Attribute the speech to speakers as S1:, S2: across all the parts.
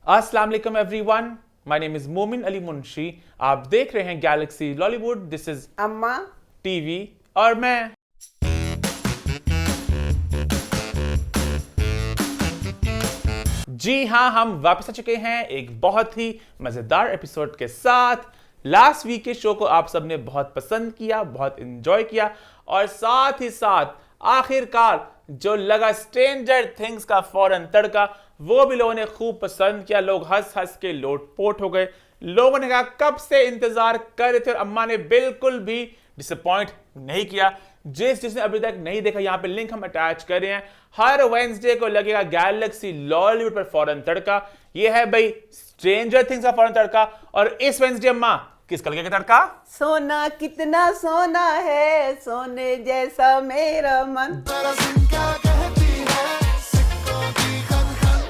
S1: अस्सलाम वालेकुम everyone, my name is मोमिन अली मुंशी। आप देख रहे हैं गैलेक्सी लॉलीवुड। दिस इज
S2: अम्मा
S1: टीवी और मैं। जी हाँ, हम वापस आ चुके हैं एक बहुत ही मजेदार एपिसोड के साथ। लास्ट वीक के शो को आप सबने बहुत पसंद किया, बहुत एंजॉय किया और साथ ही साथ आखिरकार जो लगा स्ट्रेंजर थिंग्स का फौरन तड़का, वो भी लोगों ने खूब पसंद किया। लोग हंस हंस के लोटपोट हो गए। लोगों ने कहा कब से इंतजार कर रहे थे और अम्मा ने बिल्कुल भी डिसअपॉइंट नहीं किया। जिसने अभी तक नहीं देखा, यहाँ पे लिंक हम अटैच कर रहे हैं। हर वेडनेसडे को लगेगा गैलेक्सी लॉलीवुड पर फौरन तड़का। ये है भाई स्ट्रेंजर थिंग्स का फौरन तड़का। और इस वेडनेसडे अम्मा किसका लगेगा तड़का?
S2: सोना कितना सोना है, सोने जैसा मेरा मन।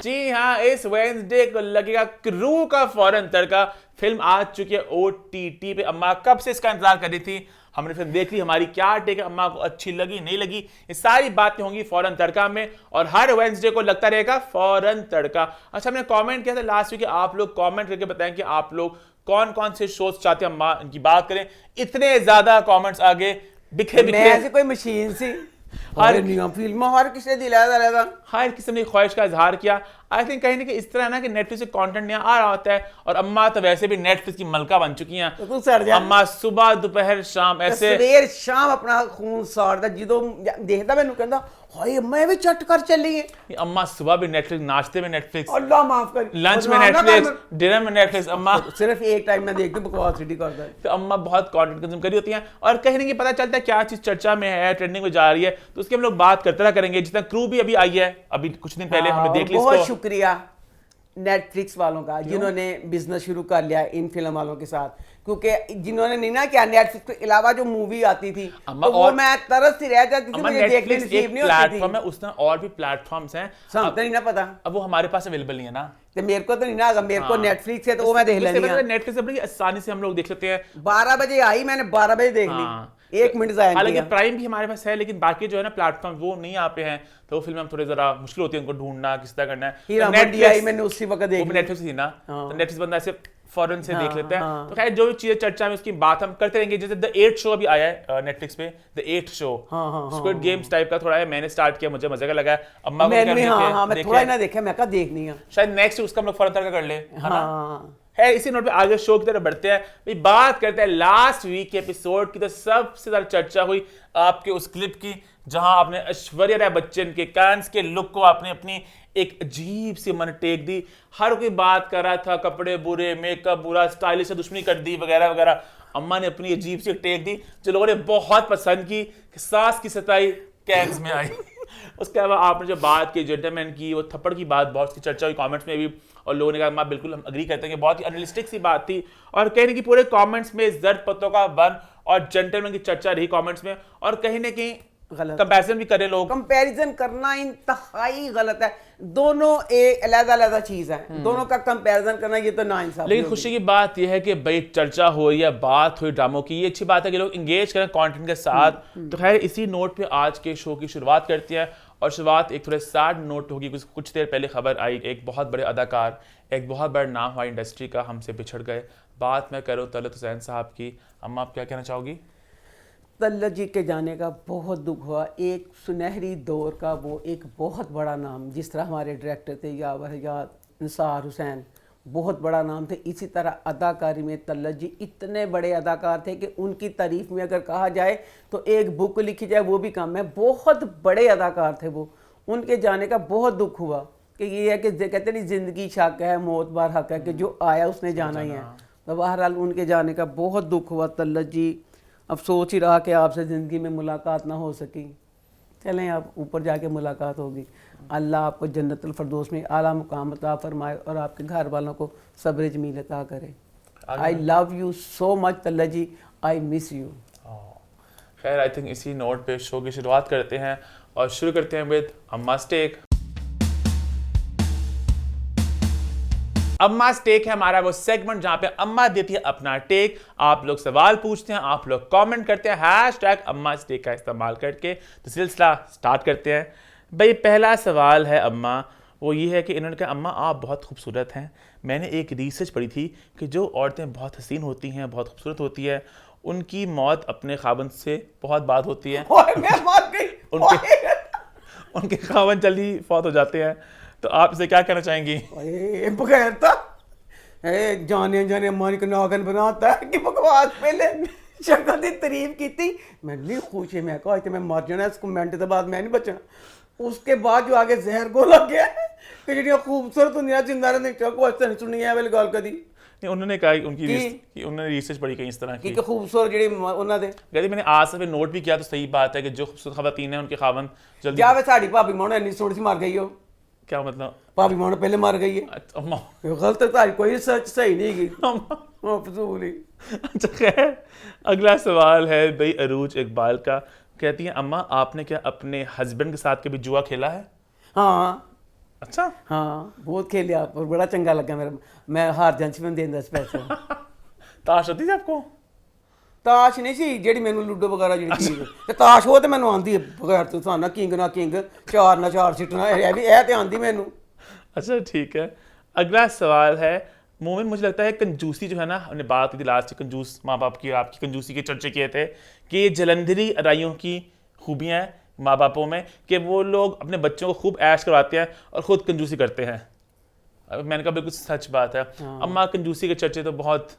S1: जी हाँ, इस वेडनेसडे को लगेगा क्रू का फौरन तड़का। फिल्म आ चुकी है OTT पे। अम्मा कब से इसका इंतजार कर रही थी। हमने फिल्म देख ली, हमारी क्या टेक है, अम्मा को अच्छी लगी नहीं लगी, ये सारी बातें होंगी फौरन तड़का में। और हर वेडनेसडे को लगता रहेगा फौरन तड़का। अच्छा, हमने कमेंट किया था लास्ट वीक, आप लोग कमेंट करके बताएं कि आप लोग कौन कौन से शोज चाहते हैं अम्मा इनकी बात करें। इतने ज्यादा कमेंट्स आगे बिखरे
S2: मैं
S1: बिखरे।
S2: ऐसे कोई मशीन सी हर फिल्म हर किसी ने दिलाया रहेगा।
S1: हर किसी ने ख्वाहिश का इजहार किया। आई थिंक कहीं ना कहीं इस तरह ना कि नेटफ्लिक्स से कंटेंट नहीं आ रहा होता है। और अम्मा तो वैसे भी नेटफ्लिक्स की मलका बन चुकी हैं।
S2: तो सड़ जा
S1: अम्मा सुबह दोपहर शाम ऐसे
S2: सवेर शाम अपना खून साड़दा। जो देखदा मैनू कहंदा हाय मैं भी चट कर चली है।
S1: अम्मा सुबह भी नेटफ्लिक्स, नाश्ते में नेटफ्लिक्स,
S2: अल्लाह माफ कर,
S1: लंच में नेटफ्लिक्स, डिनर में नेटफ्लिक्स। अम्मा
S2: सिर्फ एक टाइम में देखती बकवास सिटी करता है।
S1: तो अम्मा बहुत कंटेंट कंज्यूम करी होती हैं और कहीं ना कहीं पता चलता है क्या चीज चर्चा में है, ट्रेंडिंग में जा रही है, तो उसके हम लोग बात करते रहा करेंगे। जितना क्रू भी अभी आई है, अभी कुछ दिन पहले हमने देख ली
S2: बहुत
S1: इसको।
S2: शुक्रिया नेटफ्लिक्स वालों का जिन्होंने बिजनेस शुरू कर लिया इन फिल्म वालों के साथ, क्योंकि जिन्होंने नहीं ना किया नेटफ्लिक्स के अलावा जो मूवी आती थी तो वो मैं तरसती रह जाती थी, मुझे देखने नसीब नहीं होती थी।
S1: प्लेटफॉर्म है, उसमें और भी प्लेटफॉर्म्स हैं,
S2: समझते नहीं ना पता।
S1: अब वो हमारे पास अवेलेबल नहीं है ना,
S2: तो मेरे को तो नहीं ना, अगर मेरे को नेटफ्लिक्स है तो वो मैं देख लेनी है।
S1: नेटफ्लिक्स बड़ी आसानी से हम लोग देख सकते हैं।
S2: 12 बजे आई, मैंने 12 बजे देख ली, 1 मिनट जाया।
S1: हालांकि प्राइम भी हमारे पास है, लेकिन बाकी जो है ना प्लेटफॉर्म वो नहीं आ पे हैं, तो वो फिल्म हम थोड़े जरा मुश्किल होती है उनको ढूंढना, किस तरह करना है।
S2: नेटफ्लिक्स मैंने उसी वक्त देखी,
S1: नेटफ्लिक्स थी ना, तो नेटफ्लिक्स बंदा ऐसे फौरन से देख लेते हैं। तो खैर जो भी चीजें चर्चा में उसकी बात हम करते रहेंगे। जैसे द 8th शो अभी आया है नेटफ्लिक्स पे, the 8th show squid games type का थोड़ा है। मैंने स्टार्ट किया, मुझे मजा लगा है। अम्मा
S2: मैं थोड़ा ना देखा, मैं कहा देखनी है,
S1: शायद नेक्स्ट उसका हम लोग फौरन तड़का कर ले, है ना। है इसी नोट पे आगे शो की तरफ बढ़ते हैं। भाई बात करते हैं लास्ट वीक के एपिसोड की। तो सबसे ज्यादा चर्चा हुई आपके उस क्लिप की जहां आपने ऐश्वर्या राय बच्चन के कांस के लुक को आपने अपनी एक अजीब सी मन टेक दी। हर कोई बात कर रहा था कपड़े बुरे, मेकअप बुरा, स्टाइलिश से दुश्मनी कर दी वगैरह वगैरह। अम्मा ने अपनी अजीब सी टेक दी जो लोगों ने बहुत पसंद की कि सास की सताई कैंस में आई। उसके अलावा आपने जो बात की जेंटलमैन की, वो थप्पड़ की बात बहुत की चर्चा हुई कमेंट्स में भी, और लोगों ने कहा माँ बिल्कुल हम अग्री करते हैं कि बहुत ही अनरियलिस्टिक सी बात थी। और कहीं ना कहीं पूरे कमेंट्स में जर्द पत्तों का बन और जेंटलमैन की चर्चा रही कमेंट्स में। और कहीं ना कहीं कंपैरिजन भी करे लोग।
S2: कंपैरिजन करना इंतहाई गलत है। दोनों एक अलग-अलग चीज है, दोनों का कंपैरिजन करना ये तो नाइंसाफी।
S1: लेकिन खुशी की बात यह है कि भाई चर्चा हो रही है, बात हुई ड्रामों की, ये अच्छी बात है कि लोग एंगेज करें कंटेंट के साथ। तो खैर इसी नोट पे आज के शो की शुरुआत करती है। और शुरुआत एक थोड़े सैड नोट होगी। कुछ देर पहले खबर आई, एक बहुत बड़े अदाकार, एक बहुत बड़ा नाम हुआ इंडस्ट्री का, हमसे बिछड़ गए। बात मैं करूँ तलत हुसैन साहब की। अम्मा आप क्या कहना चाहोगी?
S2: तलत जी के जाने का बहुत दुख हुआ। एक सुनहरी दौर का वो एक बहुत बड़ा नाम, जिस तरह हमारे डायरेक्टर थे या निसार हुसैन, बहुत बड़ा नाम थे, इसी तरह अदाकारी में तलत जी इतने बड़े अदाकार थे कि उनकी तारीफ में अगर कहा जाए तो एक बुक लिखी जाए वो भी कम है। बहुत बड़े अदाकार थे वो। उनके जाने का बहुत दुख हुआ कि ये है कि कहते नहीं ज़िंदगी शक है मौत बार हक है, कि जो आया उसने जाना ही है। तो बहरहाल उनके जाने का बहुत दुख हुआ। तलत जी अफसोस ही रहा कि आपसे ज़िंदगी में मुलाकात ना हो सकी। चलें आप ऊपर जाके मुलाकात होगी। अल्लाह आपको जन्नतुल फरदौस में आला मुकाम अता फरमाए और आपके घर वालों को सब्र जमील अता करे। I love you so much Talat ji, I miss you.
S1: खैर आई थिंक इसी नोट पे शो की शुरुआत करते हैं और शुरू करते हैं with Amma's take. Amma's take है हमारा वो सेगमेंट जहां पे अम्मा देती है अपना टेक, आप लोग सवाल पूछते हैं, आप लोग कमेंट करते हैं, हैशटैग अम्मा's टेक का इस्तेमाल करके। तो सिलसिला स्टार्ट करते हैं। भाई पहला सवाल है अम्मा, वो ये है कि इन्होंने कहा अम्मा आप बहुत खूबसूरत हैं। मैंने एक रिसर्च पढ़ी थी कि जो औरतें बहुत हसीन होती हैं, बहुत खूबसूरत होती है, उनकी मौत अपने खावंद से बहुत बाद होती है।
S2: ओए मैं मर गई।
S1: उनके खावंद जल्दी फौत हो जाते हैं। तो आप इसे क्या कहना चाहेंगी?
S2: ओए बगैर था जाने जाने अम्मा ने नागन बनाता है कि बकवास पहले शक्ल दी तारीफ की थी। मैं नहीं खुश है, मैं कहा मैं मर जाना इस कमेंट के बाद मैं नहीं बचना। उसके बाद जो आगे जहर को लग गया कि ਜਿਹੜੀਆਂ खूबसूरत दुनिया जिंदा रहने को अच्छा नहीं सुनी है वाली गल कदी
S1: नहीं, उन्होंने कहा कि उन्होंने रिसर्च पढ़ी कहीं इस तरह की
S2: कि खूबसूरत ਜਿਹੜੀ ਉਹਨਾਂ ਦੇ
S1: कहती मैंने आज से नोट भी किया तो सही बात है कि जो खूबसूरत खवातीन है उनके खावंद जल्दी
S2: ਜਾਵੇ ਸਾਡੀ ਭਾਬੀ ਮਾਂ ਇੰਨੀ ਸੋਹਣੀ ਸੀ ਮਰ ਗਈ ਉਹ
S1: क्या मतलब
S2: ਭਾਬੀ ਮਾਂ ਪਹਿਲੇ ਮਰ ਗਈ ਹੈ
S1: अम्मा
S2: गलत है तारी कोई रिसर्च सही नहीं गई फजूल ही।
S1: अच्छा खैर, अगला सवाल है भाई अरूज इकबाल का। कहती हैं अम्मा आपने क्या अपने हस्बैंड के साथ कभी जुआ खेला है?
S2: हाँ
S1: अच्छा
S2: हाँ बहुत खेले आप और बड़ा चंगा लगा मेरा। मैं हार जांच में देंदा पैसे
S1: ताश आती थी आपको?
S2: ਤਾਸ਼ ਨਹੀਂ ਸੀ ਜਿਹੜੀ ਮੈਨੂੰ ਲੂਡੋ ਵਗੈਰਾ ਜਿਹੜੀ ਚੀਜ਼ ਤੇ ਤਾਸ਼ ਉਹ ਤੇ ਮੈਨੂੰ ਆਂਦੀ ਹੈ ਬਗੈਰ ਤੋਂ ਸਾਨਾ ਕਿੰਗ ਨਾ ਕਿੰਗ 4 ਨਾ 4 ਸਿੱਟਣਾ ਇਹ ਤੇ ਆਂਦੀ ਮੈਨੂੰ।
S1: अच्छा ठीक है, अगला सवाल है मोमिन, मुझे लगता है कंजूसी जो है ना, हमने बात की थी लास्ट कंजूस माँ बाप की, आपकी कंजूसी के चर्चे किए थे कि ये जलंधरी अराइयों की खूबियाँ हैं माँ बापों में कि वो लोग अपने बच्चों को खूब ऐश करवाते हैं और ख़ुद कंजूसी करते हैं। मैंने कहा बिल्कुल सच बात है। अम्मा कंजूसी के चर्चे तो बहुत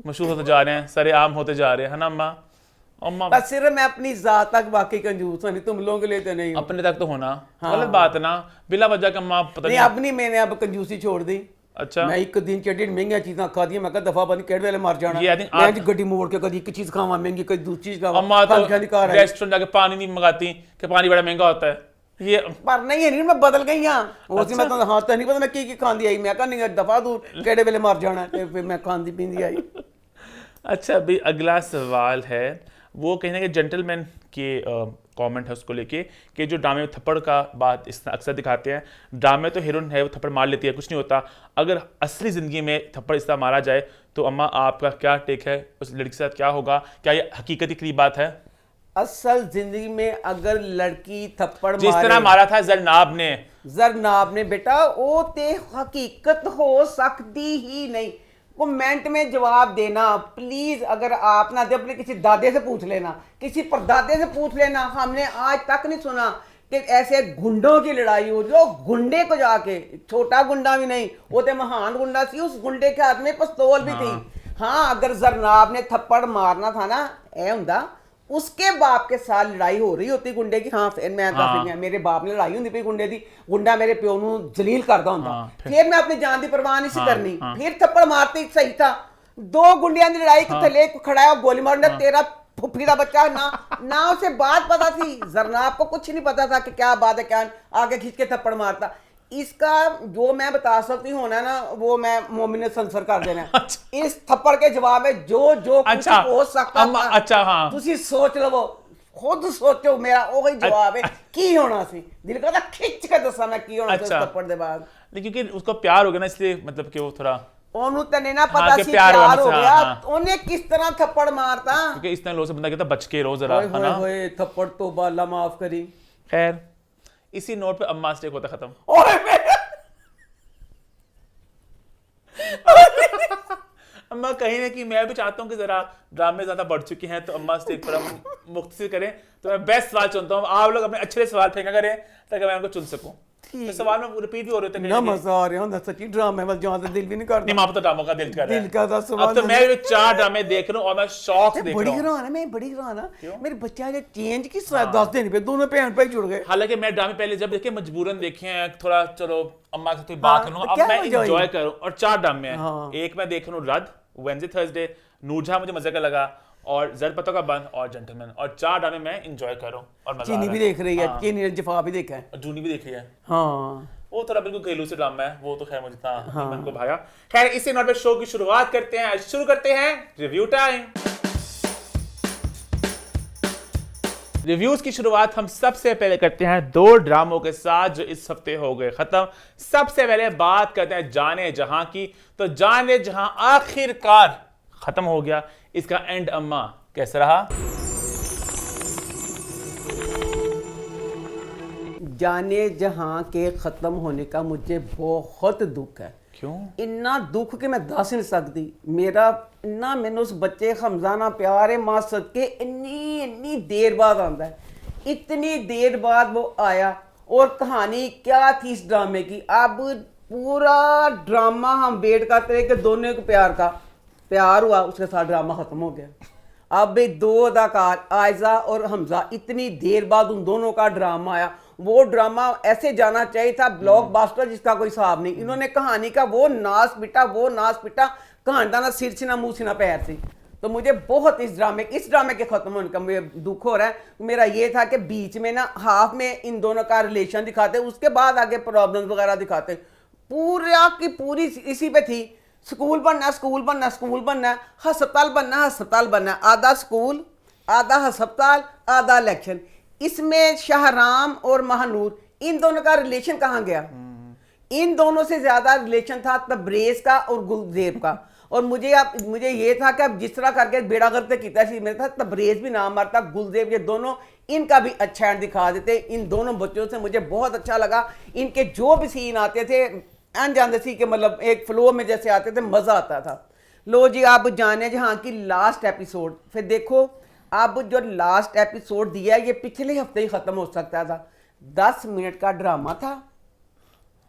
S1: मशहूर होते जा रहे हैं, सरेआम होते जा रहे हैं, है ना अम्मा? अम्मा
S2: बस सिर्फ मैं अपनी जात तक बाकी कंजूस हूं, नहीं तुम लोगों के लिए तो नहीं हूं।
S1: अपने तक तो होना गलत बात है ना, बिला वजह का अम्मा पता
S2: नहीं
S1: नहीं।
S2: अब नहीं, मैंने अब कंजूसी छोड़ दी।
S1: अच्छा
S2: मैं एक दिन चढ़ी महंगी चीज़ां खा दी, मैं कहा दफा बंद केड़ वेले मर जाना।
S1: ये I think
S2: मैं जी गड्डी मोड़ के कदी एक चीज़ खावा महंगी कदी दूसरी चीज़ खावा।
S1: अम्मा तो
S2: कार है
S1: रेस्टोरेंट जाके पानी नहीं मंगाती कि पानी बड़ा महंगा होता है। ये
S2: पर नहीं है, नहीं मैं बदल गई हां उस दिन मैं तो हाथ नहीं पता मैं की खांदी आई, मैं कहा नहीं दफा दूर केड़े वेले मर जाना ते फिर मैं खांदी पींदी आई।
S1: अच्छा भाई अगला सवाल है, वो कहीं ना कहीं जेंटलमैन के कमेंट है उसको लेके कि जो ड्रामे में थप्पड़ का बात इस अक्सर दिखाते हैं, ड्रामे तो हीरोइन है वो थप्पड़ मार लेती है कुछ नहीं होता, अगर असली ज़िंदगी में थप्पड़ इस तरह मारा जाए तो अम्मा आपका क्या टेक है, उस लड़की के साथ क्या होगा, क्या ये हकीकत की बात है?
S2: असल जिंदगी में अगर लड़की थप्पड़
S1: जिस तरह मारा था
S2: जरनाब ने बेटा वो ते हकीकत हो सकती ही नहीं। कमेंट में जवाब देना प्लीज, अगर आप ना दे अपने किसी दादे से पूछ लेना, किसी परदादे से पूछ लेना। हमने आज तक नहीं सुना कि ऐसे गुंडों की लड़ाई हो जो गुंडे को जाके, छोटा गुंडा भी नहीं वो तो महान गुंडा सी, उस गुंडे के हाथ में पिस्तौल भी थी। हाँ अगर जरनाब ने थप्पड़ मारना था ना ए हुंदा उसके बाप के साथ लड़ाई हो रही होती गुंडे की। हाँ फिर मैं मेरे बाप ने लड़ाई होंदी पई गुंडे दी, गुंडा मेरे प्यो नूं जलील करदा हुंदा, फिर मैं अपनी जान दी परवाह नहीं सी करनी, फिर थप्पड़ मारती सही था। दो गुंडियां दी लड़ाई के थले खड़ा है गोली मारने, तेरा फुफी का बच्चा ना उसे बात पता थी, जरनाब को कुछ नहीं पता था कि क्या बात है, क्या आगे खींच के थप्पड़ मारता। इसका जो मैं बता सकती हूँ ना वो मैं मोमिन ने सेंसर कर देना।
S1: अच्छा।
S2: इस थप्पड़ के जवाब में जो कुछ हो सकता था,
S1: अच्छा हाँ
S2: तुसी सोच लो, खुद सोचो, मेरा वही जवाब है की होना सी, दिल करता खिंच के दसा मैं की होना था थप्पड़ दे बाद।
S1: लेकिन क्योंकि उसको प्यार हो गया ना इसलिए, मतलब कि वो थोड़ा
S2: ओनू ते नहीं ना पता सी प्यार हो गया, उन्हें किस तरह थप्पड़ मारता,
S1: क्योंकि इस तरह लोग से बंदा कहता बच के रो जरा, है ना?
S2: ओए थप्पड़ तो अल्लाह माफ करी।
S1: खैर इसी नोट पे अम्मा स्टेक होता खत्म। अम्मा कहीं ना कहीं मैं भी चाहता हूँ कि जरा ड्रामे ज्यादा बढ़ चुके हैं तो अम्मा स्टेक पर हम मुख्तसर करें। तो मैं बेस्ट सवाल चुनता हूँ, आप लोग अपने अच्छे सवाल फेंका करें ताकि मैं उनको चुन सकूं। तो सवाल में रिपीट भी हो रहे थे
S2: ना, मजा आ रहा है सच्ची ड्रामे में जहाँ से दिल भी नहीं करता।
S1: नहीं मां तो ड्रामों का दिल कर रहा है,
S2: दिल का सवाल।
S1: अब तो मैं भी 4 ड्रामे देख रहा हूँ और मैं शौक देख रहा हूँ।
S2: बड़ी हैरान है मैं, बड़ी हैरान है मेरे बच्चा ने चेंज की 10 दिन पे दोनों बहन भाई जुड़ गए।
S1: हालांकि मैं ड्रामे पहले जब देखे मजबूरन देखे हैं, थोड़ा चलो अम्मा से कोई बात करूँ, अब मैं एंजॉय करूँ। और 4 ड्रामे हैं, एक मैं देख रहा हूँ रद, वेडनेसडे थर्सडे, नूरजहां मुझे मजे का लगा, और जर पतों का बंद और जेंटलमैन, और 4 ड्रामे मैं एंजॉय करूँ और मजा।
S2: चीनी भी देख रही है, चीनी जफा भी देखा है,
S1: जूनी भी देख रही है।
S2: हाँ
S1: वो थोड़ा बिल्कुल घरेलू से ड्रामा है, वो तो खैर मुझे इतना मन को भाया। खैर इसी नोट पे शो की शुरुआत करते हैं। शुरू करते हैं रिव्यू टाइम। रिव्यूज की शुरुआत हम सबसे पहले करते हैं 2 ड्रामों के साथ जो इस हफ्ते हो गए खत्म। सबसे पहले बात करते हैं जाने जहां की। तो जाने जहां आखिरकार खत्म हो गया, इसका एंड अम्मा कैसा रहा?
S2: जाने जहां के ख़त्म होने का मुझे बहुत दुख है।
S1: क्यों?
S2: इन्ना दुख कि मैं दस नहीं सकती। मेरा इन्ना मैंने उस बच्चे हमजाना प्यार है मां सदके, इन्नी इन्नी देर बाद आंदा है, इतनी देर बाद वो आया। और कहानी क्या थी इस ड्रामे की? अब पूरा ड्रामा हम वेट करते रहे कि दोनों को प्यार हुआ, उसके साथ ड्रामा खत्म हो गया। अब भी दो अदाकार आयजा और हमजा, इतनी देर बाद उन दोनों का ड्रामा आया। वो ड्रामा ऐसे जाना चाहिए था ब्लॉकबस्टर जिसका कोई हिसाब नहीं। इन्होंने कहानी का वो नाश पिटा कहानी ना सिर से ना मुंह से ना पैर से। तो मुझे बहुत इस ड्रामे के खत्म होने का मुझे दुख हो रहा है। मेरा ये था कि बीच में ना हाफ में इन दोनों का रिलेशन दिखाते, उसके बाद आगे प्रॉब्लम्स वगैरह दिखाते। पूरा की पूरी इसी पे थी, स्कूल बनना है, हस्पताल बनना है, आधा स्कूल आधा हस्पताल आधा इलेक्शन। इसमें शाहराम और महानूर इन दोनों का रिलेशन कहाँ गया? इन दोनों से ज्यादा रिलेशन था तबरेज का और गुलजेब का। और मुझे ये था कि अब जिस तरह करके बेड़ा करते किया मेरे था, तबरेज भी नाम मारता, गुलजेब, ये दोनों, इनका भी अच्छा एंड दिखा देते। इन दोनों बच्चों से मुझे बहुत अच्छा लगा। इनके जो भी सीन आते थे अनजान सी के मतलब एक फ्लो में जैसे आते थे, मजा आता था। लो जी, आप जाने जहाँ की लास्ट एपिसोड। फिर देखो अब जो लास्ट एपिसोड दिया ये पिछले हफ्ते ही खत्म हो सकता था। 10 मिनट का ड्रामा था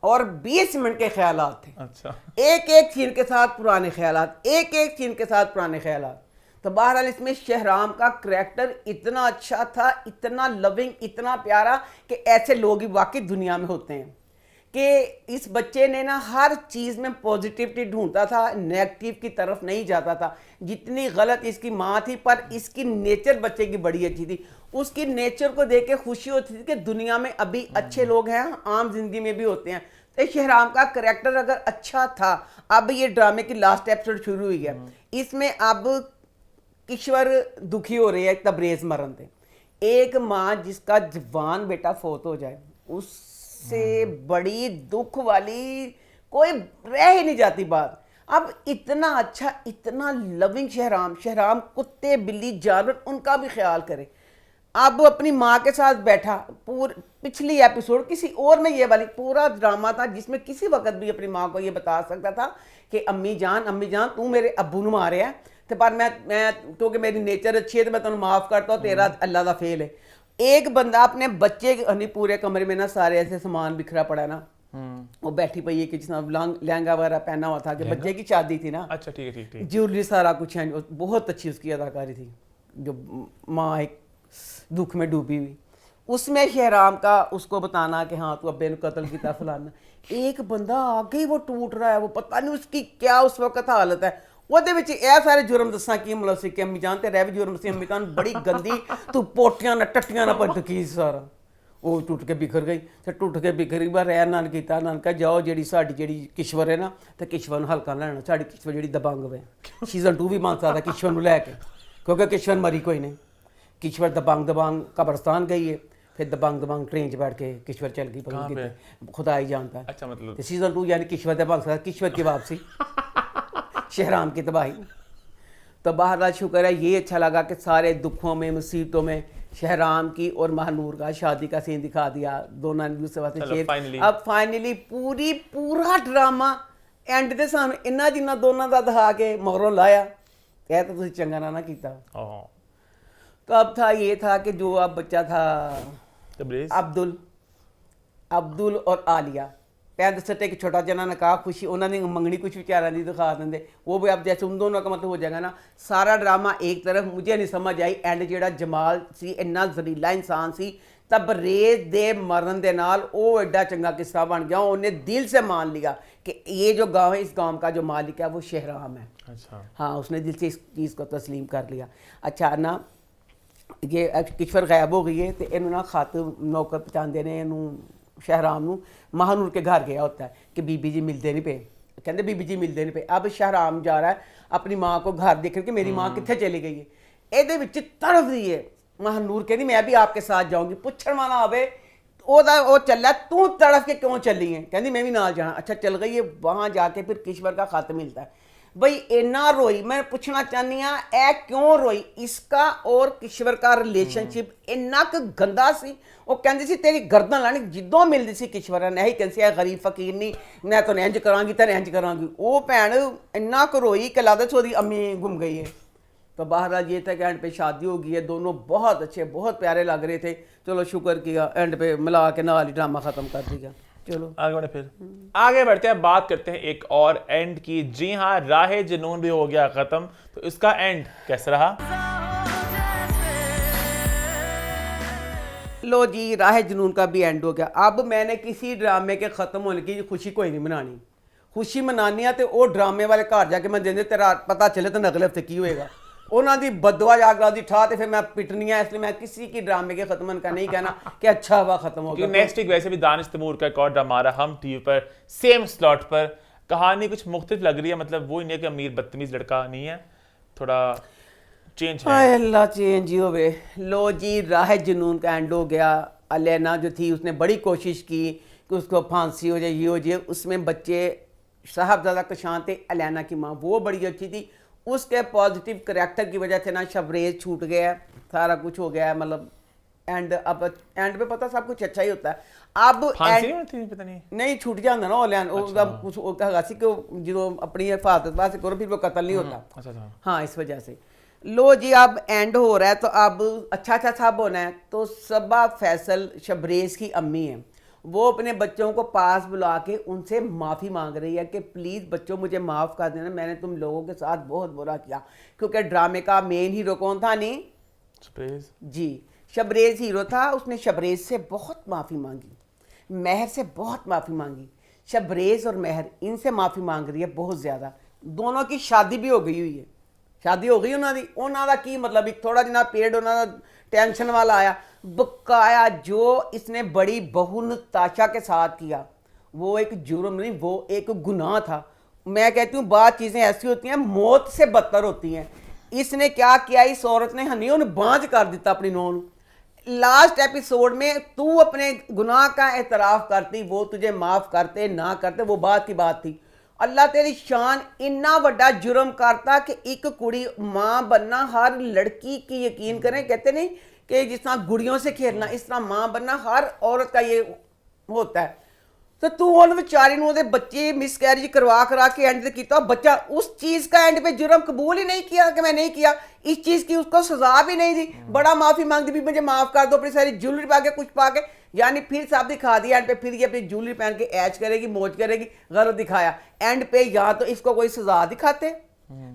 S2: और 20 मिनट के ख्यालात थे।
S1: अच्छा।
S2: एक सीन के साथ पुराने ख्यालात। तो बहरहाल इसमें शहराम का करैक्टर इतना अच्छा था, इतना लविंग, इतना प्यारा कि ऐसे लोग ही वाकई दुनिया में होते हैं। कि इस बच्चे ने ना हर चीज़ में पॉजिटिविटी ढूंढता था, नेगेटिव की तरफ नहीं जाता था। जितनी गलत इसकी माँ थी, पर इसकी नेचर बच्चे की बड़ी अच्छी थी। उसकी नेचर को देख के खुशी होती थी कि दुनिया में अभी अच्छे लोग हैं, आम जिंदगी में भी होते हैं। तो शहराम का करैक्टर अगर अच्छा था, अब ये ड्रामे की लास्ट एपिसोड शुरू हुई है, इसमें अब किश्वर दुखी हो रही है तबरेज मरण से। एक माँ जिसका जवान बेटा फौत हो जाए, उससे बड़ी दुख वाली कोई रह ही नहीं जाती बात। अब इतना अच्छा, इतना लविंग शहराम कुत्ते बिल्ली जानवर उनका भी ख्याल करे। अब अपनी माँ के साथ बैठा, पिछली एपिसोड किसी और में ये वाली पूरा ड्रामा था जिसमें किसी वक्त भी अपनी माँ को ये बता सकता था कि अम्मी जान तू मेरे अब्बू ਨੂੰ मारे है, तो पर मैं क्योंकि मेरी नेचर अच्छी है तो मैं तुम्हें माफ़ करता हूँ, तेरा अल्लाह का फेल है। एक बंदा अपने बच्चे नहीं, पूरे कमरे में ना सारे ऐसे सामान बिखरा पड़ा है ना, वो बैठी पई है कि जिसने लहंगा वगैरह पहना हुआ था कि बच्चे की शादी थी ना।
S1: अच्छा, ठीक है।
S2: ज्वेलरी सारा कुछ है, बहुत अच्छी उसकी अदाकारी थी। जो माँ एक दुख में डूबी हुई, उसमें शहराम का उसको बताना कि हाँ तू अब्बे ने कत्ल किया फलाना। एक बंदा आगे ही वो टूट रहा है, वो पता नहीं उसकी क्या उस वक्त हालत है। ਉਹਦੇ ਵਿੱਚ ਇਹ ਸਾਰੇ ਜੁਰਮ ਦੱਸਾਂ ਕੀ ਮਤਲਬ ਸੀ ਕਿ ਅੰਮੀ ਜਾਨ ਤੇ ਰਹਿ ਵੀ ਜੁਰਮ ਸੀ, ਅੰਮੀ ਜਾਨ ਬੜੀ ਗੰਦੀ, ਤੂੰ ਪੋਟੀਆਂ ਨਾ ਟੱਟੀਆਂ ਨਾ ਪਰ ਕੀ ਸਾਰਾ ਉਹ ਟੁੱਟ ਕੇ ਬਿਖਰ ਗਈ। ਤੇ ਟੁੱਟ ਕੇ ਬਿਖਰ ਗਈ, ਰਹਿ ਨਾਲ ਕੀਤਾ, ਨਾਨਕਾ ਜਾਓ ਜਿਹੜੀ ਸਾਡੀ ਜਿਹੜੀ ਕਿਸ਼ਵਰ ਹੈ ਨਾ, ਤੇ ਕਿਸ਼ਵਰ ਨੂੰ ਹਲਕਾ ਲੈਣਾ। ਸਾਡੀ ਕਿਸ਼ਵਰ ਜਿਹੜੀ ਦਬੰਗ ਵੇ, ਸੀਜ਼ਨ 2 ਵੀ ਬਣ ਸਕਦਾ ਕਿਸ਼ਵਰ ਨੂੰ ਲੈ ਕੇ, ਕਿਉਂਕਿ ਕਿਸ਼ਵਰ ਮਰੀ ਕੋਈ ਨਹੀਂ। किश्वर दबंग कब्रस्तान गई है, फिर दबंग ट्रेन च बैठ के किश्वर चल गई, खुदा ही जानता है।
S1: अच्छा, मतलब
S2: सीजन 2 यानी किश्वर दबंग, किश्वर की वापसी, शहराम की तबाही। तो बहरहाल शुक्र है, ये अच्छा लगा कि सारे दुखों में मुसीबतों में शहराम की और महानूर का शादी का सीन दिखा दिया, दोनों ने दूसरे वास्ते शेयर। अब फाइनली पूरा ड्रामा एंड के सामने इन्ना जिन्ना दोनों का दिखा के मगरों लाया, कह तो तुसीं चंगा ना कीता। तो अब था ये था कि जो अब बच्चा था अब्दुल और आलिया, पैंद सटे एक छोटा जना नकाह खुशी, उन्होंने मंगनी कुछ बेचारा नहीं दिखा देंगे, वो भी अब जैसे उन दोनों का मतलब हो जाएगा ना। सारा ड्रामा एक तरफ मुझे नहीं समझ आई। एंड जेड़ा जमाल सी इन्ना जहरीला इंसान सी, तबरेज दे मरण दे नाल वो एडा चंगा किस्सा बन गया। उन्हें दिल से मान लिया कि ये जो गाँव है, इस गाँव का जो मालिक है वो शहराम है।
S1: अच्छा, हाँ,
S2: उसने दिल से इस चीज़ को तस्लीम कर लिया। अच्छा ना, ये किश्वर गायब हो गई है तो इन्हों ना खातून नौकर पहचानते ने इनू शहराम नू महानूर के घर गया होता है कि बीबी जी मिलते नहीं पे, कहते बीबी जी मिलते नहीं पे। अब शहराम जा रहा है अपनी माँ को घर देख कि मेरी माँ कितने चली गई है। ये तड़फ दी है महानूर, कहती मैं भी आपके साथ जाऊँगी। पुछण वाला आवे वो चला, तू तड़फ के क्यों चली है, कहती मैं भी नाल जाना। अच्छा चल गई है, वहाँ जाके फिर किश्वर का खत मिलता है। ਬਈ ਇੰਨਾ ਰੋਈ। ਮੈਂ ਪੁੱਛਣਾ ਚਾਹੁੰਦੀ ਆ ਇਹ ਕਿਉਂ ਰੋਈ? ਇਸਕਾ ਔਰ ਕਿਸ਼ਵਰ ਦਾ ਰਿਲੇਸ਼ਨਸ਼ਿਪ ਇੰਨਾ ਕੁ ਗੰਦਾ ਸੀ। ਉਹ ਕਹਿੰਦੀ ਸੀ ਤੇਰੀ ਗਰਦਨ ਲਾਣੀ, ਜਿੱਦੋਂ ਮਿਲਦੀ ਸੀ ਕਿਸ਼ਵਰ ਨੇ ਇਹੀ ਕਹਿੰਦੀ ਸੀ ਇਹ ਗਰੀਬ ਫਕੀਰ ਨਹੀਂ, ਮੈਂ ਤੈਨੂੰ ਇੰਜ ਕਰਾਂਗੀ ਤੇ ਇੰਜ ਕਰਾਂਗੀ। ਉਹ ਭੈਣ ਇੰਨਾ ਕੁ ਰੋਈ ਕਿ ਲੱਗਦਾ ਸੀ ਉਹਦੀ ਅੰਮੀ ਗੁੰਮ ਗਈ है। तो बहरहाल ये था कि एंड पे शादी हो गई है, दोनों बहुत अच्छे बहुत प्यारे लग रहे थे। चलो शुक्र किया एंड पे मिला के नाल ही ड्रामा ख़त्म कर दिया। चलो
S1: आगे बढ़े, फिर आगे बढ़ते हैं, बात करते हैं एक और एंड की। जी हाँ, राहे जुनून भी हो गया खत्म, तो इसका एंड कैसा रहा?
S2: लो जी, राह जुनून का भी एंड हो गया। अब मैंने किसी ड्रामे के ख़त्म होने की खुशी कोई नहीं मनानी। खुशी मनानी है तो वो ड्रामे वाले घर जाके मैं देंदे तेरा पता चले तो अगले हफ्ते की होएगा। उन्होंने दी बदवा जागरा दी ठा तो फिर मैं पिटनी है, इसलिए मैं किसी की ड्रामे के खत्म का नहीं कहना कि अच्छा हुआ खत्म हो गया।
S1: नेक्स्ट वीक वैसे भी दानिश तैमूर का एक और ड्रामा आ रहा हम टीवी पर, सेम स्लॉट पर। कहानी कुछ मुख्तलिफ लग रही है, मतलब वो ही नहीं है कि अमीर बदतमीज लड़का नहीं है, थोड़ा चेंज है।
S2: हाय अल्लाह चेंज ही होवे। लो जी, राह जुनून का एंड हो गया। अलैना जो थी उसने बड़ी कोशिश की कि उसको फांसी हो जाए, ये हो जाए। उसमें बच्चे साहबजादा कशान थे, अलैना की माँ वो बड़ी अच्छी थी। उसके पॉजिटिव करैक्टर की वजह से ना शबरेज छूट गया, सारा कुछ हो गया। मतलब एंड अब एंड पे पता सब कुछ अच्छा ही होता है। अब
S1: फांसी नहीं होती, पता नहीं
S2: छूट जाता ना ओलैन कुछ कहा सी कि जो अपनी हिफाजत वास्ते करो फिर वो कत्ल नहीं होता।
S1: अच्छा।
S2: हाँ, इस वजह से। लो जी, अब एंड हो रहा है तो अब अच्छा सब होना है। तो सबा फैसल शबरेज की अम्मी है, वो अपने बच्चों को पास बुला के उनसे माफ़ी मांग रही है कि प्लीज़ बच्चों मुझे माफ़ कर देना, मैंने तुम लोगों के साथ बहुत बुरा किया। क्योंकि ड्रामे का मेन हीरो कौन था? नहीं
S1: शबरेज
S2: जी, शबरेज हीरो था। उसने शबरेज से बहुत माफ़ी मांगी, महर से बहुत माफ़ी मांगी। शबरेज और महर इनसे माफ़ी मांग रही है बहुत ज़्यादा। दोनों की शादी भी हो गई हुई है, शादी हो गई उन्होंने की मतलब एक थोड़ा जिना पीरियड उन्होंने टेंशन वाला आया। बकाया जो इसने बड़ी बहू नताशा के साथ किया वो एक जुर्म नहीं, वो एक गुनाह था। मैं कहती हूँ बात चीज़ें ऐसी होती हैं मौत से बदतर होती हैं। इसने क्या किया, इस औरत ने हनी उन्हें बांझ कर दिता अपनी नौन। लास्ट एपिसोड में तू अपने गुनाह का एतराफ़ करती, वो तुझे माफ़ करते ना करते वो बात की बात थी। अल्लाह तेरी शान, इन्ना वड्डा जुर्म करता कि एक कुड़ी माँ बनना हर लड़की की, यकीन करें कहते नहीं कि जिस तरह गुड़ियों से खेलना इस तरह माँ बनना हर औरत का ये होता है। तो तू उन बेचारी नूं दे बच्चे मिसकैरेज करवा के एंड किया, बच्चा उस चीज़ का एंड पे जुर्म कबूल ही नहीं किया कि मैं नहीं किया, इस चीज़ की उसको सजा भी नहीं दी। बड़ा माफ़ी मांगती भी मुझे माफ़ कर दो, अपनी सारी ज्वेलरी पा के कुछ पा के, यानी फिर साहब दिखा दिया एंड पे, फिर ये अपनी ज्वेलरी पहन के ऐश करेगी मौज करेगी, गलत दिखाया एंड पे। या तो इसको कोई सजा दिखाते,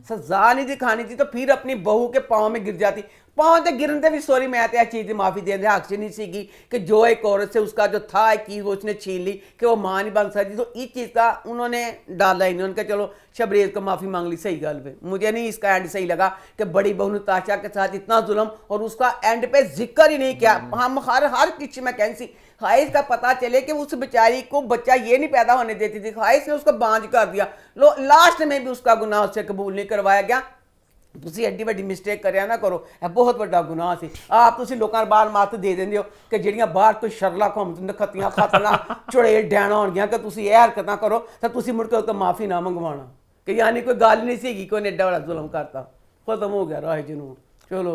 S2: सजा नहीं दिखानी थी तो फिर अपनी बहू के पाँव में गिर जाती। पाँव से गिरने भी सॉरी मैं तो चीज़ की माफ़ी दे हक से नहीं सीगी कि जो एक औरत से उसका जो था एक चीज़ वो उसने छीन ली कि वो माँ नहीं बन सकती। तो इस चीज़ का उन्होंने डाला ही नहीं, उनका चलो शबरेज को माफ़ी मांग ली, सही गल पे। मुझे नहीं इसका एंड सही लगा कि बड़ी बहू नताशा के साथ इतना जुल्म और उसका एंड पे जिक्र ही नहीं किया। हम हर किसी में कैंसी ख्वाहिश का पता चले कि उस बेचारी को बच्चा ये नहीं पैदा होने देती थी, ख्वाहिश ने उसको बांझ कर दिया। लो लास्ट में भी उसका गुनाह उससे कबूल नहीं करवाया गया। ਤੁਸੀਂ ਐਡੀ ਵੱਡੀ ਮਿਸਟੇਕ ਕਰਿਆ ਨਾ ਕਰੋ, ਇਹ ਬਹੁਤ ਵੱਡਾ ਗੁਨਾਹ ਸੀ। ਆਪ ਤੁਸੀਂ ਲੋਕਾਂ ਨੂੰ ਬਾਹਰ ਮੱਤ ਦੇ ਦਿੰਦੇ ਹੋ ਕਿ ਜਿਹੜੀਆਂ ਬਾਹਰ ਕੋਈ ਸ਼ਰਲਾ ਘੁੰਮ ਨਖਤੀਆਂ ਖਾਤਨਾ ਚੁੜੇਲ ਡੈਣਾ ਹੋਣਗੀਆਂ ਕਿ ਤੁਸੀਂ ਇਹ ਹਰਕਤਾਂ ਕਰੋ ਤਾਂ ਤੁਸੀਂ ਮੁੜ ਕੇ ਉਹ ਤੋਂ ਮਾਫੀ ਨਾ ਮੰਗਵਾਉਣਾ ਕਿ ਯਾਨੀ ਕੋਈ ਗੱਲ ਨਹੀਂ ਸੀਗੀ ਕੋਈ ਨੇ ਐਡਾ ਬੜਾ ਜ਼ੁਲਮ ਕਰਤਾ। खत्म हो गया राह जुनून। चलो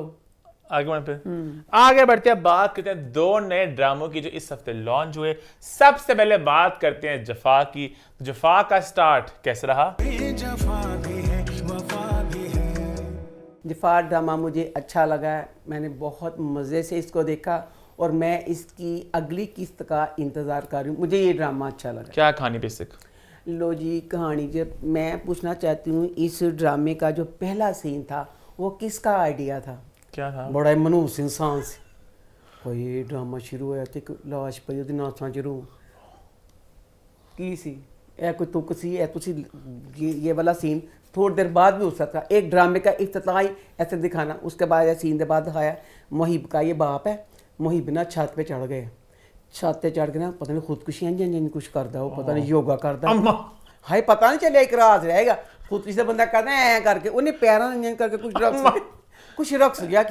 S1: आगे बढ़ते हैं, आगे बढ़ते हैं, बात करते हैं दो नए ड्रामों की जो इस हफ्ते लॉन्च हुए। सबसे पहले बात करते हैं जफा की। जफा का स्टार्ट कैसे रहा?
S2: जफा ड्रामा मुझे अच्छा लगा है, मैंने बहुत मज़े से इसको देखा और मैं इसकी अगली किस्त का इंतज़ार कर रही हूँ। मुझे ये ड्रामा अच्छा लगा।
S1: क्या कहानी बेसिक?
S2: लो जी, कहानी जब मैं पूछना चाहती हूँ इस ड्रामे का जो पहला सीन था वो किसका आइडिया था?
S1: क्या था?
S2: बड़ा मनूस इंसान से कोई ड्रामा शुरू होया ते लाश पई ओहदे नासां च रूह की सी ए कोई तुक सी ए तुसी ये वाला सीन थोड़ी देर बाद भी हो सकता। एक ड्रामे का इफ्तिताह ही ऐसे दिखाना, उसके बाद सीन के बाद दिखाया मुहिब का ये बाप है, मुहिब ना छत पे चढ़ गए, छत पे चढ़ के ना पता नहीं खुदकुशी इंजन कुछ करता वो पता नहीं योगा करता हाय पता नहीं चलिया एक राज रहेगा खुदकुशी से बंदा करता है ऐ करके उन्हें पैरों इंजन करके कुछ रक्स गया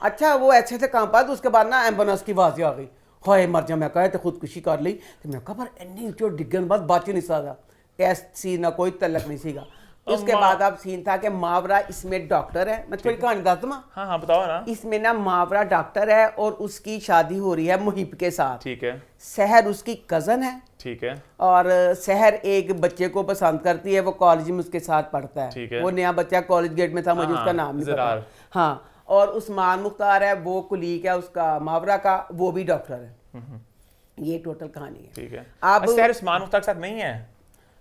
S2: अच्छा वो ऐसे से काम पाया। तो उसके बाद ना एम्बुलेंस की आवाज़ आ गई, हाय मर जा मैं कहा तो खुदकुशी कर ली तो मैं कहा पर इन्नी उच्चों डिग्गन बाद बच नहीं सकता। इस चीज़ ना कोई तलक नहीं सीगा। उसके बाद अब सीन था कि मावरा इसमें डॉक्टर है, मैं थोड़ी कहानी बता दूँ।
S1: हाँ हाँ बताओ ना।
S2: इसमें ना मावरा डॉक्टर है और उसकी शादी हो रही है मुहिब के साथ।
S1: ठीक है।
S2: सहर उसकी कजन है।
S1: ठीक है।
S2: और सहर एक बच्चे को पसंद करती है, वो कॉलेज में उसके साथ पढ़ता है।
S1: ठीक है।
S2: वो नया बच्चा कॉलेज गेट में था, मुझे उसका नाम नहीं पता। हाँ, और उस्मान मुख्तार है, वो कुलीग है उसका मावरा का, वो भी डॉक्टर है। ये टोटल कहानी है।
S1: ठीक है।
S2: अब
S1: सहर उस्मान मुख्तार के साथ नहीं है,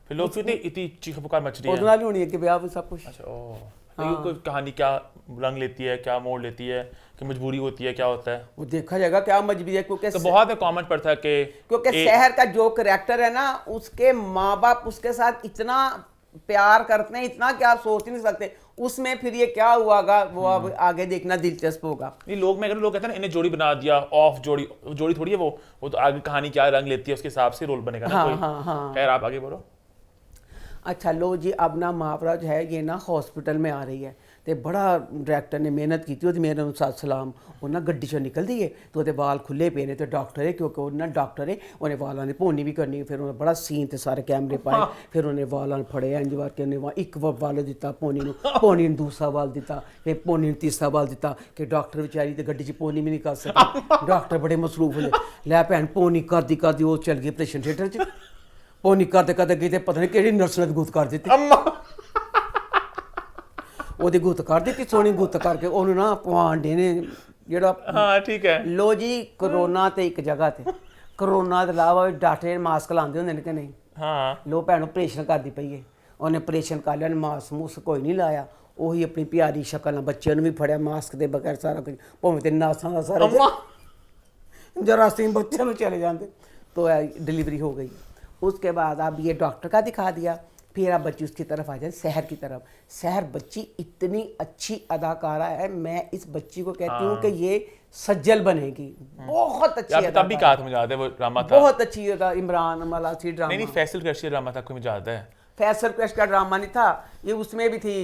S1: फिर लोग क्यों इतनी चीख पुकार मच रही है?
S2: उतना नहीं होनी है कि भैया वो सब कुछ।
S1: अच्छा ओह, कोई कहानी क्या रंग लेती है, क्या मोड़ लेती है, कि मजबूरी होती है, क्या होता है?
S2: वो देखा जाएगा क्या मजबूरी है, क्योंकि
S1: तो बहुत कमेंट पड़ता है कि
S2: क्योंकि शहर का जो कैरेक्टर है ना, उसके माँ बाप उसके साथ इतना प्यार करते हैं, इतना क्या आप सोच नहीं सकते। उसमें फिर ये क्या हुआगा वो अब आगे देखना दिलचस्प होगा।
S1: ये लोग कहते हैं ना इन्हें जोड़ी बना दिया, ऑफ जोड़ी थोड़ी है वो तो आगे कहानी क्या रंग लेती है उसके हिसाब से रोल बनेगा ना कोई।
S2: हाँ।
S1: खैर आप आगे बोलो।
S2: अच्छा लो जी, अब ना मावरा जो है ये ना हॉस्पिटल में आ रही है, तो बड़ा डायरैक्टर ने मेहनत की थी, मेरे अनुसार सलाम वो ना गड्डी चो निकल दी है, तो वो बाल खुले पे ने, तो डॉक्टर है क्योंकि वो ना डॉक्टर है, उन्हें वालों ने पोनी भी करनी, फिर उन्हें बड़ा सीन थे, सारे कैमरे पाए, फिर उन्हें वालों फड़े इंज वार के उन्हें एक वाल दिता पोनी दूसरा वाल दिता, फिर पोनी तीसरा वाल दिता, कि डॉक्टर बेचारी तो गड्डी च पोनी भी नहीं कर सकी। डॉक्टर बड़े मसरूफ हो लै भैन पोनी करदी वो चल गई ऑपरेशन थिएटर च, पोनी करते करते गई, पता नहीं केड़ी नर्स ने गुत कर दी, ਉਹਦੀ ਗੁੱਤ ਕਰ ਦਿੱਤੀ, ਸੋਹਣੀ ਗੁੱਤ ਕਰਕੇ ਉਹਨੂੰ ਨਾ ਪਵਾਂਡੇ ਨੇ ਜਿਹੜਾ।
S1: ਹਾਂ ਠੀਕ ਹੈ।
S2: ਲੋ ਜੀ, ਕਰੋਨਾ ਤੇ ਇੱਕ ਜਗ੍ਹਾ ਤੇ, ਕਰੋਨਾ ਦੇ ਇਲਾਵਾ ਡਾਕਟਰ ਮਾਸਕ ਲਾਉਂਦੇ ਹੁੰਦੇ ਨੇ ਕਿ ਨਹੀਂ?
S1: ਹਾਂ।
S2: ਲੋ ਭੈਣ ਆਪਰੇਸ਼ਨ ਕਰਦੀ ਪਈ ਏ, ਉਹਨੇ ਆਪਰੇਸ਼ਨ ਕਰ ਲਿਆ, ਮਾਸਕ ਮੂਸਕ ਕੋਈ ਨਹੀਂ ਲਾਇਆ, ਉਹੀ ਆਪਣੀ ਪਿਆਰੀ ਸ਼ਕਲ ਨਾਲ ਬੱਚਿਆਂ ਨੂੰ ਵੀ ਫੜਿਆ ਮਾਸਕ ਦੇ ਬਗੈਰ ਸਾਰਾ ਕੁਝ, ਭਾਵੇਂ ਤੇ ਨਾਸਾਂ ਦਾ ਸਾਰਾ जरासीम बच्चे में चले जाते, तो डिलीवरी हो गई। उसके बाद अब ये डॉक्टर का दिखा दिया, फिर अब बच्ची उसकी तरफ आ जाए सहर की तरफ। सहर बच्ची इतनी अच्छी अदाकारा है, मैं इस बच्ची को कहती हूँ कि ये सज्जल बनेगी, बहुत अच्छी अदाकारा।
S1: तब भी कहा था, मुझे याद है वो ड्रामा था
S2: बहुत अच्छी था, इमरान मलासी ड्रामा।
S1: नहीं फैसल क्रश ड्रामा था, मुझे याद है।
S2: फैसल क्रश का ड्रामा नहीं था ये, उसमें भी थी,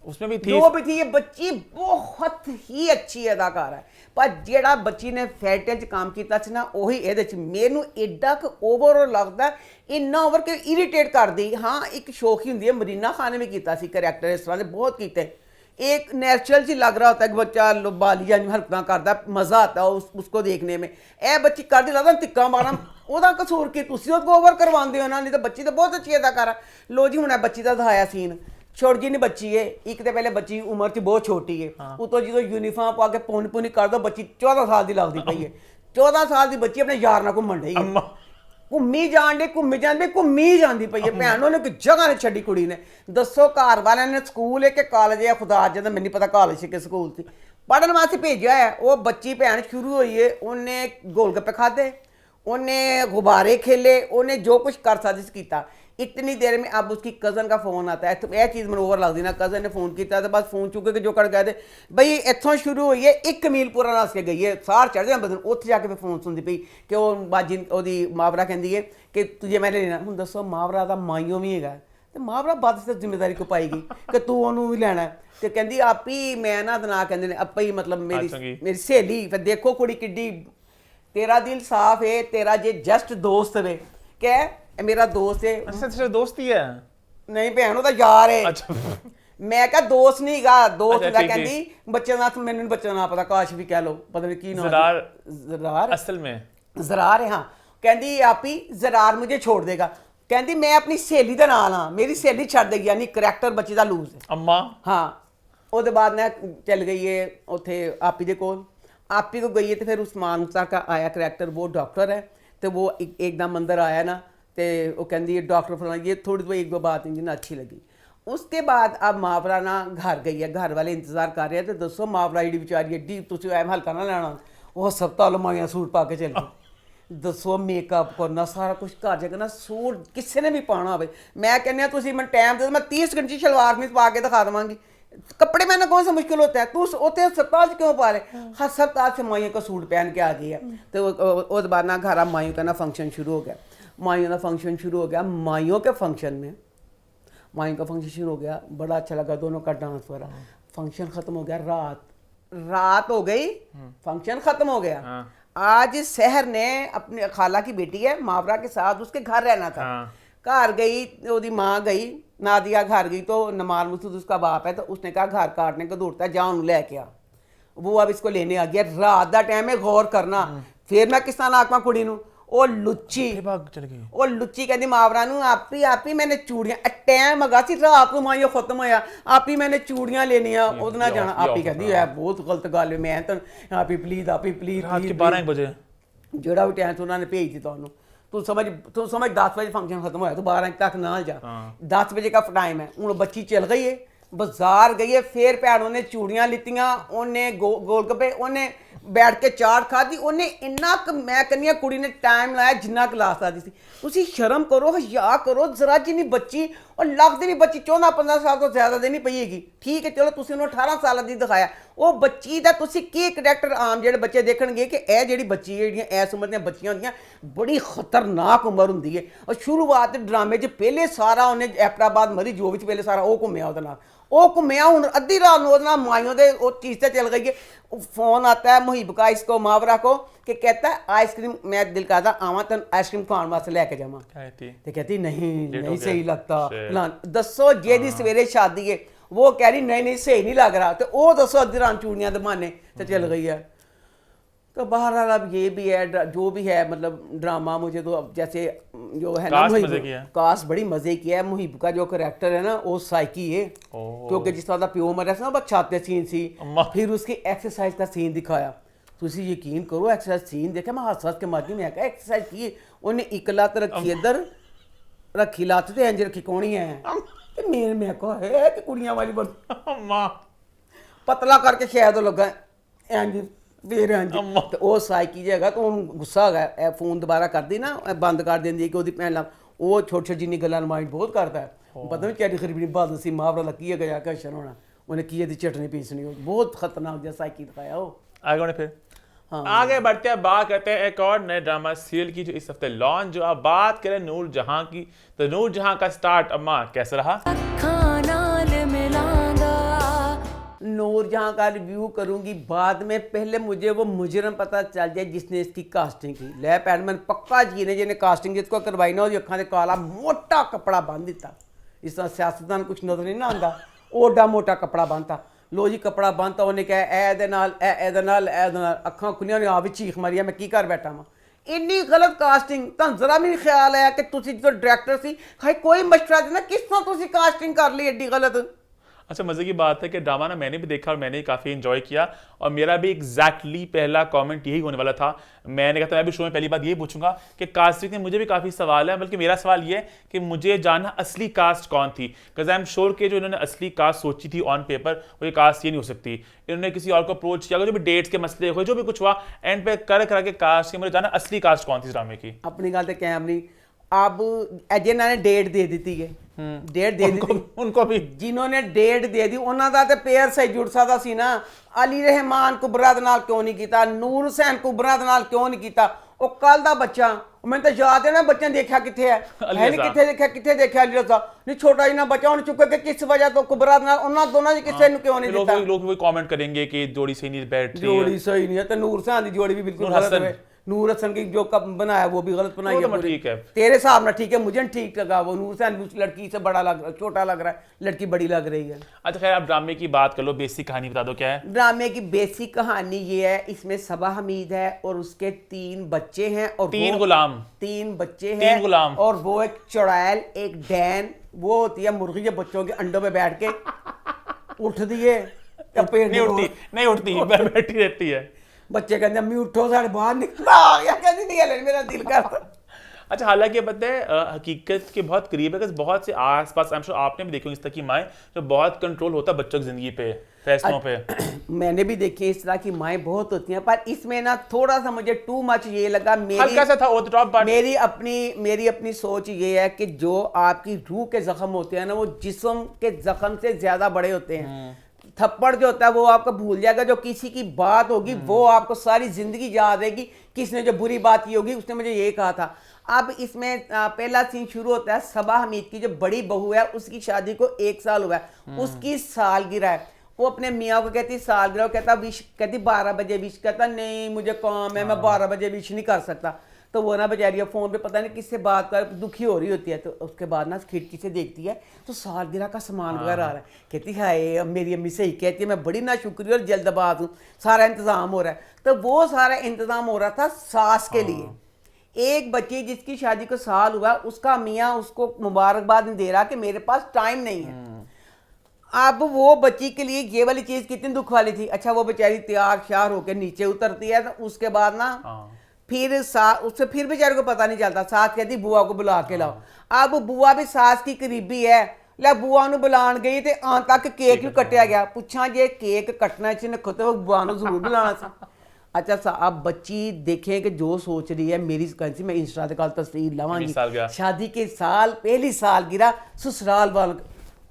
S1: उसमें भी थी,
S2: वो भी थी। ये बच्ची बहुत ही अच्छी अदाकार है, पर जेड़ा बच्ची ने फैटे च काम किया ना, ਉਹੀ ਇਹਦੇ ਚ ਮੈਨੂੰ एडा क ओवर लगता, इन्ना ओवर कि इरीटेट कर दी। हाँ, एक शौक ही होंगी है, मरीना खान ने भी किया करैक्टर इस तरह के बहुत किए, एक नेचुरल सी लग रहा होता है कि बच्चा बालिया हरकत करता, मज़ा आता है उसको देखने में। ए बच्ची कर दी लगता तिक्का मारना, ਉਹਦਾ कसूर की तुसी ओवर करवाते हो ना, नहीं तो बच्ची तो बहुत अच्छी अदाकार है। लो जी, हुण बच्ची का दिखाया सीन, छोटी जी नहीं बच्ची है, एक तो पहले बच्ची उम्र च बहुत छोटी है, उतो जो यूनीफॉर्म पा के पौनी पुनी कर दो, बच्ची 14 साल की लगती पई है। 14 साल की बच्ची अपने यार नाल घूमन डई है, घूमी जान डे, घूमी जाती पई है। भैन उन्हें एक जगह नहीं छड्डी कुड़ी ने। दसो घर वाले ने स्कूल है कि कॉलेज है, खुदा जद मैंने पता कॉलेज के स्कूल थी, पढ़न वास्ते भेजा है। वो बच्ची भैन शुरू हुई है, उन्हें गोलगप्पे खाधे, उन्हें गुब्बारे खेले, उन्हें जो कुछ कर सकती किया। इतनी देर में अब उसकी कज़न का फोन आता है, तो यह चीज़ मैं ओवर लगती ना, कज़न ने फोन किया तो बस फोन चुके के जो कर गए थे बई इतों शुरू हुई है, 1 मील पूरा नस के गई है, सार चढ़ जाए बदन। उत्थे जाके फिर फोन सुनती पई कि वो बाजी ओदी मावरा कहती है कि तुझे मैं लेना। हूँ दसो मावरा का माइयों भी है, तो मावरा बद से जिम्मेदारी को पाएगी कि तू उन्होंने भी लेना है। तो कहती आप ही मैं ना ना कहते हैं आप ही, मतलब मेरी सहेली। फिर देखो कुड़ी किड्डी, तेरा दिल साफ है, तेरा जे जस्ट दोस्त है, क्या मेरा दोस्त है।
S1: अच्छा दोस्त ही है? नहीं
S2: भैन ओदा यार है।
S1: अच्छा
S2: मैं क्या दोस्त नहीं गा, दोस्त दा कहंदी बच्चे दा, मैनू बच्चे दा नाम पता, काश भी कह लो, पता नहीं की नाम, ज़रार
S1: असल में
S2: ज़रार है। हाँ, कहंदी आप ही ज़रार मुझे छोड़ देगा, कहंदी मैं अपनी सहेली दे नाल हां, मेरी सहेली छड्ड देगी, यानी करैक्टर बच्चे दा लूज है।
S1: अम्मा
S2: हाँ, ਉਹਦੇ बाद ना चल गई है उत्थे आपी दे कोल, आपी को गई है, तो फिर उस्मान मुख्तार का आया करैक्टर, वो डॉक्टर है, तो वो एकदम अंदर आया ना, तो वो कहती है डॉक्टर फलाना, ये थोड़ी तो 1-2 बात मुझे ना अच्छी लगी। उसके बाद अब मावरा ना घर गई है, घर वाले इंतजार कर रहे हैं, तो दसो मावरा एडी बेचारी एडी, तुम ऐम हल्का ना लेना, वो हस्पताल माइया सूट पा के चल गई। दसो मेकअप करना सारा कुछ घर जाकर ना, सूट किसी ने भी पाना हो, मैं कहने तुम मैं टाइम दे, मैं 30 सेकंड शलवार कमीज पा के दिखा देवांगी, कपड़े पहनना कौन सा मुश्किल होता है, तू उत्थे हस्पताल क्यों पा रहे? हस्पताल से माइयों का सूट पहन के आ गई है। तो उस बाद ना घर माइयों का ना फंक्शन शुरू हो गया, माइयों का फंक्शन शुरू हो गया। माइयों के फंक्शन में माइयों का फंक्शन शुरू हो गया, बड़ा अच्छा लगा, दोनों का डांस हो रहा। फंक्शन खत्म हो गया, रात हो गई, फंक्शन खत्म हो गया। आज सहर ने अपने खाला की बेटी है मावरा के साथ उसके घर रहना था, घर गई, ओदी माँ गई नादिया घर गई तो नमार मसूद उसका बाप है, तो उसने कहा घर काटने को दौड़ता है, जा उन्हें लेके आ। वो अब इसको लेने आ गया, रात का टाइम है, गौर करना। फिर मैं किस तरह आखवा कुड़ी नू, ਉਹ ਲੁੱਚੀ ਉਹ ਲੁੱਚੀ ਕਹਿੰਦੀ ਮਾਵਰਾ ਨੂੰ ਆਪੀ ਮੈਨੇ ਚੂੜੀਆਂ ਟਾਈਮ ਹੈਗਾ ਸੀ ਰਾਤ ਨੂੰ ਮਾਈਓ ਖਤਮ ਹੋਇਆ, ਆਪੀ ਮੈਨੇ ਚੂੜੀਆਂ ਲੈਣੀਆਂ, ਉਹਦੇ ਨਾਲ ਜਾਣਾ। ਆਪੀ ਕਹਿੰਦੀ ਹੈ ਬਹੁਤ ਗਲਤ ਗੱਲ ਹੈ, ਮੈਂ ਤਾਂ ਆਪੀ ਪਲੀਜ਼
S1: ਰਾਤ ਕੇ 12 ਵਜੇ
S2: ਜਿਹੜਾ ਵੀ ਟਾਈਮ ਉਹਨਾਂ ਨੇ ਭੇਜ ਦਿੱਤਾ ਉਹਨੂੰ, ਤੂੰ ਸਮਝ 10 ਵਜੇ ਫੰਕਸ਼ਨ ਖਤਮ ਹੋਇਆ, ਤੂੰ 12 ਤੱਕ ਨਾ ਜਾ, 10 ਵਜੇ का टाइम है। ਹੁਣ ਬੱਚੀ ਚਲ ਗਈ ਹੈ ਬਾਜ਼ਾਰ ਗਈ ਹੈ, ਫਿਰ ਭੈਣੋਂ ਨੇ ਚੂੜੀਆਂ ਲਿੱਤੀਆਂ, ਉਹਨੇ ਗੋਲਗੱਪੇ, ਉਹਨੇ ਬੈਠ ਕੇ ਚਾਟ ਖਾਧੀ, ਉਹਨੇ ਇੰਨਾ ਕੁ, ਮੈਂ ਕਹਿੰਦੀ ਹਾਂ ਕੁੜੀ ਨੇ ਟਾਈਮ ਲਾਇਆ ਜਿੰਨਾ ਕਲਾਸ ਆਦੀ ਸੀ। ਤੁਸੀਂ ਸ਼ਰਮ ਕਰੋ, ਹਯਾ ਕਰੋ ਜ਼ਰਾ ਜਿੰਨੀ ਬੱਚੀ, ਉਹ ਲੱਗਦੀ ਨਹੀਂ ਬੱਚੀ 14-15 ਸਾਲ ਤੋਂ ਜ਼ਿਆਦਾ ਦੇ ਨਹੀਂ ਪਈ ਹੈਗੀ। ਠੀਕ ਹੈ ਚਲੋ ਤੁਸੀਂ ਉਹਨੂੰ 18 ਸਾਲਾਂ ਦੀ ਦਿਖਾਇਆ, ਉਹ ਬੱਚੀ ਦਾ ਤੁਸੀਂ ਕੀ ਕਰੈਕਟਰ ਆਮ ਜਿਹੜੇ ਬੱਚੇ ਦੇਖਣਗੇ ਕਿ ਇਹ ਜਿਹੜੀ ਬੱਚੀ ਹੈ, ਜਿਹੜੀਆਂ ਇਸ ਉਮਰ ਦੀਆਂ ਬੱਚੀਆਂ ਹੁੰਦੀਆਂ ਬੜੀ ਖਤਰਨਾਕ ਉਮਰ ਹੁੰਦੀ ਹੈ। ਔਰ ਸ਼ੁਰੂਆਤ ਡਰਾਮੇ 'ਚ ਪਹਿਲੇ ਸਾਰਾ ਉਹਨੇ ਐਪਰਾਬਾਦ ਮਰੀ ਜੋ ਵਿੱਚ ਪਹਿਲੇ ਸਾਰਾ ਉਹ ਘੁੰਮਿਆ ਉਹਦੇ ਨਾਲ, ਉਹ ਘੁੰਮਿਆ। ਹੁਣ ਅੱਧੀ ਰਾਤ ਨੂੰ ਉਹਦੇ ਨਾਲ ਮਾਈਓ ਦੇ ਉਹ चीज़ से चल गई है। फ़ोन आता है मुहिब का इसको मावरा को कि कहता है आइसक्रीम, मैं दिल कहता आवा तेन आइसक्रीम खाने वास्ते लैके जावा, तो कहती नहीं सही लगता। दसो जेदी सवेरे शादी है वो कह रही नहीं सही नहीं लग रहा, तो वो दसो अद्धी रात चूड़ियाँ दमाने तो चल गई है। तो बहरहाल अब ये भी है, जो भी है मतलब ड्रामा मुझे तो अब जैसे जो है ना कास्ट बड़ी मज़े की है। मुहिब का जो करैक्टर है ना वो साइकी है, क्योंकि जिस तरह प्यो मरा ना बस छाते सीन सी, फिर उसकी एक्सरसाइज का सीन दिखाया। तुसी यकीन करो एक्सरसाइज सीन देखा, मैं हस हस के मर गई। मैं कहा एक्सरसाइज की, उन्हें एक लत रखी इधर, रखी लत तो इंज रखी कोनी है, मैं कहा है कि कुड़ियां वाली पतला करके शायद लगा इंज फिर तो वो साइकी जगह तो गुस्सा है, फोन दोबारा कर दी ना, बंद कर देंदी कि भैन ला वो छोटी छोटी जिन्नी गल्लां माइंड बहुत करता है। पता नहीं क्या खरीबी बहादुर सी मावरा लगी है गया कशन होना, उन्हें की चटनी पीसनी, बहुत खतरनाक जैसा साइकी दिखाया वो।
S1: आगे फिर आगे बढ़ते हैं, बात करते हैं एक और नए ड्रामा सीरियल की जो इस हफ्ते लॉन्च, जो आप बात करें नूर जहां की। तो नूर जहां का स्टार्ट अम्मा कैसा रहा?
S2: नूर जहां का रिव्यू करूंगी बाद में, पहले मुझे वो मुजरम पता चल जाए जिसने इसकी कास्टिंग की। ले पैन मैंने पक्का जी ने जिन्हें कास्टिंग जिसको करवाई ना, उसकी अखा से काला मोटा कपड़ा बांध दिता, इस तरह सियासतदान कुछ नजर नहीं ना आता, ओडा मोटा कपड़ा बांधता। लो जी कपड़ा बांधता, उन्हें कहा ए अखा खुलिया ने आप चीख मारी, मैं की कर बैठा वहाँ। इन्नी गलत कास्टिंग तो जरा भी नहीं ख्याल आया कि तुसी जो डायरेक्टर सी खाई कोई मशवरा देना किस तरह तुसी कास्टिंग कर ली एडी गलत।
S1: अच्छा मजे की बात है कि ड्रामा ना मैंने भी देखा और मैंने काफ़ी एंजॉय किया, और मेरा भी एग्जैक्टली पहला कमेंट यही होने वाला था। मैंने कहा था मैं भी शो में पहली बात ये पूछूंगा कि कास्टिंग में मुझे भी काफ़ी सवाल है, बल्कि मेरा सवाल ये है कि मुझे जानना असली कास्ट कौन थी, बिकॉज आई एम श्योर कि जो इन्होंने असली कास्ट सोची थी ऑन पेपर वो ये कास्ट ये नहीं हो सकती। इन्होंने किसी और को अप्रोच किया, जो भी डेट्स के मसले हुए, जो भी कुछ हुआ, एंड पे कर के कास्ट की मुझे जानना असली कास्ट कौन थी इस ड्रामे की।
S2: अपनी गल तो कैमरी अब जिन्होंने डेट दे दी है, डेट दे दी
S1: उनको भी,
S2: जिन्होंने डेट दे दी उन्होंने दा ते पेयर सही जुड़ सकता सी ना। अली रहमान कुबरा दे नाल क्यों नहीं किया, नूर हुसैन कुबरा दे नाल क्यों नहीं किया। वो कल दा बच्चा मैं तो याद है ना, बच्चा देखा किथे है नहीं, किथे देखा अली रजा नहीं, छोटा जी ना बच्चा उन्हें चुके कि किस वजह तो कुबरा दे नाल उन्होंने दोनों किसी ने क्यों नहीं दिता।
S1: लोग भी कमेंट करेंगे कि जोड़ी सही नहीं बैठ रही,
S2: जोड़ी सही नहीं है, तो नूर हुसैन की जोड़ी भी बिल्कुल गलत है। नूर हसन की जो कब बनाया वो भी गलत बनाई है,
S1: ठीक है
S2: तेरे हिसाब में ठीक है, मुझे ठीक लगा। वो नूर हसन उस लड़की से बड़ा लग रहा, छोटा लग रहा है, लड़की बड़ी लग रही है।
S1: अच्छा खैर आप ड्रामे की बात कर लो, बेसिक कहानी बता दो क्या है।
S2: ड्रामे की बेसिक कहानी ये है, इसमें सबा हमीद है और उसके 3 बच्चे हैं, और
S1: 3 गुलाम,
S2: 3 बच्चे हैं,
S1: 3 गुलाम,
S2: और वो एक चुड़ैल, एक डैन, वो होती है मुर्गी जो बच्चों के अंडों में बैठ के उठ दिए
S1: नहीं उठती बैठी रहती है।
S2: बच्चे कहते अम्मी उठो साढ़े बाहर निकला कहती नहीं, मेरा दिल करता।
S1: अच्छा हालांकि पता है हकीकत के बहुत करीब है कि बहुत से आसपास आई एम श्योर आपने भी देखी इस तरह की माएँ जो बहुत कंट्रोल होता है बच्चों की जिंदगी पे, फैसलों पे।
S2: मैंने भी देखी इस तरह की माएँ बहुत होती हैं, पर इसमें ना थोड़ा सा मुझे टू मच ये लगा।
S1: हल्का सा था ओवर द टॉप, बट
S2: मेरी अपनी सोच ये है कि जो आपकी रूह के जख्म होते हैं ना वो जिस्म के जख्म से ज्यादा बड़े होते हैं। थप्पड़ जो होता है वो आपको भूल जाएगा, जो किसी की बात होगी वो आपको सारी जिंदगी याद रहेगी, किसने जो बुरी बात की होगी उसने मुझे ये कहा था। अब इसमें पहला सीन शुरू होता है, सबा हमीद की जो बड़ी बहू है उसकी शादी को 1 साल हुआ है, उसकी सालगिरह है। वो अपने मियाँ को कहती सालगिरह, कहता विश, कहती 12 बजे विश, कहता नहीं मुझे काम है, मैं 12 बजे विश नहीं कर सकता। तो वो ना बेचारी फ़ोन पे पता नहीं किससे बात कर दुखी हो रही होती है, तो उसके बाद ना खिड़की से देखती है तो सालगिरह का सामान वगैरह आ रहा है। कहती है हाय अब मेरी अम्मी सही कहती है, मैं बड़ी नाशुक्री और जल्दबाज हूँ, सारा इंतज़ाम हो रहा है। तो वो सारा इंतज़ाम हो रहा था सास के लिए। एक बच्ची जिसकी शादी को साल हुआ, उसका मियाँ उसको मुबारकबाद नहीं दे रहा कि मेरे पास टाइम नहीं है। अब वो बच्ची के लिए ये वाली चीज़ कितनी दुख वाली थी। अच्छा वो बेचारी तैयार श्यार होकर नीचे उतरती है, तो उसके बाद ना फिर उससे फिर बेचारे को पता नहीं चलता, सास कहती बुआ को बुला के लाओ। अब बुआ भी सास की करीबी है, लै बुआ ਨੂੰ बुलान गई तो आं तक केक भी कटिया गया। पूछा जे केक कटना इसने खुद तो बुआ ਨੂੰ जरूर बुलाना सा। अच्छा अब बच्ची देखें कि जो सोच रही है मेरी कहती मैं इंस्टा ते कल तस्वीर लवांगी, शादी के साल पहली साल गिरा ससुराल वाल,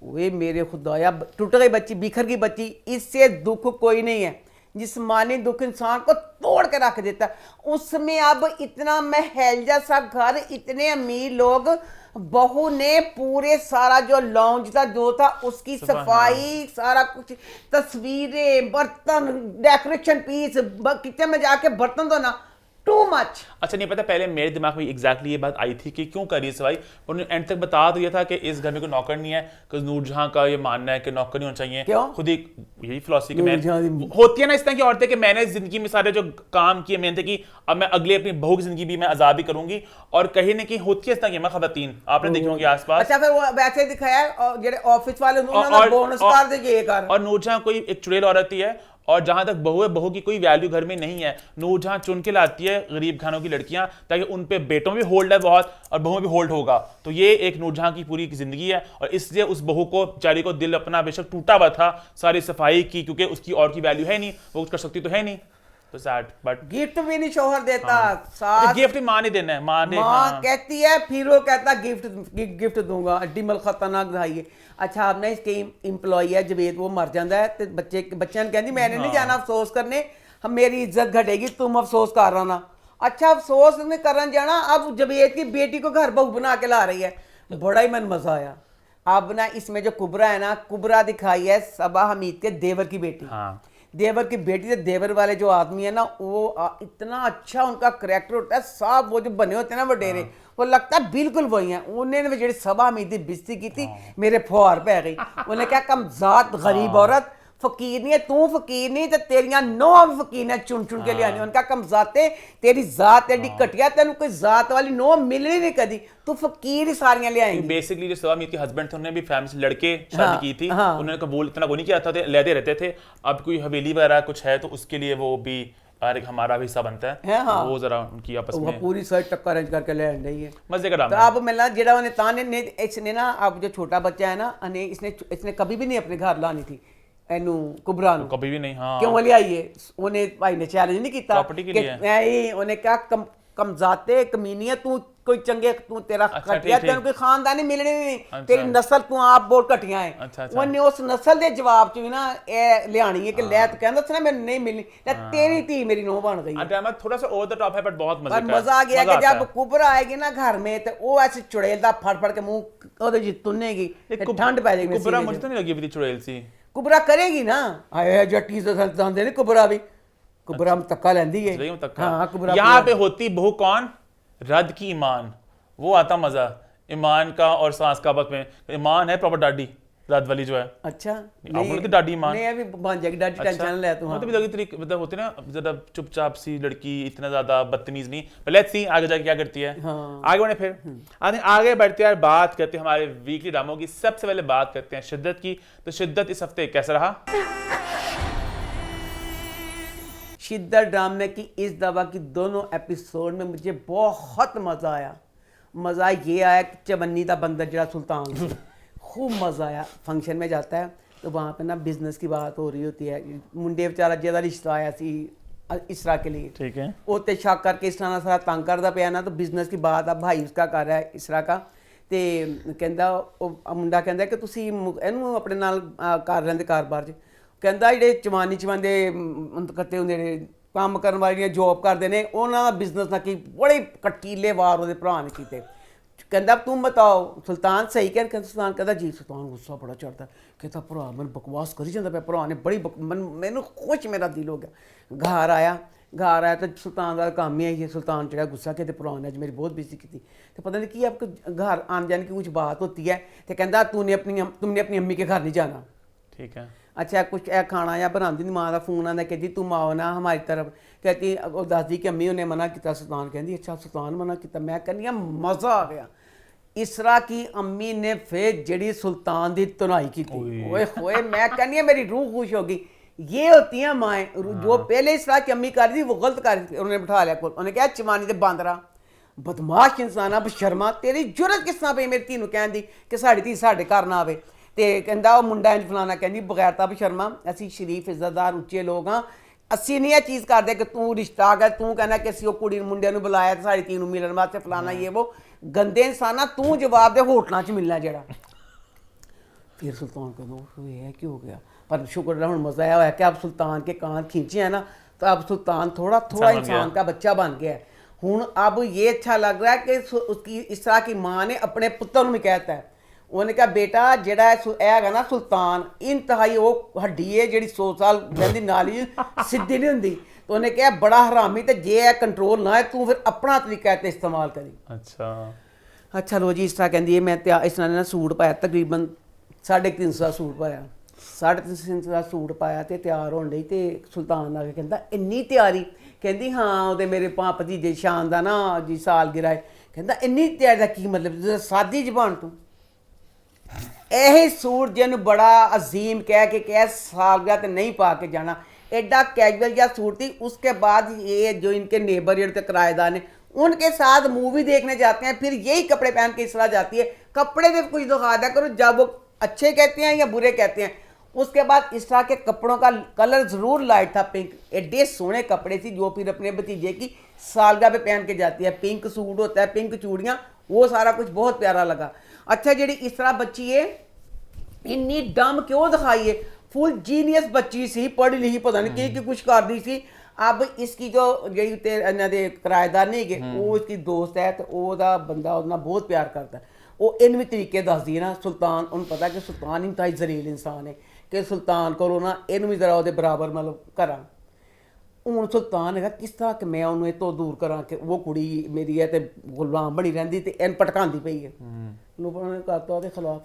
S2: वे मेरे खुदाया टूट गई बच्ची, बिखर गई बच्ची। इससे दुख कोई नहीं है, जिस्मानी दुख इंसान को तोड़ के रख देता है। उसमें अब इतना महल जैसा घर, इतने अमीर लोग, बहू ने पूरे सारा जो लॉन्ज था जो था उसकी सफाई सारा कुछ, तस्वीरें, बर्तन, डेकोरेशन पीस, किचन में जाके बर्तन धोना, टू मच।
S1: अच्छा नहीं पता, पहले मेरे दिमाग में एग्जैक्टली ये बात आई थी कि क्यों करी सफाई, उन्होंने एंड तक बता दिया था कि इस घर में कोई नौकर नहीं है, क्योंकि नूरजहां का ये मानना है कि नौकर नहीं होना चाहिए।
S2: क्यों?
S1: खुद ही यही फिलॉसफी में होती है ना इस तरह की औरतें कि मैंने जिंदगी में सारे जो काम किए मेहनत की, अब मैं अगले अपनी बहू की जिंदगी भी मैं आजाद भी करूंगी। और कहीं ना कहीं होती है इस तरह की खवातीन, आपने देखी होंगी आसपास।
S2: अच्छा फिर वो वैसे दिखाया जेडे ऑफिस वाले उन्होंने बोनस कर दे ये कर।
S1: और नूरजहां कोई एक चुड़ैल औरत ही है, और जहां तक बहू है, बहू की कोई वैल्यू घर में नहीं है। नूरजहां चुन के लाती है गरीब खानों की लड़कियां ताकि उन पे बेटों में भी होल्ड है बहुत और बहू में भी होल्ड होगा। तो ये एक नूरजहां की पूरी जिंदगी है, और इसलिए उस बहू को बेचारी को दिल अपना बेशक टूटा हुआ था सारी सफाई की, क्योंकि उसकी और की वैल्यू है नहीं, वो कर सकती तो है नहीं। तो सैड, बट
S2: गिफ्ट भी नहीं शोहर देता।
S1: तो गिफ्ट मां नहीं देना है, मां
S2: कहती है, फिर वो कहता गिफ्ट दूंगा, अड्डीमल खतरनाक धाई है। अच्छा आपने इसके एम्प्लॉय है जवेद, वो मर जाता है तो बच्चे कहती मैंने नहीं जाना अफसोस करने, हम मेरी इज्जत घटेगी, तुम अफसोस कर रहा ना। अच्छा अफसोस में करन जाना, अब जवेद की बेटी को घर बहू बना के ला रही है, बड़ा ही मन मजा आया। अब ना इसमें जो कुबरा है ना, कुबरा दिखाई है सबा हमीद के देवर की बेटी। देवर की बेटी से देवर वाले जो आदमी है ना, वो इतना अच्छा उनका करैक्टर होता है, साहब वो जो बने होते हैं ना वडेरे, वो लगता है बिल्कुल वही है। उन्होंने जो सभा में थी बेइज्जती की थी, मेरे फुहार पै गई। उन्हें क्या कमजात गरीब औरत, फकीर नहीं है तू, फकीर नहीं तो तेरिया नौ फकीर ने चुन चुन के लिया। उनका कमजाते तेरी जात एडी घटिया, तेन कोई जात वाली नो मिलनी नहीं कदी, तू फकीर ही सारियां ले आएंगी।
S1: बेसिकली जो सवा मीत के हस्बैंड थे, उन्होंने भी फैमिली से लड़के शादी की थी, उन्होंने कबूल इतना वो नहीं किया था, लेते रहते थे। अब कोई हवेली वगैरह कुछ है तो उसके लिए वो भी हमारा भी हिस्सा बनता है।
S2: हाँ।
S1: वो जरा उनकी आपस में
S2: पूरी सर्च टक्कर अरेंज करके ले रही है,
S1: मजे का
S2: तो अब मिलना जेड़ा उन्हें ताने ने इसने ना, अब जो छोटा बच्चा है ना, इसने कभी भी नहीं अपने घर लानी थी एनू कुबरा नु,
S1: कभी भी नहीं। हाँ
S2: क्यों ले आई है, उन्हें भाई ने चैलेंज नहीं किया
S1: प्रॉपर्टी के लिए,
S2: उन्हें क्या कमजाते कमीनी है तू, कोई चंगे तू तेरा घटिया, तेन कोई खानदानी मिलने नहीं, तेरी नस्ल तू आप बहुत घटिया है। उन्हें उस नस्ल के जवाब च भी ना ए लियानी है कि ले तो कहंदा था ना मैंने नहीं मिलनी, तेरी धी मेरी नौं बन गई।
S1: अच्छा मैं थोड़ा सा ओवर द टॉप है बट बहुत
S2: मजा आ गया कि जब कुबरा आएगी ना घर में, तो वो ऐसे चुड़ैल दा फड़ फड़ के मुंह ओदे जी तुनेगी, ठंड पै जाएगी।
S1: कुबरा मुझे तो नहीं लगी थी चुड़ैल सी,
S2: कुबरा करेगी ना, आए जट्टी से जानते नहीं कुबरा भी, कुबरा में तक्का लेंदी है।
S1: हाँ कुबरा यहाँ पे होती बहू कौन, रद की ईमान, वो आता मजा ईमान का और सांस का आपस में। ईमान है प्रॉपर डाडी, रद वाली जो है।
S2: अच्छा
S1: आप बोलते डाडी ईमान
S2: नहीं, अभी बन जाएगी डाडी, टेंशन ले तू।
S1: मतलब लगी तरीके मतलब होते ना ज्यादा चुपचाप सी लड़की, इतना ज्यादा बदतमीज नहीं। लेट्स सी आगे जाके क्या करती है। आगे बढ़े फिर आगे बढ़ते हैं, बात करते हैं हमारे वीकली ड्रामों की। सबसे पहले बात करते हैं शिद्दत की। तो शिद्दत इस हफ्ते कैसा रहा?
S2: शिद्दत ड्रामे की इस दफा की दोनों एपिसोड में मुझे बहुत मजा आया। मजा ये आया कि चवन्नी का बंदर जरा सुल्तान, खूब मजा आया। फंक्शन में जाता है तो वहाँ पे ना बिजनेस की बात हो रही होती है, मुंडे बेचारा ज्यादा रिश्ता आया सी इसरा के लिए, ठीक है, वो ते शक करके इसरा ना सारा तंग करता पाया ना, तो बिजनेस की बात अब भाई उसका कर रहा है इसरा का, ਤੇ ਕਹਿੰਦਾ ਉਹ ਮੁੰਡਾ ਕਹਿੰਦਾ ਕਿ ਤੁਸੀਂ ਇਹਨੂੰ ਆਪਣੇ ਨਾਲ ਕਰ ਲੈਂਦੇ ਕਾਰੋਬਾਰ 'ਚ। ਕਹਿੰਦਾ ਜਿਹੜੇ ਚਵਾਂਦੇ ਕੱਤੇ ਹੁੰਦੇ ਨੇ ਕੰਮ ਕਰਨ ਵਾਲੀਆਂ ਜੋਬ ਕਰਦੇ ਨੇ, ਉਹਨਾਂ ਦਾ ਬਿਜ਼ਨਸ ਨਾ ਕੀ ਬੜੇ ਕਟੀਲੇ ਵਾਰ ਉਹਦੇ ਭਰਾ ਨੇ ਕੀਤੇ। कहता तुम बताओ सुल्तान सही कहता सुल्तान कहता जी सुल्तान गुस्सा बड़ा चढ़ता कहता भरा मैं बकवास करी जाता पे भरा ने बड़ी मैनू खुश मेरा दिल हो गया। घर आया तो सुल्तान का काम ही है सुल्तान चढ़ा गुस्सा कहते भरा ने अज मेरी बहुत बेइज्जती की तो पता नहीं कि आपको घर आने जाने की कुछ बात होती है तो कहता तुमने अपनी अम्मी के घर नहीं जाना।
S1: ठीक है।
S2: अच्छा कुछ खाना या बनाती माँ का फोन आना कहती तुम आओ ना हमारी तरफ कहती और दसदी कि अम्मी उन्हें मना किया सुल्तान कहती अच्छा सुल्तान मना किया मैं कहनी मज़ा आ गया। इसरा की अम्मी ने फिर जड़ी सुल्तान की तुनाई की ओए होए मैं कहनी मेरी रूह खुश होगी। ये होती हैं माएँ जो पहले इसरा की अम्मी कर रही थी वो गलत कर रही थी उन्होंने बिठा लिया उन्हें कहा चमानी ते बांदरा बदमाश इंसान बशर्मा तेरी जरूरत किस तरह पई मेरी धी नूं कहण दी कि साड़ी धी साडे घर ना आवे ते कहंदा वो मुंडा इंज फलाना कहंदी बगैरता बशर्मा असीं शरीफ इज्जतदार उच्चे लोग हाँ असीं नहीं ये चीज़ करते कि तू रिश्ता आ गया तू कहना कि असीं वो कुड़ी मुंडे नूं बुलाया ते साड़ी धी नूं मिलण वास्ते फलाना ये वो गंदे इंसाना तू जवाब दे होटलों च मिलना जेड़ा। फिर सुल्तान कहना ये क्या हो गया पर शुक्र हुण मज़ा आया कि अब सुल्तान के कान खींचे हैं ना तो अब सुल्तान थोड़ा इंसान का बच्चा बन गया है। हुण अब ये अच्छा लग रहा है कि उसकी इस तरह की माँ ने अपने पुत्र में कहता है उन्हें कहा बेटा जेड़ा है ना सुल्तान इंतहाई वो हड्डी है जी 100 साल कहती नाली सीधी नहीं होंगी तो उन्हें कहा बड़ा हरामी तो जे है कंट्रोल ना है तू फिर अपना तरीका इस्तेमाल करी। अच्छा लो जी इस तरह कहती है मैं इस तरह ने सूट पाया तकरीबन 350 का सूट पाया 350 का सूट पाया तो तैयार होने डई तो सुल्तान आके कहता इन्नी तैयारी कहती हाँ वो मेरे भतीजे शान का ना जी सालगिरह है कहता इन्नी तैयारी का की मतलब सादी जबान तू यही सूट जिन बड़ा अजीम कह के कह सालगिरह तो नहीं पा के जाना एडा कैजुअल या सूट थी। उसके बाद ये जो इनके नेबर जो किराएदार ने उनके साथ मूवी देखने जाते हैं फिर यही कपड़े पहन के इसरा जाती है। कपड़े में कुछ दिखा दिया करो जब वो अच्छे कहते हैं या बुरे कहते हैं। उसके बाद इसरा के कपड़ों का कलर ज़रूर लाइट था पिंक एडे सोहने कपड़े थी जो फिर अपने भतीजे की सालगिरह पे पहन के जाती है। पिंक सूट होता है पिंक चूड़ियाँ वो सारा कुछ बहुत प्यारा लगा। अच्छा जी इस तरह बच्ची है इन्नी डम क्यों दिखाई है फुल जीनियस बच्ची सी पढ़ी लिखी पता नहीं कि कुछ कर दी सी। अब इसकी जो जी इन्हों के किराएदार नहीं गए वो इसकी दोस्त है तो वह बंदा उन्हें बहुत प्यार करता है वो इन भी तरीके दसदी है ना सुल्तान उन्हें पता है कि सुल्तान इंतहाई जलील इंसान है कि सुल्तान को ना इन भी जरा वो बराबर मतलब करा। हूँ सुल्तान है किस तरह कि मैं उन्होंने तो दूर करा कि वो कुड़ी मेरी है तो गुलाम बनी रही तो इन भटकाती पई है लोगों ने करता उसके खिलाफ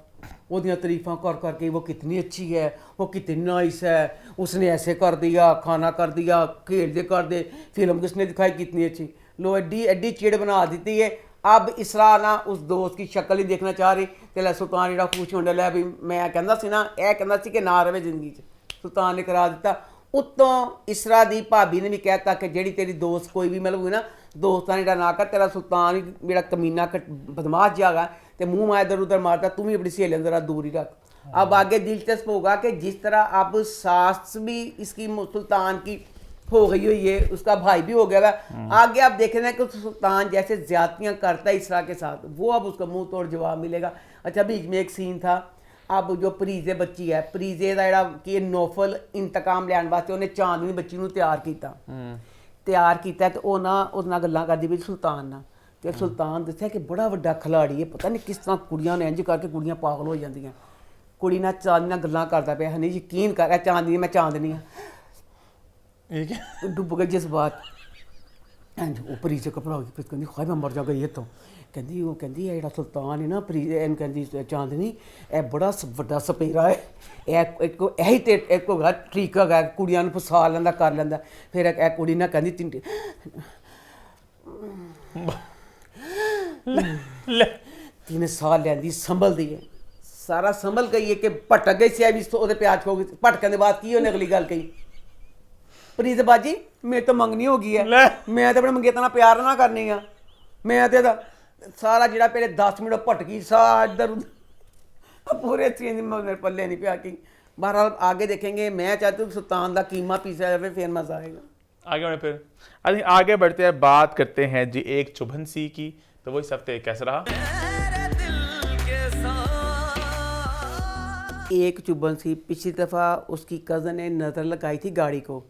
S2: वो तारीफा कर करके वो कितनी अच्छी है वो कितनी नाइस है उसने ऐसे कर दिया खाना कर दिया खेल दे कर दे फिल्म किसने दिखाई कितनी अच्छी लो एड्डी एड्डी चिड़ बना दी है। अब इसरा ना उस दोस्त की शक्ल ही देखना चाह रही तो सुल्तान जो खुश होने लिया भी मैं कहता सी ना यह कहता सी कि ना रहे जिंदगी सुल्तान ने करा दिता। उत्तों इसरा दी भाभी ने भी कहता कि जी तेरी दोस्त कोई भी मतलब हुई ना दोस्तां ने ना कर तेरा सुल्तान मेरा कमीना बदमाश जागा तो मुँह माया इधर उधर मारता तू भी अपनी सहेलियों जरा दूर ही रख। अब आगे दिलचस्प होगा कि जिस तरह अब सास भी इसकी सुल्तान की हो गई हुई है उसका भाई भी हो गया है आगे आप देख रहे हैं कि सुल्तान जैसे ज्यादतियाँ करता है इसरा के साथ वो अब उसका मुंह तोड़ जवाब मिलेगा। अच्छा बीच में एक सीन था अब जो परीजे बच्ची है परीजे का जोड़ा कि नौफल इंतकाम लैन वास्ते उन्हें चांदनी बच्ची को तैयार किया तो वह ना उस गल्लां करदी पई सुल्तान ना तो सुल्तान दस्सिया कि बड़ा वड्डा खिलाड़ी है पता नहीं किस तरह कुड़ियां ने इंज करके कुड़ियां पागल हो जांदियां कुड़ी ना चांदनी नाल गल्लां करदा पिया नहीं यकीन कर चांदनी मैं चांदनी हाँ डुब गए जज्बात इंज वो परीजे घबरा गई फिर कहंदी हाय मैं मर जागा ये तो कहंदी वो कहंदी है जेड़ा सुल्तान है ना परीजे इन कहंदी चांदनी ए बड़ा वड्डा सपेरा है यही ते एक तरीका है कुड़ियां नूं फसा लैंदा कर लैंदा फिर एक कुड़ी ना कहंदी 3 साल लैंदी संभलदी है सारा संभल गई है कि भटक गई सी भी वो प्याज खो गई भटकने के बाद की उन्हें अगली गल कही प्रीत बाजी मेरी तो मंगनी हो गई है मैं तो अपने मंगेता नाल प्यार ना करनी है मैं तो सारा जिहड़ा पहले 10 मिनट भटकी सा इधर उधर पूरे चेंज मेरे पल्ले नहीं पिया कि बहरहाल आगे देखेंगे। मैं चाहती हूँ सुल्तान का कीमा पीसा जाए फिर मजा आएगा आगे
S1: फिर अभी आगे बढ़ते हैं बात करते हैं जी एक चुभन सी की तो वो इस हफ्ते कैसा रहा।
S2: एक चुभन सी पिछली दफ़ा उसकी कज़न ने नज़र लगाई थी गाड़ी को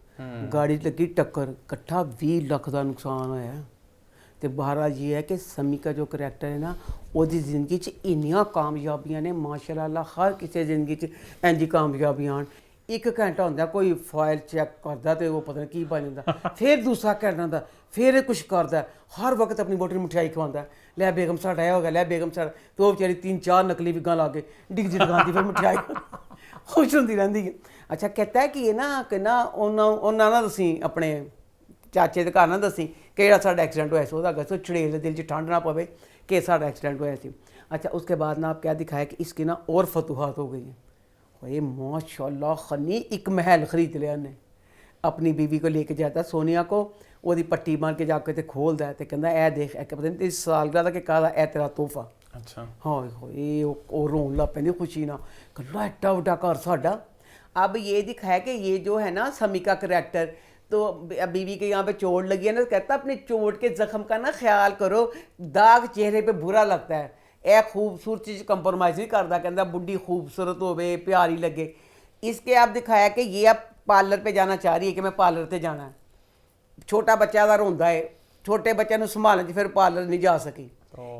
S2: गाड़ी लगी टक्कर इकट्ठा 20 लाख का नुकसान होया तो बहरहाल ये है कि समी का जो करैक्टर है ना ਉਹਦੀ ਜ਼ਿੰਦਗੀ 'ਚ ਇੰਨੀਆਂ ਕਾਮਯਾਬੀਆਂ ਨੇ ਮਾਸ਼ਾਅੱਲਾ ਹਰ ਕਿਸੇ ਜ਼ਿੰਦਗੀ 'ਚ ਇੰਝ ਕਾਮਯਾਬੀਆਂ ਆਉਣ 1 ਘੰਟਾ ਹੁੰਦਾ ਕੋਈ ਫਾਈਲ ਚੈੱਕ ਕਰਦਾ ਤੇ ਉਹ ਪਤਾ ਨਹੀਂ ਕੀ ਬਣ ਜਾਂਦਾ ਫਿਰ ਦੂਸਰਾ ਕਰਨਾ ਦਾ ਫਿਰ ਇਹ ਕੁਛ ਕਰਦਾ ਹਰ ਵਕਤ ਆਪਣੀ ਬੋਟੀ ਮਠਿਆਈ ਖਵਾਉਂਦਾ ਲੈ ਬੇਗਮ ਸਾਡਾ ਇਹ ਹੋ ਗਿਆ ਲੈ ਬੇਗਮ ਸਾਡਾ ਤੇ ਉਹ ਵਿਚਾਰੀ 3-4 ਨਕਲੀ ਵਿਗਾਂ ਲਾ ਕੇ ਡਿੱਗ ਲਗਾਉਂਦੀ ਫਿਰ ਮਠਿਆਈ ਖੁਸ਼ ਹੁੰਦੀ ਰਹਿੰਦੀ ਹੈ ਅੱਛਾ ਕਹਿੰਦਾ ਕਿ ਇਹ ਨਾ ਕਿ ਨਾ ਉਹਨਾਂ ਨਾਲ ਤੁਸੀਂ ਆਪਣੇ ਚਾਚੇ ਦੇ ਘਰ ਨਾ ਦੱਸੀ ਕਿ ਜਿਹੜਾ ਸਾਡਾ एक्सीडेंट ਹੋਇਆ ਸੀ ਉਹਦਾ ਅਗਰ ਚੜੇਲ ਦੇ ਦਿਲ 'ਚ ਠੰਡ ਨਾ ਪਵੇ कि सारा एक्सीडेंट हुआ थी अच्छा उसके बाद ना आप क्या दिखाया कि इसकी ना और फतूहात हो गई हैं ये माशाल्लाह खनी एक महल खरीद लिया ने अपनी बीवी को लेके जाता सोनिया को ਉਹਦੀ पट्टी मार के जाके ते खोलदा है ते कहंदा ए देख ए पता नहीं इस साल का कि कादा ए तेरा तोहफा
S1: अच्छा
S2: हाँ ये रोन लग पैंदी खुशी ना कल्ला एड्डा वड्डा घर साडा अब ये दिखाया कि ये जो है ना समी का करैक्टर तो बीवी के यहाँ पे चोट लगी है ना कहता अपने चोट के जख्म का ना ख्याल करो दाग चेहरे पे बुरा लगता है ए खूबसूरत चीज़ कंप्रोमाइज़ नहीं करता कहता बुढ़ी खूबसूरत होवे प्यारी लगे इसके आप दिखाया कि ये अब पार्लर पे जाना चाह रही है कि मैं पार्लर पे जाना है छोटा बच्चा का रोंदा है छोटे बच्चे को संभालने फिर पार्लर नहीं जा सकी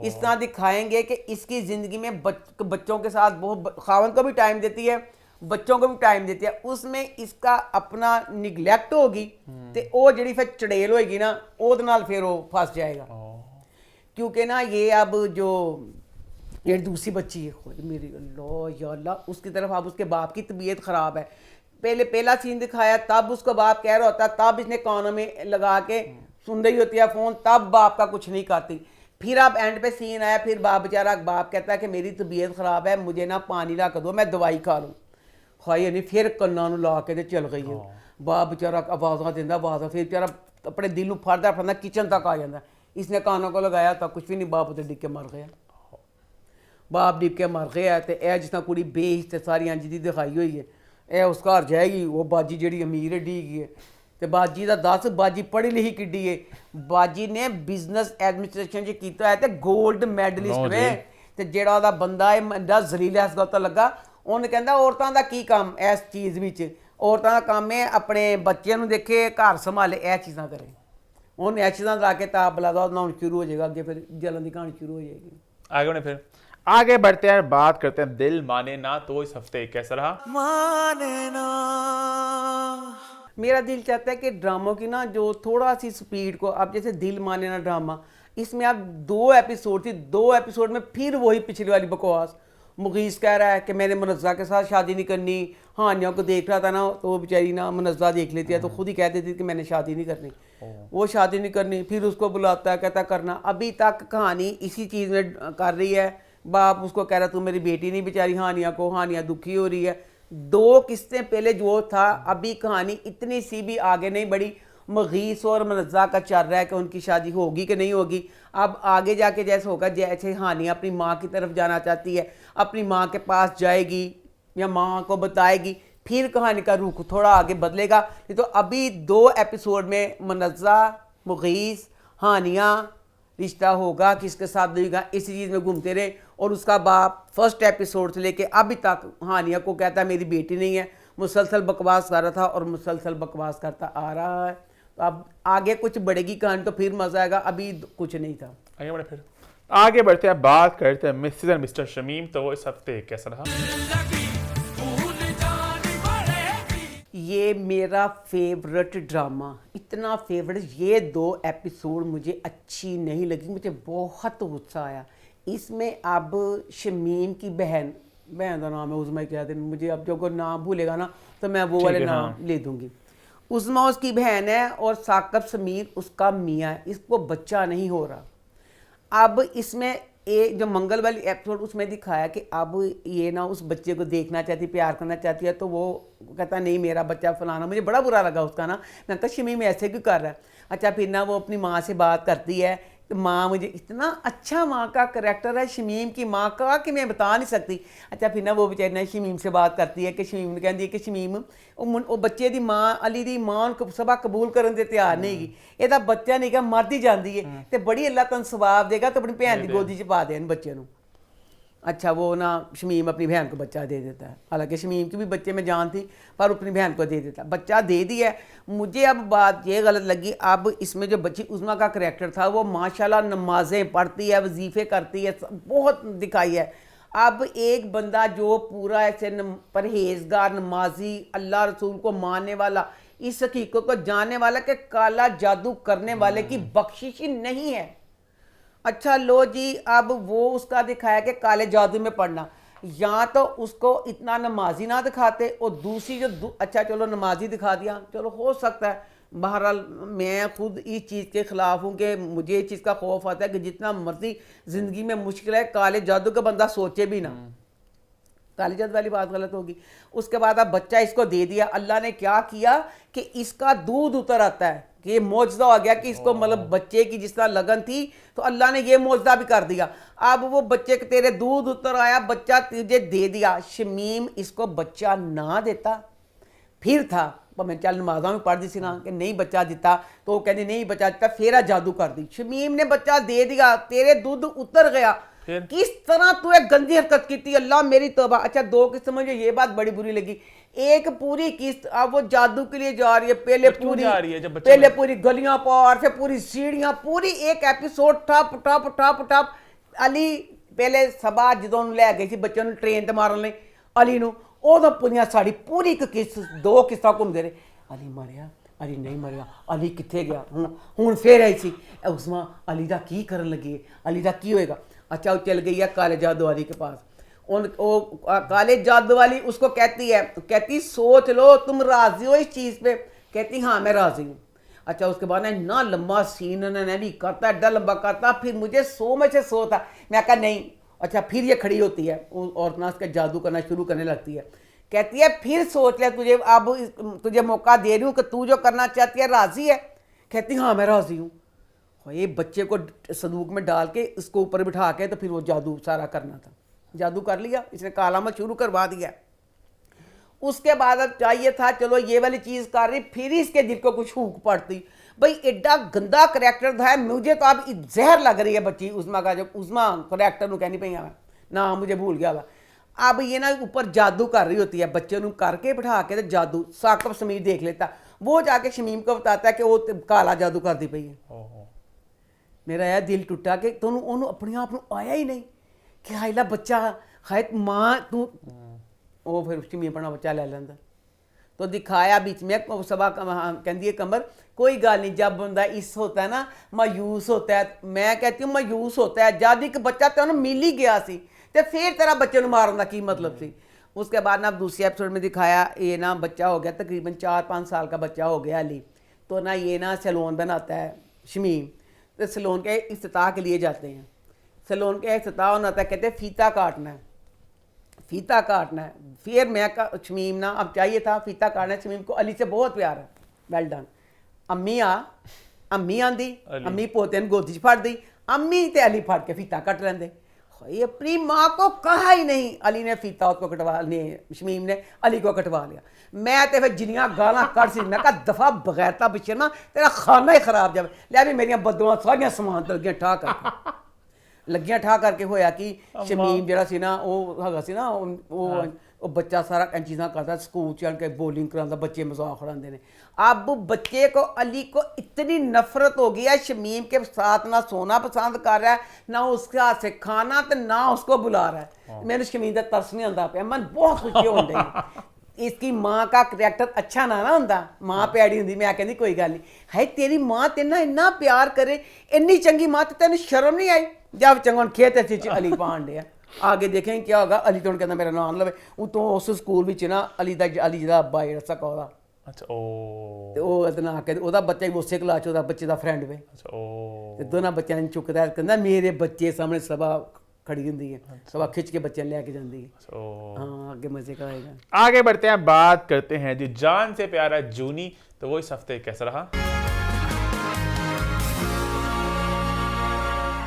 S2: इस तरह दिखाएंगे कि इसकी ज़िंदगी में बच्चों के साथ बहुत खावन को भी टाइम देती है बच्चों को भी टाइम देती है उसमें इसका अपना निगलैक्ट होगी तो वो जी फिर चड़ेल होएगी ना ਉਹਦੇ ਨਾਲ फिर वो फंस जाएगा क्योंकि ना ये अब जो ये दूसरी बच्ची है मेरी अल्लाह या अल्लाह उसकी तरफ अब उसके बाप की तबीयत ख़राब है पहला सीन दिखाया तब उसको बाप कह रहा होता तब इसने कानों में लगा के सुन रही होती है फ़ोन तब बाप का कुछ नहीं करती फिर अब एंड पे सीन आया फिर बाप बेचारा बाप कहता है कि मेरी तबीयत ख़राब है मुझे ना पानी ला कर दो मैं दवाई खा लूँ खाई नहीं फिर कन्ना ला के चल गई है बाप बेचारा आवाज़ा देंदा आवाज़ा फिर बेचारा अपने दिल में फड़दा फड़दा किचन तक आ जाता इसने कानों को लगाया तो कुछ भी नहीं बाप उधर डिग के मर गया बाप डिग के मर गया तो यह जिस तरह कुड़ी बेच तो सारी अंज की दिखाई हुई है यह उस घर जाएगी वो बाजी जी अमीर है डी गई है तो बाजी का दस बाजी पढ़ी लिखी किड्डी है बाजी ने बिजनेस एडमिनिस्ट्रेशन च किया है तो गोल्ड मैडलिस्ट है तो जेड़ा ਉਹਦਾ ਬੰਦਾ ਹੈ ਮੰਦਾ ਜ਼ਲੀਲਾ ਇਸ ਗੱਲ ਤੋਂ ਲੱਗਾ ਉਹਨੇ ਕਹਿੰਦਾ ਔਰਤਾਂ ਦਾ ਕੀ ਕੰਮ ਇਸ ਚੀਜ਼ ਵਿੱਚ ਔਰਤਾਂ ਦਾ ਕੰਮ ਹੈ ਆਪਣੇ ਬੱਚਿਆਂ ਨੂੰ ਦੇਖੇ ਘਰ ਸੰਭਾਲੇ ਇਹ ਚੀਜ਼ਾਂ ਕਰੇ ਉਹਨੇ ਇਹ ਚੀਜ਼ਾਂ ਲਾ ਕੇ ਤਾਂ ਬਲਾਦਾ ਨਾ शुरू हो जाएगा आगे फिर जलन की कहानी शुरू हो जाएगी
S1: आगे बढ़े फिर आगे बढ़ते हैं बात करते हैं दिल माने ना तो इस हफ्ते कैसा रहा
S2: माने ना मेरा दिल चाहता है कि ड्रामों की ना जो थोड़ा सी स्पीड को अब जैसे दिल माने ना ड्रामा इसमें अब 2 एपिसोड थी 2 एपिसोड में फिर वही पिछली वाली बकवास मुगीस कह रहा है कि मैंने मुनज़्ज़ा के साथ शादी नहीं करनी हानिया को देख रहा था ना तो वो बेचारी ना मुनज़्ज़ा देख लेती है तो खुद ही कह देती थी कि मैंने शादी नहीं करनी वो शादी नहीं करनी फिर उसको बुलाता है कहता करना अभी तक कहानी इसी चीज़ में कर रही है बाप उसको कह रहा तू मेरी बेटी नहीं बेचारी हानिया दुखी हो रही है 2 किस्तें पहले जो था अभी कहानी इतनी सी भी आगे नहीं बढ़ी मुगीस और मुनज़्ज़ा का चल रहा है कि उनकी शादी होगी कि नहीं होगी अब आगे जाके जैसे होगा जैसे हानिया अपनी माँ की तरफ जाना चाहती है अपनी माँ के पास जाएगी या माँ को बताएगी फिर कहानी का रुख थोड़ा आगे बदलेगा नहीं तो अभी 2 एपिसोड में मुनज़्ज़ा मुगीस हानिया रिश्ता होगा किसके साथ देगा इसी चीज़ में घूमते रहे और उसका बाप फर्स्ट एपिसोड से लेके अभी तक हानिया को कहता है मेरी बेटी नहीं है मुसलसल बकवास कर रहा था और मुसलसल बकवास करता आ रहा है तो अब आगे कुछ बढ़ेगी कहानी तो फिर मजा आएगा अभी कुछ नहीं था
S1: आगे बढ़े फिर आगे बढ़ते हैं बात करते हैं मिसेस एंड मिस्टर शमीम तो इस हफ्ते कैसा रहा
S2: ये मेरा फेवरेट ड्रामा इतना फेवरेट ये 2 एपिसोड मुझे अच्छी नहीं लगी मुझे बहुत गुस्सा आया इसमें अब शमीम की बहन का नाम है उज़मा क्या दिन मुझे अब जो को नाम भूलेगा ना तो मैं वो वाले नाम ले दूंगी उज़मा उसकी बहन है और साकब समीर उसका मियाँ है इसको बच्चा नहीं हो रहा अब इसमें एक जो मंगल वाली एपिसोड उसमें दिखाया कि अब ये ना उस बच्चे को देखना चाहती प्यार करना चाहती है तो वो कहता नहीं मेरा बच्चा फलाना मुझे बड़ा बुरा लगा उसका ना मैं कहा शमीम ऐसे क्यों कर रहा है अच्छा फिर ना वो अपनी माँ से बात करती है तो माँ मुझे इतना अच्छा माँ का करैक्टर है शमीम की माँ का कि मैं बता नहीं सकती अच्छा फिर ना वो बेचारी ना शमीम से बात करती है कि शमीम ने कहती है कि शमीम वो बच्चे की माँ अली दी माँ उनको सबा कबूल करने के तैयार नहीं गी ਇਹਦਾ ਬੱਚਾ ਨਹੀਂ ਗਾ ਮਰਦੀ ਜਾਂਦੀ ਹੈ ਤੇ ਬੜੀ ਅੱਲਾਹ ਤਨ ਸਵਾਬ ਦੇਗਾ ਤੇ ਆਪਣੀ ਭੈਣ ਦੀ ਗੋਦੀ 'ਚ ਪਾ ਦੇਣ ਬੱਚੇ ਨੂੰ अच्छा वो ना शमीम अपनी बहन को बच्चा दे देता है, हालांकि शमीम की भी बच्चे में जान थी पर अपनी बहन को दे देता, बच्चा दे दिया है। मुझे अब बात ये गलत लगी, अब इसमें जो बच्ची उस्मा का करैक्टर था वो माशाल्लाह नमाजें पढ़ती है, वजीफ़े करती है, बहुत दिखाई है। अब एक बंदा जो पूरा ऐसे परहेजगार, नमाजी, अल्लाह रसूल को मानने वाला, इस हकीकत को जानने वाला कि काला जादू करने वाले की बख्शिश ही नहीं है। अच्छा लो जी, अब वो उसका दिखाया कि काले जादू में पढ़ना, या तो उसको इतना नमाजी ना दिखाते, और दूसरी जो अच्छा चलो नमाजी दिखा दिया, चलो हो सकता है। बहरहाल मैं खुद इस चीज़ के ख़िलाफ़ हूँ कि मुझे इस चीज़ का खौफ आता है कि जितना मर्जी ज़िंदगी में मुश्किल है, काले जादू का बंदा सोचे भी ना, काले जादू वाली बात गलत होगी। उसके बाद अब बच्चा इसको दे दिया, अल्लाह ने क्या किया कि इसका दूध उतर आता है, कि ये मौजदा हो गया कि इसको मतलब बच्चे की जिस तरह लगन थी तो अल्लाह ने ये मौजदा भी कर दिया। अब वो बच्चे के तेरे दूध उतर आया, बच्चा तुझे दे दिया। शमीम इसको बच्चा ना देता फिर था मैं चल नमाजा में पढ़ दी सी ना कि नहीं बच्चा दिता, तो वो कहती नहीं बच्चा दिता, फेरा जादू कर दी। शमीम ने बच्चा दे दिया, तेरे दूध उतर गया, किस तरह तू एक गंदी हरकत की थी, अल्लाह मेरी तौबा। अच्छा दो किस्त मुझे ये बात बड़ी बुरी लगी, एक पूरी किस्त अब वो जादू के लिए जा रही है, पहले पूरी गलियां पार, फिर पूरी सीढ़ियां, पूरी एक एपिसोड ठप ठप ठप ठप। अली पहले सबा जो लै गई थी बच्चों ने ट्रेन ते मारन लई अली नूं, उदों पूरियां साड़ी पूरी एक किस्त दो किस्तां घूमदे रहे, अली मरिया, अली नहीं मरिया, अली कित्थे गया, हुण फिर आई सी उस्मा, अली दा की करन लगी है, अली दा की होएगा। अच्छा वो चल गई है काले जादू वाली के पास, काले जादू वाली उसको कहती है, कहती सोच लो तुम राजी हो इस चीज़ पे, कहती हाँ मैं राजी हूँ। अच्छा उसके बाद ना इतना लंबा सीन उन्होंने भी करता, एडा लंबा करता, फिर मुझे 100 में से 100 था, मैं कहा नहीं। अच्छा फिर ये खड़ी होती है और ना उसका जादू करना शुरू करने लगती है, कहती है फिर सोच लिया तुझे, अब तुझे मौका दे रही हूँ कि तू जो करना चाहती है राजी है, कहती हाँ मैं राजी हूँ। ये बच्चे को संदूक में डाल के इसको ऊपर बिठा के तो फिर वो जादू सारा करना था, जादू कर लिया, इसने कालामत शुरू करवा दिया। उसके बाद अब चाहिए था चलो ये वाली चीज़ कर रही, फिर इसके दिल को कुछ हुक पड़ती, भाई एडा गंदा करैक्टर था, मुझे तो अब जहर लग रही है बच्ची उस्मा का, जब उस्मा करैक्टर कहनी पई मैं ना मुझे भूल गया था। अब ये ना ऊपर जादू कर रही होती है, बच्चे को करके बिठा के तो जादू साकब समीर देख लेता, वो जाके शमीम को बताता है कि वो काला जादू करती पई है। मेरा यह दिल टुटा कि तुम उन्होंने अपने आप को आया ही नहीं कि हाईला बच्चा हाय माँ तू, वो फिर शमीम अपना बच्चा ले लेंदा, तो दिखाया बीच में सबा कहती है कमर कोई गल नहीं, जब बंदा इस होता है ना मायूस होता है, मैं कहती हूँ मायूस होता है, जब एक बच्चा तेन मिल ही गया सी तो फिर तेरा बच्चे मारन का की मतलब सी। उसके बाद ना दूसरे एपिसोड में दिखाया ये ना बच्चा हो गया तकरीबन 4-5 साल का बच्चा हो गया अली, तो ना ये ना सैलून बनाता है शमीम, तो सैलून के इफ्तिताह के लिए जाते हैं, सैलून के इफ्तिताह होना था, कहते हैं फीता काटना है, फीता काटना है। फिर मैं शमीम ना अब चाहिए था फीता काटना है, शमीम को अली से बहुत प्यार है, वेल डन। अम्मी आंदी, अम्मी पोते गोदी च फट दी, अम्मी ते अली फट के फीता कट लेंदे। ये अपनी माँ को कहा ही नहीं, अली ने फीता उसको कटवा ने शमीम ने अली को कटवा लिया। मैं तो फिर जिनियाँ गालां कट सी, मैं कहा दफा बगैरता बिशरमा तेरा खाना ही खराब जाए, लिया भी मेरिया बदुआ सारियां समान तो लगियां ठा करके लगियां ठा करके होया कि शमीम जरा सी ना वो हैगा सी ना वो बच्चा सारा इन चीज़ां करता, स्कूल चल के बॉलिंग करांदा, बच्चे मजाक उड़ाते हैं। अब बच्चे को अली को इतनी नफरत हो गई है, शमीम के साथ ना सोना पसंद कर रहा है, ना उसके हाथ से खाना, तो ना उसको बुला रहा है। मैंने शमीम का तरस नहीं आता पे, मन बहुत खुशी हो रही इसकी माँ का करैक्टर अच्छा ना होंदा, माँ प्यारी होंदी, मैं कहती कोई गल नहीं है, तेरी माँ तेरे ना इन्ना प्यार करे, इन्नी चंगी माँ, तो तेन शर्म नहीं आई, जब चंगा खेत अली पान डे आगे देखें क्या होगा। अली तो कहना मेरा नाम लवे, तो उस स्कूल में ना अली दा अब्बा जेड़ा सका ओदा,
S1: अच्छा ओ
S2: ते ओ इतना आके ओदा बच्चा भी उसे क्लास ओदा बच्चे दा फ्रेंड वे,
S1: अच्छा ओ
S2: ते दोनों बच्चों ने चुकदा कहंदा मेरे बच्चे सामने सबा खड़ी होंदी है, सबा खिंच के बच्चे लेके जाती है। हाँ आगे मजे का आएगा।
S1: आगे बढ़ते हैं, बात करते हैं जी जान से प्यारा जूनी, तो वो इस हफ्ते कैसा रहा?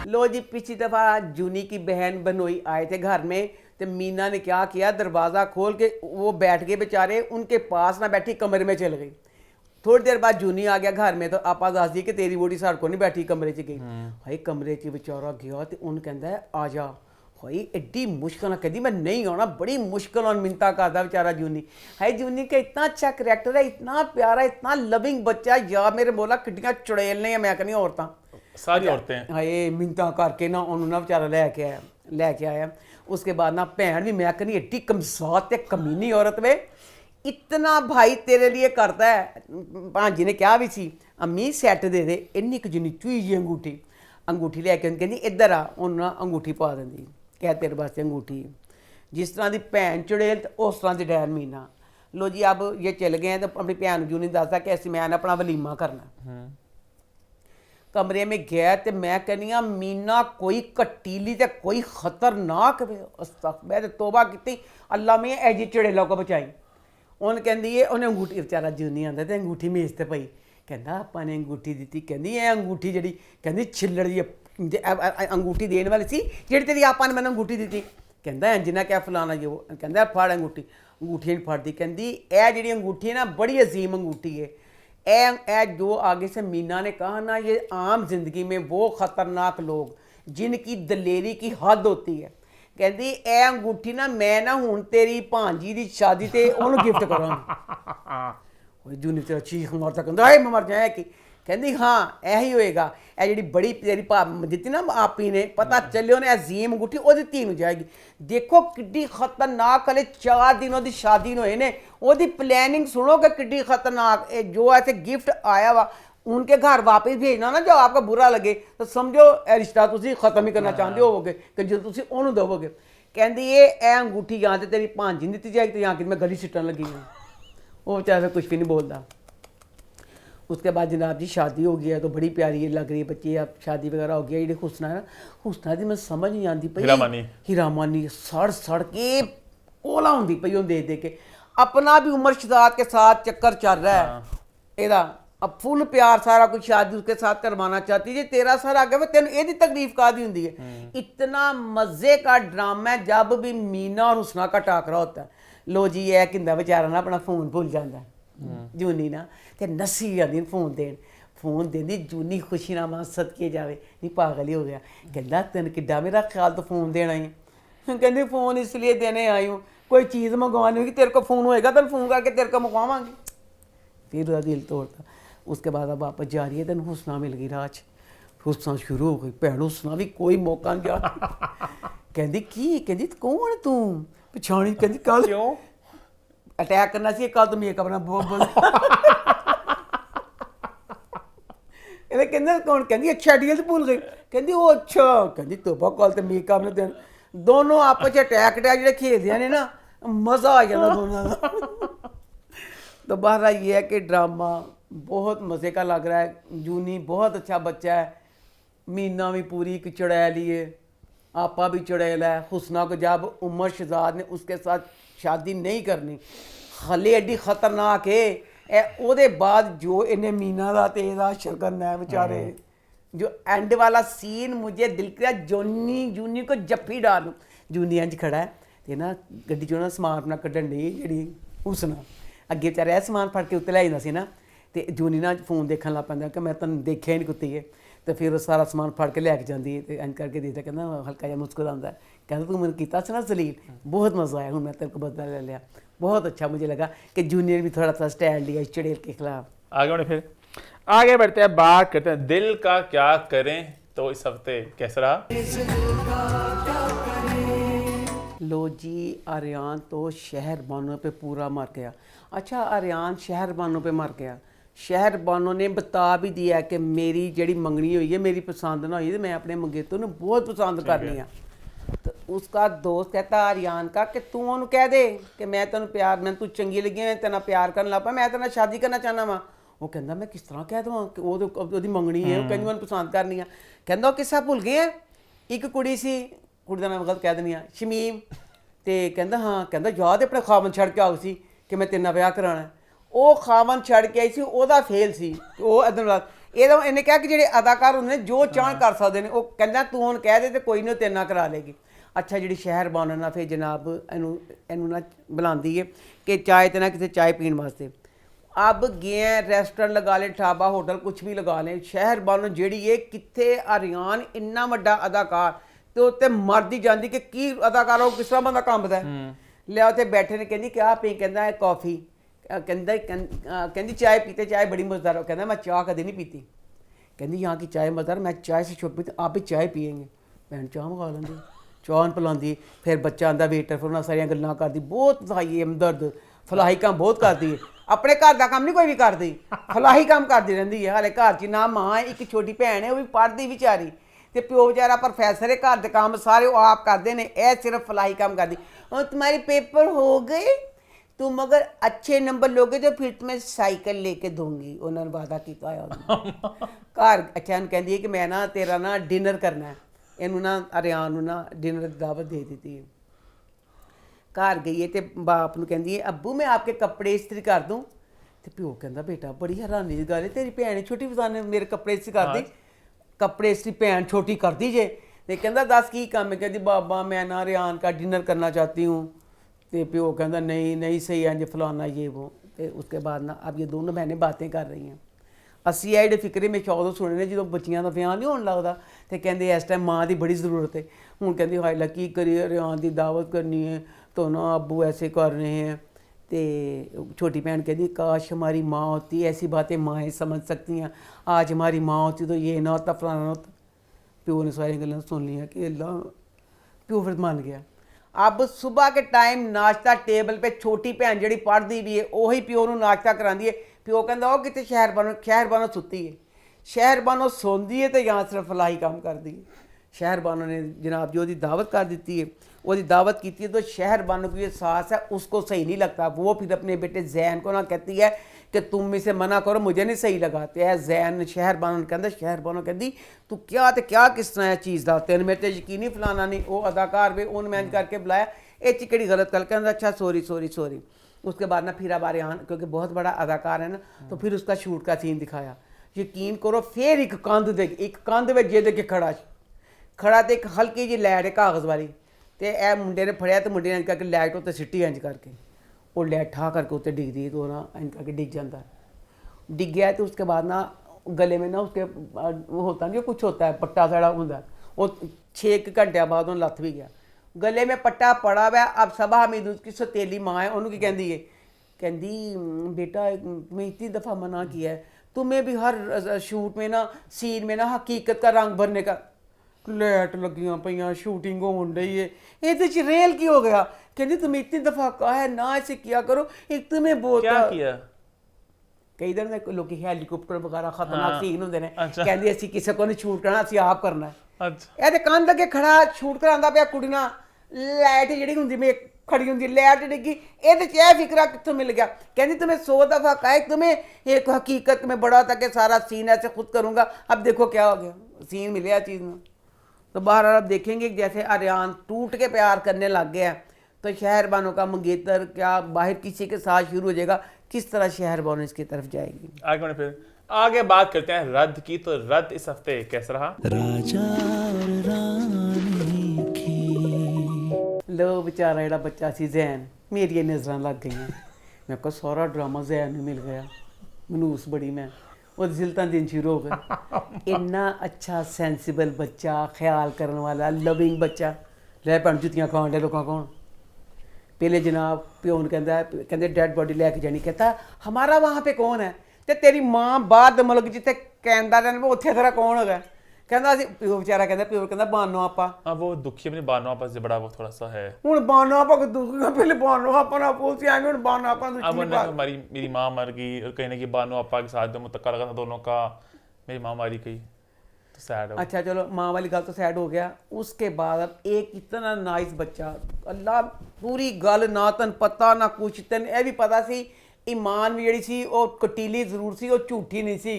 S2: लो जी पिछली दफ़ा जूनी की बहन बनोई आए थे घर में, तो मीना ने क्या किया, दरवाज़ा खोल के वो बैठ गए बेचारे, उनके पास ना बैठी कमरे में चल गई। थोड़ी देर बाद जूनी आ गया घर में, तो आपा दस दी कि तेरी वोटी साढ़े को नहीं बैठी, कमरे च गई। हाई कमरे च बेचारा गया तो उन कहता है आ जा, भाई एड्डी मुश्किल ना कहती मैं नहीं आना, बड़ी मुश्किल और मिन्नता करता बेचारा जूनी है। जूनी का इतना अच्छा करैक्टर है, इतना प्यारा, इतना लविंग बच्चा। या मेरे बोला किड्डियां चुड़ैल ने मैं कहनी औरतां
S1: सारी औरतें
S2: हाए मिन्नता करके ना उन्होंने ना बेचारा लैके आया। उसके बाद ना भैन भी मैं कहनी एड्डी कमज़ात ते कमीनी औरत वे, इतना भाई तेरे लिए करता है। भांजी ने कहा भी सी अम्मी सैट दे दे, इन्नी क जिन्नी चुई जी अंगूठी लैके कहती इधर आ, उन्होंने अंगूठी पा देंदी, क्या तेरे वास्ते अंगूठी। जिस तरह की भैन चुड़ैल उस तरह की डैन मीना। लो जी अब ये चल गए हैं तो अपनी भैन जू ने दसदा कि ऐसे मैं अपना वलीमा करना। कमरे में गया तो मैं कहनी मीना कोई कटीली तो कोई खतरनाक मैं तो तोबा की अल्लाह में ऐजी चुड़ैलों को बचाई। उन्हें कहती है उन्हें अंगूठी बेचारा जू नहीं आता तो अंगूठी मेज ते पई, कहता आपा ने अंगूठी दी, कहती ये अंगूठी जी कहती छिल्लड़ जी अंगूठी देने वाली सी जी तेरी आपा ने मैंने अंगूठी दी थी। कहता जिन्हें क्या फलाना जी वो कहता फड़ अंगूठी नहीं फड़ती। कहती यह जी अंगूठी है ना बड़ी अजीम अंगूठी है, ए जो आगे से मीना ने कहा ना ये आम जिंदगी में वो खतरनाक लोग जिनकी दलेरी की हद होती है। कहती ए अंगूठी ना मैं ना हूँ तेरी भांजी की शादी ते उन्होंने गिफ्ट करांगी। जूनी तेरा चीख मारता कहता है मैं मर जाए कि कहती हाँ यही होएगा। यह जी बड़ी तेरी दिती ना आपी ने पता चलियो ने अजीम अंगूठी वो धी नूं जाएगी। देखो किड्डी खतरनाक, हले 4 दिन ओदी शादी होए ने, ओदी प्लैनिंग सुनो कि किड्डी खतरनाक। जो ऐसे गिफ्ट आया वा उनके घर वापस भेजना ना, जो आपका बुरा लगे तो समझो यह रिश्ता तुम खत्म ही करना चाहते होवोगे कि जो तुम उन्होंने दोगे। कहती ये अंगूठी या तो तेरी भांजी दी जाएगी तो या कि मैं गली सिटन लगी हूँ। वो बेचारा कुछ भी नहीं बोलता। उसके बाद जनाब जी शादी हो गई है तो बड़ी प्यारी लग रही है बच्ची, अब शादी वगैरह हो गया। जी हुस्ना है ना, हुस्ना दी मैं समझ नहीं आती पई, हीरामानी सड़ के ओला होंगी पई उन दे के। अपना भी उमर शदाद के साथ चक्कर चल रहा है एदा, अब फुल प्यार सारा कुछ शादी उसके साथ करवाना चाहती है। तेरा सर आ गया तेन एदी तकलीफ कादी होंगी है। इतना मजे का ड्रामा है जब भी मीना और हुस्ना का टाकरा होता है। लो जी है किंदा बेचारा ना अपना फोन भूल जाता है जूनी ना, तो नसी जाती फोन देंदी जूनी खुशी ना मां सदके जावे नहीं पागल ही हो गया। कहता तेन किड्डा मेरा ख्याल तो फोन देना ही, कहती फोन इसलिए देने आई हूँ कोई चीज़ मंगवानी होगी तेरे को फोन होएगा तेन फोन करके तेरे को मंगवावांगी। फिर वह दिल तोड़ता। उसके बाद अब वापस जा रही है तेन हुस्ना मिल गई राज, हुस्ना शुरू हो गई। भैन हुस्ना भी कोई मौका नहीं जा कहती की कहती कौन तू पछाणी, कहती कल क्यों अटैक करना सी कल तो मेकअप ना बोल कहते कौन, कहती अच्छा डिटेल तो भूल गई। कहती वो अच्छा, कहती तोबा कल तो मेकअप ने देन दोनों आपस च अटैक जो खेलदियां ने ना मज़ा आ जाना दोनों का। तो बहरहाल ये है कि ड्रामा बहुत मज़े का लग रहा है। जूनी बहुत अच्छा बच्चा है, मीना भी पूरी एक चुड़ैल है, आपा भी चुड़ैल है। हुस्ना को जब उमर शहजाद ने उसके साथ शादी नहीं करनी हले एडी खतरनाक है ओदे बाद जो इन्हें मीना का तेरा शगन है बेचारे, जो एंड वाला सीन मुझे दिल किया जूनी को जप्फी डालूं। जूनी इंज खड़ा है तो ना गड्डी चो ना समान अपना कड्ढन डी जी हुस्ना अगे बेचारा समान फड़ के उत्ते लै जांदा सी ना, तो जूनी ना फोन देखन लग पैंदा कि मैं तैਨੂੰ देखिया ही नहीं कुत्ती है। तो फिर सारा समान फड़ के लैके जाती है तो इंज करके देखता कहना हल्का जिहा मुस्कुरांदा है, कहता तू मैंने किया ना जलील, बहुत मज़ा आया, हूँ मैं तेरे को बदला ले लिया। बहुत अच्छा मुझे लगा कि जूनियर भी थोड़ा सा स्टैंड लिया इस चुड़ैल के खिलाफ।
S1: आगे बढ़े, फिर आगे बढ़ते हैं, बात करते हैं दिल का क्या करें। तो इस हफ्ते कैसा रहा?
S2: लो जी आर्यान तो शहर बानों पे पूरा मर गया। अच्छा आर्यान शहर बानों पे मर गया, शहर बानों ने बता भी दिया कि मेरी जड़ी मंगनी हुई है मेरी पसंद ना हुई है, मैं अपने मंगेतों ने बहुत पसंद करनी है। तो उसका दोस्त कहता आर्यान का कि तू उन्होंने कह दे कि मैं तेन प्यार, मैं तू चंगी लगी मैं तेना प्यार करन लग पाया, मैं तेरे शादी करना चाहना वा। वो कहता मैं किस तरह कह देवां कि वो मंगनी है, वो कहती मैं पसंद करनी है। कहता वो किस्सा भुल गए हैं, एक कुड़ी सी, कुड़ी का नाम गलत कह देनी शमीम, तो कहता हाँ, कहता याद अपने खावन छड़ के आओ सी कि मैं तेरे नाल ब्याह कराना। वो खावन छड़ के आई सी, ओदा फेल सी, वो इन्हें कहा कि जो अदाकार होंगे जो चाहन कर सकते हैं, वो कहना तू हुण कह दे तो कोई नहीं तेरे नाल करा लेगी। अच्छा जी शहर बानों ना फिर जनाब इनू ना बुलाती है कि चाय तो ना किसी चाय पीने वास्ते। अब गए रेस्टोरेंट लगा ले, ढाबा होटल कुछ भी लगा लें, शहर बानों जी है कितने आर्यान इन्ना वड्डा अदाकार ਤੇ ਉੱਤੇ ਮਰਦੀ ਜਾਂਦੀ ਕਿ ਕੀ ਅਦਾਕਾਰਾ ਉਹ ਕਿਸ ਤਰ੍ਹਾਂ ਬੰਦਾ ਕੰਬਦਾ ਲਿਆ ਉੱਥੇ ਬੈਠੇ ਨੇ, ਕਹਿੰਦੀ ਕਿਆ ਪੀ, ਕਹਿੰਦਾ ਇਹ ਕਾਫੀ, ਕਹਿੰਦੀ ਚਾय पीते, चाय बड़ी मज़ेदार हो, कहना मैं चाय कभी नहीं पीती, कहती यहाँ की चाय मज़ेदार, मैं चाय से छोड़ पीती, आप भी चाय पियेंगे, भैन चाह मंगा लेंगे, चाह पिलाती, फिर बच्चा आंदा वेटर, फिर उन्हें सारिया गल्लां करदी, बहुत सही हमदर्द फलाही काम बहुत करती है, अपने घर का काम नहीं कोई भी करती, फलाही काम करती रहती है, हाले घर च ना मां है, एक छोटी भैन है, वो भी पढ़ती बेचारी, ते प्यो बेचारा प्रोफैसर है, घर के काम सारे वो आप करते हैं, यह सिर्फ फलाही काम करती। और तुम्हारे पेपर हो गए, तुम अगर अच्छे नंबर लोगे तो फिर तुम्हें साइकिल लेके दूंगी, उन्होंने वादा किया घर। अच्छा कहती है कि मैं ना तेरा ना डिनर करना है, इनू ना आर्यान ना डिनर की दावत दे दी है। घर गई है तो बाप नूं कहती है अब्बू मैं आपके कपड़े इस्त्री कर दूँ, तो प्यो कहता बेटा बड़ी हैरानी की गल है, तेरी भैन छोटी बजाने मेरे कपड़े इस्त्री कर दी, कपड़े इस्त्री भैन छोटी कर दी जे, तो कहता दस की काम है, कहती बाबा मैं ना आर्यान का डिनर करना चाहती हूँ, तो प्यो कहता नहीं नहीं सही है जी फलाना ये वो। तो उसके बाद ना अब ये दोनों बहनें बातें कर रही हैं। असी एडे फिक्रे में उदों सुने ने जो बच्चियां दा ब्याह नहीं होने लगता, तो कहते इस टाइम माँ की बड़ी जरूरत है, हूँ कहती हाय ला की करिए आर्यान की दावत करनी है तो ना अब्बू ऐसे कर रहे हैं। तो छोटी बहन कहती काश हमारी माँ होती, ऐसी बातें माएँ समझ सकती हैं, आज हमारी माँ होती तो ये ना होता फलाना होता। प्यो ने सारी गल्लां सुन लिया कि अल्लाह, प्यो फिर मान गया। अब सुबह के टाइम नाश्ता टेबल पे छोटी भैन जी पढ़ती भी है वही प्यो नूं नाश्ता करांदी है, प्यो कहता वो कितने शहर बानो सुती है, शहर बानो सोंदी है तो यहाँ सिर्फ फलाही काम करती है। शहर बानो ने जनाब जो उसकी दावत कर दी है, वो दावत की है, तो शहर बानो की सास है उसको सही नहीं लगता, वो फिर अपने बेटे जैन को ना कहती है कि तुम इसे मना करो मुझे नहीं सही लगा। तो है जैन शहर बानो कहता, शहर बानो कहती तू क्या तो क्या किस तरह चीज़ का तेन मेरे तो यकीन ही फलाना नहीं, वो अदाकार भी उन्हें मैंने करके बुलाया, ये चिकड़ी गलत कर कहता अच्छा सॉरी सॉरी सॉरी। उसके बाद ना फिर अब आर्यान क्योंकि बहुत बड़ा अदाकार है ना, तो फिर उसका शूट का सीन दिखाया, यकीन करो फिर एक कंध में जे दे के खड़ा तो एक हल्की जी लाइट है कागज़ वाली, तो यह मुंडे ने फड़िया तो मुंडे ने इंज करके लाइट उत्ते सिटी इंज करके, वो लाइट ठा करके उत्ते डिगदी तो ना इंज करके डिग जाता है, डिग गया तो उसके बाद ना गले में ना उसके वो होता नहीं कुछ होता है पट्टा साड़ा होता है, वो 6 घंटे बाद उन्हें लथ भी गया, गले में पट्टा पड़ा हुआ। अब सबा हमीद उसकी सतीली माँ है, उन्होंने कहती है कहती बेटा मैं इतनी दफ़ा मना किया है, तुम्हें भी हर शूट में ना सीन में ना हकीकत का रंग भरने का, लाइट लगियां पईयां शूटिंग होने रही है, ये रेल की हो गया, कहती तुम्हें इतनी दफ़ा कहा है ना ऐसे किया करो, एक तुम्हें बहुत
S1: क्या किया
S2: कई दिन लोग हैलीकॉप्टर वगैरह खतरनाक सीन होंगे ने, कहते असीं किसी को नहीं शूट करना असीं आप करना है। अच्छा ये कंध अगे खड़ा शूट करांदा पिया कुड़ी नाल, लाइट जिहड़ी हुंदी में खड़ी हुंदी लाइट डिग्गी, ये यह फिक्रा कित्थों मिल गया, कहती तुम्हें 100 दफ़ा कहा तुम्हें एक हकीकत में बड़ा था कि सारा सीन ऐसे खुद करूँगा, अब देखो क्या हो गया, सीन मिले चीज़ में। तो बाहर आप देखेंगे जैसे आर्यान टूट के प्यार करने लग गया, तो शहर बानो का मंगेतर क्या बाहर किसी के साथ शुरू हो जाएगा, किस तरह शहर बानो इसकी तरफ जाएगी।
S1: आगे फिर आगे बात करते हैं रद्द की, तो रद्द इस हफ्ते कैसा रहा?
S3: राजा और रानी की।
S2: लो बेचारा जेड़ा बच्चा सी जैन, मेरी नज़रां लग गई, मैं को सारा ड्रामा जैन में मिल गया, मनूस बड़ी मैं वो जिलता दिन शुरू हो गए। इन्ना अच्छा सेंसिबल बच्चा, ख्याल करने वाला लविंग बच्चा, लै भैन जुतियां खान दे लोगों कौन। पहले जनाब प्यो ने कहते डेड बॉडी लैके जानी, कहता हमारा वहाँ पे कौन है, तो तेरी माँ बाहर मुल्क जिते कैनेडा रहने उत्थे तेरा कौन होगा, कहता प्यो बेचारा कहता बानो आपा।
S1: हाँ वो दुखी अपनी बानो आपा से बड़ा वो थोड़ा सा है,
S2: हुण बानो आपा को दुखी पहले बानो आपा ना बोलती आगे हुण बानो आपा
S1: अब हमारी मेरी माँ मर गई और कहीं ना कहीं बानो आपा के साथ जो मुतक्का लगा था दोनों का, मेरी माँ मारी गई तो सैड हो। अच्छा
S2: चलो माँ वाली गल तो सैड हो गया। उसके बाद अब एक इतना नाइस बच्चा, अल्लाह पूरी गल ना तन पता ना कुछ, तेन यह भी पता सी ईमान भी जी सी वो कटीली जरूर सी, वो झूठी नहीं सी,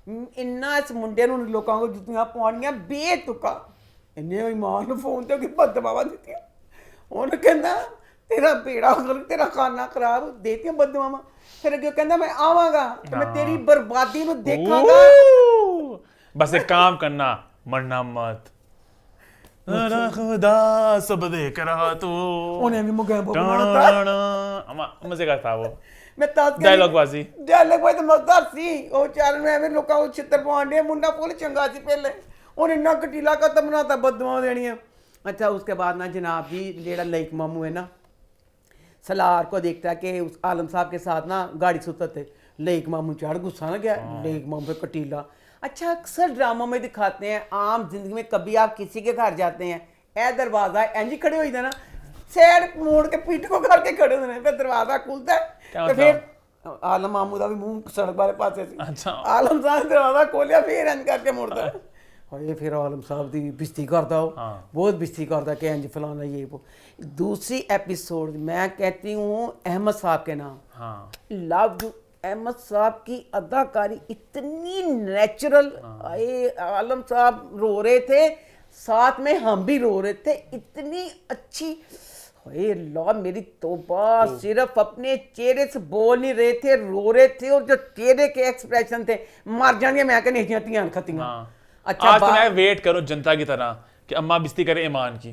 S2: इन्ना इस मुंडे नूं लोकां को जुत्तियां पाउणियां बेतुका, इन्ने ईमान नूं फोन ते बददुआवां दित्तियां, उन्हें कहंदा तेरा बेड़ा कर तेरा खाना खराब, देतियां बददुआवां, फिर अगे कहंदा मैं आवांगा ते मैं तेरी बर्बादी नूं देखांगा,
S1: बस एक काम करना मरना मत, खुदा सब देख रहा तू,
S2: उन्हें भी मुझे
S1: मजे का था वो
S2: मैं
S1: डायलॉग बाजी
S2: तो मजदार सी, वो चार में एवें लोकां को छित्तर पाउण दे, मुंडा फुल चंगा सी पहले, ਉਹਨੇ ਇੰਨਾ ਕਟੀਲਾ ਕਤਮ ਬਣਾਤਾ ਬਦਦੁਆਵਾਂ ਦੇਣੀਆਂ। अच्छा उसके बाद ना जनाब जी जेड़ा लईक मामू है ना सलार को देखता है कि उस आलम साहब के साथ ना गाड़ी से उतरते लईक मामू चढ़ गुस्सा ना गया लईक मामू पे कटीला। अच्छा अक्सर ड्रामों में दिखाते हैं आम जिंदगी में कभी आप किसी के घर जाते हैं ए दरवाजा इंज ही खड़े हो जाते ना सैड मोड़ के पीठ को करके खड़े होते हैं फिर दरवाजा खुलता है तो फिर आलम मामू का भी मुंह सड़क वाले पासे से आलम साहब दरवाजा खोलिया फिर इंज करके मुड़ता है ये फिर आलम साहब की बेइज्जती करता हो बहुत बेइज्जती करता कि इंज फलाना ये वो। दूसरी एपिसोड मैं कहती हूँ अहमद साहब के नाम लव यू अहमद साहब की अदाकारी इतनी नेचुरल। आलम साहब रो रहे थे साथ में हम भी रो रहे थे इतनी अच्छी। अल्लाह मेरी तौबा सिर्फ अपने चेहरे से बोल नहीं रहे थे रो रहे थे और जो चेहरे के एक्सप्रेशन थे मर जाएंगे मैं कहनी धियान खतियां।
S1: अच्छा आज तो मैं वेट करो जनता की तरह कि अम्मा बिस्ती करे ईमान की।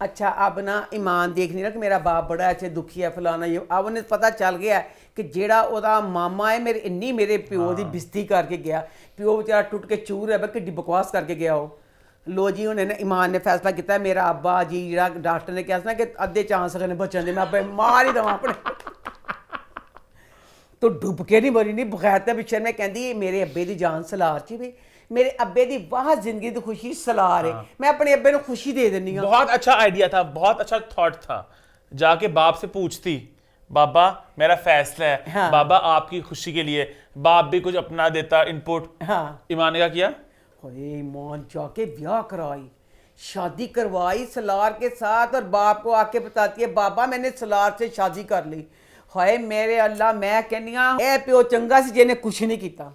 S2: अच्छा अब ना ईमान देख नहीं रहा कि मेरा बाप बड़ा अच्छे दुखी है फलाना ये अब उन्हें पता चल गया कि जेड़ा ओदा मामा है मेरे इन्नी मेरे प्यो की बिस्ती करके गया प्यो बेचारा टुट के चूर है कि बकवास करके गया हो। लो जी उन्हें ईमान ने फैसला किया मेरा अब्बा जी जेड़ा डॉक्टर ने कहा कि अद्धे चांस कने बचन दे मैं अब्बे मार ही देवां अपने तो डुब के नहीं मरी नहीं बगैर ते पिछे में कहती मेरे अब्बे की जान सलार च भी मेरे अब्बे की वाह जिंदगी की खुशी सलार है मैं अपने अब्बे को खुशी दे देनी हूं।
S1: बहुत अच्छा आइडिया था बहुत अच्छा थॉट था। जाके बाप से पूछती बाबा मेरा फैसला है बाबा आपकी खुशी के लिए बाप भी कुछ अपना देता इनपुट। ईमान ने क्या किया
S2: ईमान जाके ब्याह कराई शादी करवाई सलार के साथ और बाप को आके बताती है बाबा मैंने सलार से शादी कर ली। हाय मेरे अल्लाह मैं कहनी ए प्यो चंगा सी जिन्हें कुछ नहीं किया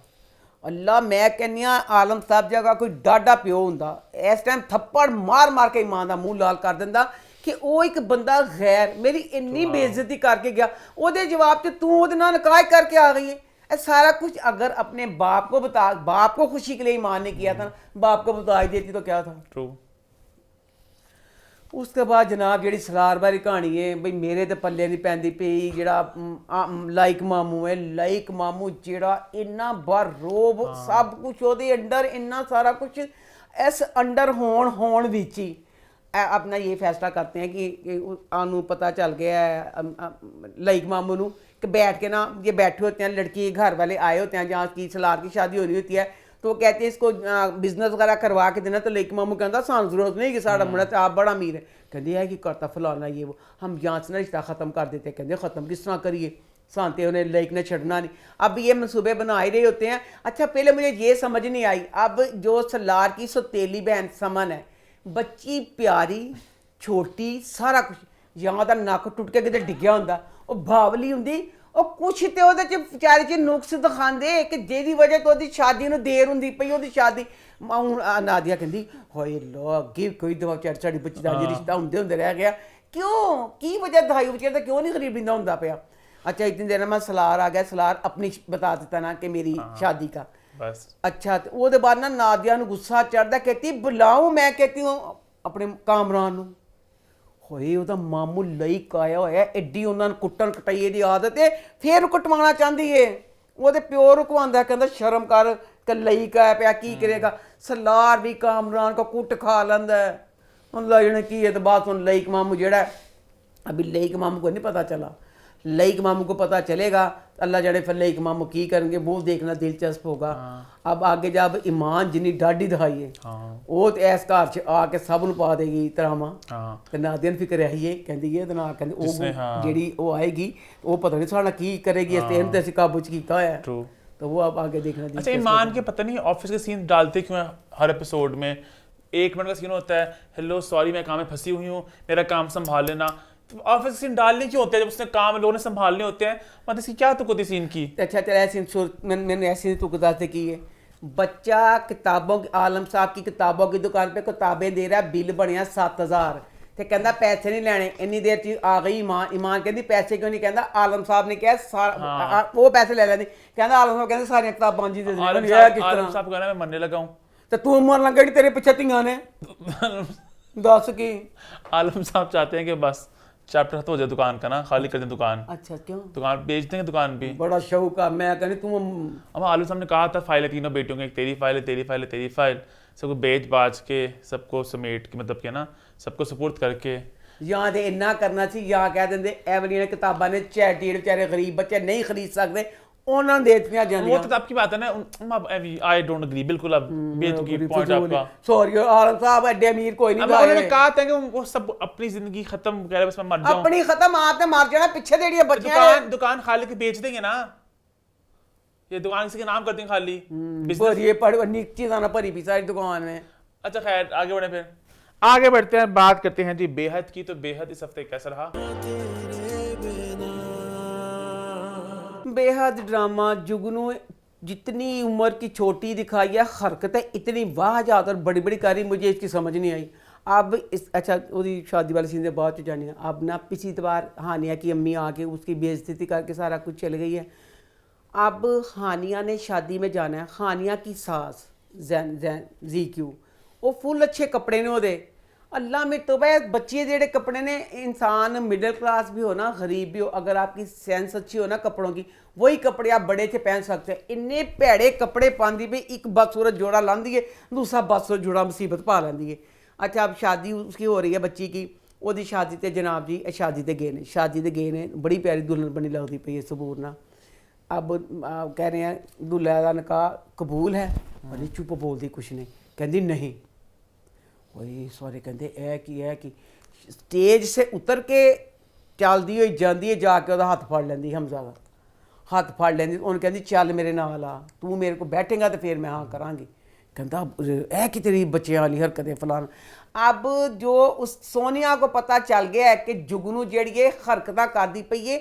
S2: अल्लाह मैं कहनी आलम साहब जगह कोई डाडा प्यो हुंदा इस टाइम थप्पड़ मार मार के ईमान का मुंह लाल कर दिंदा कि वो एक बंदा गैर मेरी इन्नी बेइज्जती करके गया ओदे जवाब च तू ओदे नाल निकाह करके आ गई है। सारा कुछ अगर अपने बाप को बता बाप को खुशी के लिए ईमान ने किया था बाप को बता ही देती तो क्या था।
S1: ट्रू।
S2: उसके बाद जनाब जी सलार बारी कहानी है बई मेरे तो पल्ले नहीं पैंदी पई जेड़ा लाइक मामू है लाइक मामू जेड़ा इन्ना बार रोब सब कुछ ओदे अंडर इन्ना सारा कुछ इस अंडर होण विच ही अपना ये फैसला करते हैं कि आनू पता चल गया है लाइक मामू नू कि बैठ के ना ये बैठे होते हैं लड़की के घर वाले आए होते हैं जहाँ की सलार की शादी हो रही होती है तो वो कहते हैं इसको बिजनेस वगैरह करवा के देना तो लाइक मामू कहता सानू जरूरत नहीं कि साड़ा मुंडा तो आप बड़ा अमीर है कहते है कि करता फलाना ये वो हम यहाँ से ना रिश्ता ख़त्म कर देते हैं कहते ख़त्म किस तरह करिए सांते उन्हें लाइक ने छड़ना नहीं अब ये मनसूबे बना ही रहे होते हैं। अच्छा पहले मुझे ये समझ नहीं आई अब जो सलार की सौतेली बहन समन है बच्ची प्यारी छोटी सारा कुछ यहाँ का नक टुट के किते डिग्या होंदा वो बावली होंदी और कुछ तो ਉਹਦੇ ਚ ਵਿਚਾਰੇ ਚ ਨੁਕਸ ਦਿਖਾਉਂਦੇ ਕਿ ਜਿਹਦੀ ਵਜ੍ਹਾ ਤੋਂ ਉਹਦੀ ਸ਼ਾਦੀ ਨੂੰ ਦੇਰ ਹੁੰਦੀ ਪਈ ਉਹਦੀ ਸ਼ਾਦੀ ਹੁਣ ਨਾਦੀਆ ਕਹਿੰਦੀ ਹੋਏ ਲੋ ਅੱਗੇ ਕੋਈ ਦਵਾ ਵਿਚਾਰੀ ਸਾਡੀ ਬੱਚੀ ਦਾ ਰਿਸ਼ਤਾ ਹੁੰਦੇ ਰਹਿ ਗਿਆ ਕਿਉਂ ਕੀ ਵਜ੍ਹਾ ਦਹਾਈ ਵਿਚਾਰੇ ਦਾ ਕਿਉਂ ਨਹੀਂ ਗਰੀਬ ਰਿੰਦਾ ਹੁੰਦਾ ਪਿਆ। अच्छा इतनी देर में सलार आ गया सलार अपनी बता देता ना कि मेरी शादी का
S1: बस।
S2: अच्छा तो वो बाद ना नादिया नू गुस्सा चढ़ता कहती बुलाऊं मैं कहती हूँ अपने कामरान नू होए ਉਹਦਾ ਮਾਮੂ ਲਈ ਆਇਆ ਹੋਇਆ ਐਡੀ ਉਹਨਾਂ ਨੂੰ ਕੁੱਟਣ ਕਟਾਈਏ ਦੀ ਆਦਤ ਹੈ ਫੇਰ ਕਟਵਾਉਣਾ ਚਾਹੁੰਦੀ ਏ ਉਹਦੇ ਪਿਓ ਰੁਕਵਾਉਂਦਾ ਕਹਿੰਦਾ ਸ਼ਰਮ ਕਰ ਕਿ ਲਈ ਕਾ ਪਿਆ ਕੀ ਕਰੇਗਾ ਸਲਾਰ ਵੀ ਕਾਮਰਾਨ ਕੋ ਕੁੱਟ ਖਾ ਲੈਂਦਾ ਹੁਣ ਲੈਣ ਕੀ ਹੈ ਤੇ ਬਾਅਦ ਹੁਣ ਲਈਕ ਮਾਮੂ ਜਿਹੜਾ अभी लईक मामू को नहीं पता चला लईक मामू को पता चलेगा अल्लाह जाने फिर लईक मामू की करेंगे वो देखना दिलचस्प होगा। अब आगे जब ईमान जिन्नी डाढ़ी दिखाई है वो तो इस घर च आके सब नूं पा देगी तरामा ते नादिया फिक्र है ही कहती है ते ना कहंदी वो जेड़ी वो आएगी वो पता नहीं साडा की करेगी इस टाइम ते असीं काबू च कीता है तो वो अब आगे देखना।
S1: अच्छा ईमान के पता नहीं ऑफिस के सीन डालते क्यों है हर एपिसोड में 1 मिनट का सीन होता है हेलो सॉरी मैं काम में फंसी हुई हूँ मेरा काम संभाल लेना ऑफिस सीन डालने क्यों होते हैं जब उसने काम लोगों ने संभालने होते हैं मतलब इसकी क्या तुक होती सीन की।
S2: अच्छा चल ऐसी मैंने ऐसी तुक दाते की है बच्चा किताबों की आलम साहब की किताबों की दुकान पे किताबें दे रहा है बिल बनया 7000 तो कहता पैसे नहीं लेने इन्नी देर च आ गई ईमान कहती पैसे क्यों नहीं कहता आलम साहब ने कहा सारा वो पैसे ले लेंदी कहता आलम साहब कहते सारी किताबां जी दे
S1: आलम साहब कहना मैं मरने लगा हूं
S2: तो तू मर लगा तेरे पीछे तियां ने दस की
S1: आलम साहब चाहते हैं कि बस चैप्टर खत्म हो जाए दुकान का ना, खाली कर दें दुकान,
S2: अच्छा क्यों?
S1: दुकान बेच देंगे दुकान भी।
S2: बड़ा शौक है, मैं कहनी तुम
S1: अब आलू साहब ने कहा था फाइल है तीनों बेटियों की, एक तेरी फाइल है, तेरी फाइल है, तेरी फाइल, सबको बेच बाज के सबको समेट के मतलब के ना सबको सपोर्ट करके
S2: यहाँ तो इन्ना करना सी, यहाँ कह देंगे ए वाली किताबां ने चैरिटी बेचारे गरीब बच्चे नहीं खरीद सकते उन्होंने दे दित्तियां
S1: वो
S2: जांदियां।
S1: तो आपकी बात है ना, आई डोंट एग्री बिल्कुल। अब बेतुकी पॉइंट आपका।
S2: सॉरी आलम साहब, एडे अमीर कोई नहीं
S1: अब उन्होंने कहा था कि वो सब अपनी जिंदगी खत्म कह रहे बस मैं मर जाऊं,
S2: अपनी खत्म आपने मार जाना, पीछे देड़ियां बच्चियां
S1: दुकान खाली के बेच देंगे ना, ये दुकान किसी के नाम कर देंगे खाली business।
S2: भरी पड़ नीचे जाना भरी भी सारी दुकान में।
S1: अच्छा खैर आगे बढ़े, फिर आगे बढ़ते हैं, बात करते हैं जी बेहद की। तो बेहद इस हफ्ते कैसा रहा?
S2: बेहद ड्रामा जुगनू जितनी उम्र की छोटी दिखाई है, हरकतें इतनी वाहजात और बड़ी बड़ी करी, मुझे इसकी समझ नहीं आई। अब इस अच्छा उसकी शादी वाले सीन से बाद च जानी है। अब ना पिछली बार हानिया की अम्मी आके उसकी बेइज्जती करके सारा कुछ चल गई है। अब हानिया ने शादी में जाना है, हानिया की सास जैन जैन ZQ वो फुल अच्छे कपड़े ने ओदे, अल्लाह में तो भाई बच्चे जेड़े कपड़े ने, इंसान मिडिल क्लास भी हो ना गरीब भी हो, अगर आपकी सेंस अच्छी हो ना कपड़ों की, वही कपड़े आप बड़े थे पहन सकते हैं। इन्ने भैड़े कपड़े पाती भी, एक बदसूरत जोड़ा लाँदी है, दूसरा बदसूरत जोड़ा मुसीबत पा लैंदी है। अच्छा अब शादी उसकी हो रही है बच्ची की, ओदी शादी ते जनाब जी शादी ते गए ने, शादी ते गए ने, बड़ी प्यारी दुल्हन बनी लगती पई है सबूर ना। अब कह रहे हैं दूल्हा का निकाह कबूल है, अरे चुप बोलती कुछ नहीं, कहती नहीं। वही सारे कहते है कि स्टेज से उतर के चलती हुई जाती है, जाके वह हाथ फड़ लेंदी, हमजा का हाथ फड़ लेंदी, उन्हें कहती चल मेरे नाल आ, तू मेरे को बैठेगा तो फिर मैं हाँ करांगी। कहता है कि तेरी बच्चियां वाली हरकतें फलान। अब जो उस सोनिया को पता चल गया है कि जुगनू जेड़ी हरकत करती पई है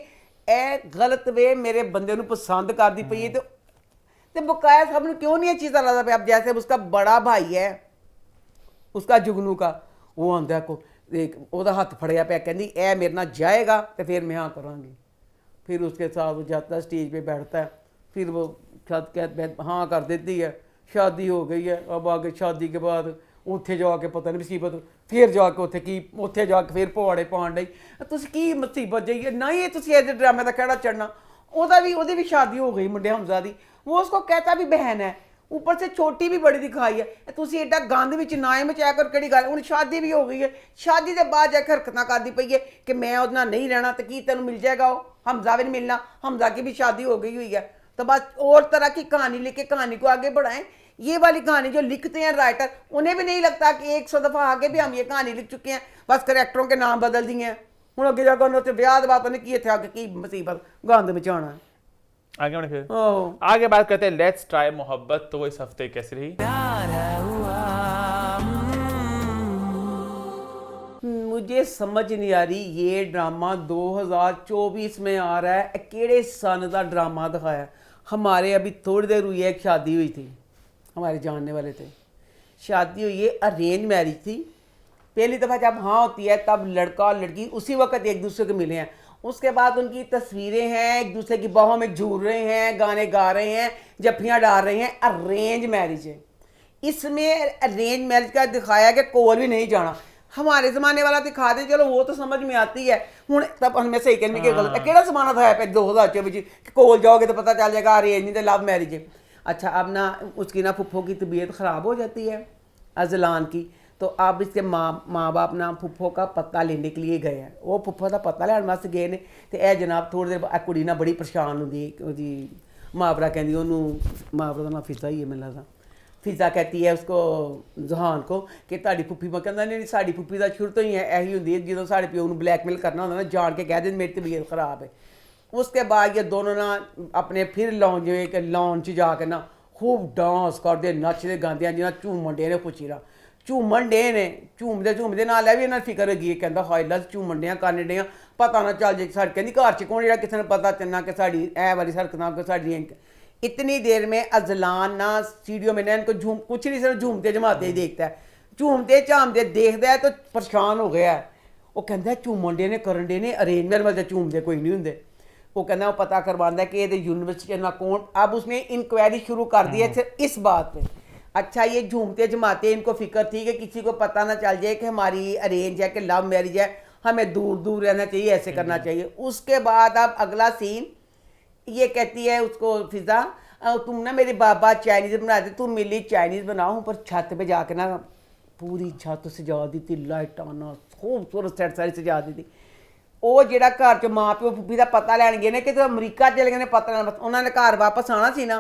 S2: ए गलत वे मेरे बंदे नूं पसंद करती पई है, तो बकाया सब नूं क्यों नहीं अच्छी तरह लगता पिया। अब जैसे उसका बड़ा भाई है उसका जुगनू का, वो आंदा को एक ओदा हाथ फड़िया पे, कहती ए मेरे नाल जाएगा तो फिर मैं हाँ करांगी। फिर उसके साथ वो जाता है स्टेज पे बैठता है, फिर वो हाँ कर देती है, शादी हो गई है। अब आगे शादी के बाद उत्थे जाके पता नहीं मुसीबत, फिर जाके उत्थे जाके फिर पवाड़े पाण लई, तुसीं की मुसीबत जाइए ना, ये तुसीं ऐसे ड्रामे का कहड़ा चढ़ना। ओदी भी शादी हो गई मुंडे हमजा दी, वो उसको कहता भी बहन है, ऊपर से छोटी भी बड़ी दिखाई है। तुसीं एडा गंद विच नाए मचाया कर केड़ी गल, हुण शादी भी हो गई है, शादी के बाद जाके हरकतां करदी पई है कि मैं उहदे नाल नहीं रहना, तो की तैनूं मिल जाएगा, वो हमजा भी नहीं मिलना, हमजा की भी शादी हो गई हुई है। तो बस और तरह की कहानी लेके कहानी को आगे बढ़ाएं। ये वाली कहानी जो लिखते हैं राइटर, उन्हें भी नहीं लगता कि 100 दफ़ा आगे भी हम ये कहानी लिख चुके हैं, बस करैक्टरों के नाम बदल दिए हैं। हूँ अगे जाकर उन्होंने ब्याह की बात नहीं की, इतने आगे की मुसीबत गंद मचाना है।
S1: आगे बढ़े, फिर आगे बात करते हैं लेट्स ट्राई मोहब्बत। तो वो इस हफ्ते कैसी रही?
S2: मुझे समझ नहीं आ रही ये ड्रामा 2024 में आ रहा है, केड़े सन का ड्रामा दिखाया। हमारे अभी थोड़ी देर हुई है एक शादी हुई थी, हमारे जानने वाले थे, शादी हुई है, अरेंज मैरिज थी। पहली दफ़ा जब हाँ होती है तब लड़का और लड़की उसी वक्त एक दूसरे को मिले हैं, उसके बाद उनकी तस्वीरें हैं, एक दूसरे की बाहों में झूल रहे हैं, गाने गा रहे हैं, जफ्फियाँ डाल रहे हैं। अरेंज मैरिज है, इसमें अरेंज मैरिज का दिखाया कि कोल भी नहीं जाना। हमारे ज़माने वाला दिखा दें चलो वो तो समझ में आती है, हूँ तब हमें सही कहने की गलत है, केड़ा ज़माना था 2024 कोल जाओगे तो पता चल जाएगा अरेंज नहीं तो लव मैरिज है। अच्छा अब ना उसकी ना फुफ्फो की तबीयत ख़राब हो जाती है अजलान की, तो अब इसके माँ बाप ना फुफ्फो का पता लेने के लिए गए हैं। वो फुफ्फो का पता लैन वास्ते गए ने, तो यह जनाब थोड़ी देर बाद कुड़ी ना बड़ी परेशान होंगी, मावरा कहती उन्होंने, मावरा का नाम फिजा ही है मैंने लगता, फिजा कहती है उसको जहान को कि ताड़ी फुफ्फी, मैं कहता नहीं साड़ी फुफ्फी का शुरू तो ही है यही होंगी है, जो साढ़े प्यो को ब्लैकमेल करना होता ना, जान के कह दे मेरी तबीयत ख़राब है। उसके बाद ये दोनों ना अपने फिर लॉन्च जाके ना खूब डांस करते नचते गाते जिन्हें झूमन डे ने खुशी रहा, झूमन डे ने झूमते नाल भी इन्हें फिक्र लगी, कहता हाय ला झूमन डे करने डे, पता ना चल जाए साढ़े कहती घर च कौन जो किसी ने पता चलना कि साड़ी ए वाली हरकत साड़ी। इतनी देर में अजलान ना स्टूडियो में ना इनको कुछ नहीं सिर्फ झूमते जमाते ही देखता है, झूमते झामते देखता है तो परेशान हो गया है। वो कहता झूमन डे ने करन डे ने अरेंजमेंट वाले झूमते कोई नहीं होंगे। वो कहना वो पता करवाता कि ये यूनिवर्सिटी ना कौन, अब उसने इंक्वायरी शुरू कर दी है सिर्फ इस बात पे। अच्छा ये झूमते जमाते इनको फिक्र थी कि किसी को पता ना चल जाए कि हमारी अरेंज है कि लव मैरिज है, हमें दूर दूर रहना चाहिए, ऐसे करना चाहिए। उसके बाद अब अगला सीन, ये कहती है उसको फिजा, तुम ना मेरे बाबा चाइनीज़ बना दे, तुम मेरे लिए चाइनीज़ बनाओ। ऊपर छत पे जाके ना पूरी छत सजा दी थी, लाइट आना खूबसूरत सेट सारी सजा दी थी। ਉਹ ਜਿਹੜਾ ਘਰ 'ਚ ਮਾਂ ਪਿਓ ਫੁੱਫੀ ਦਾ ਪਤਾ ਲੈਣ ਗਏ ਨੇ ਕਿ ਤੇ ਅਮਰੀਕਾ ਚਲੇ ਗਏ ਨੇ ਪਤਾ ਲੈਣ, ਉਹਨਾਂ ਨੇ ਘਰ ਵਾਪਸ ਆਉਣਾ ਸੀ ਨਾ,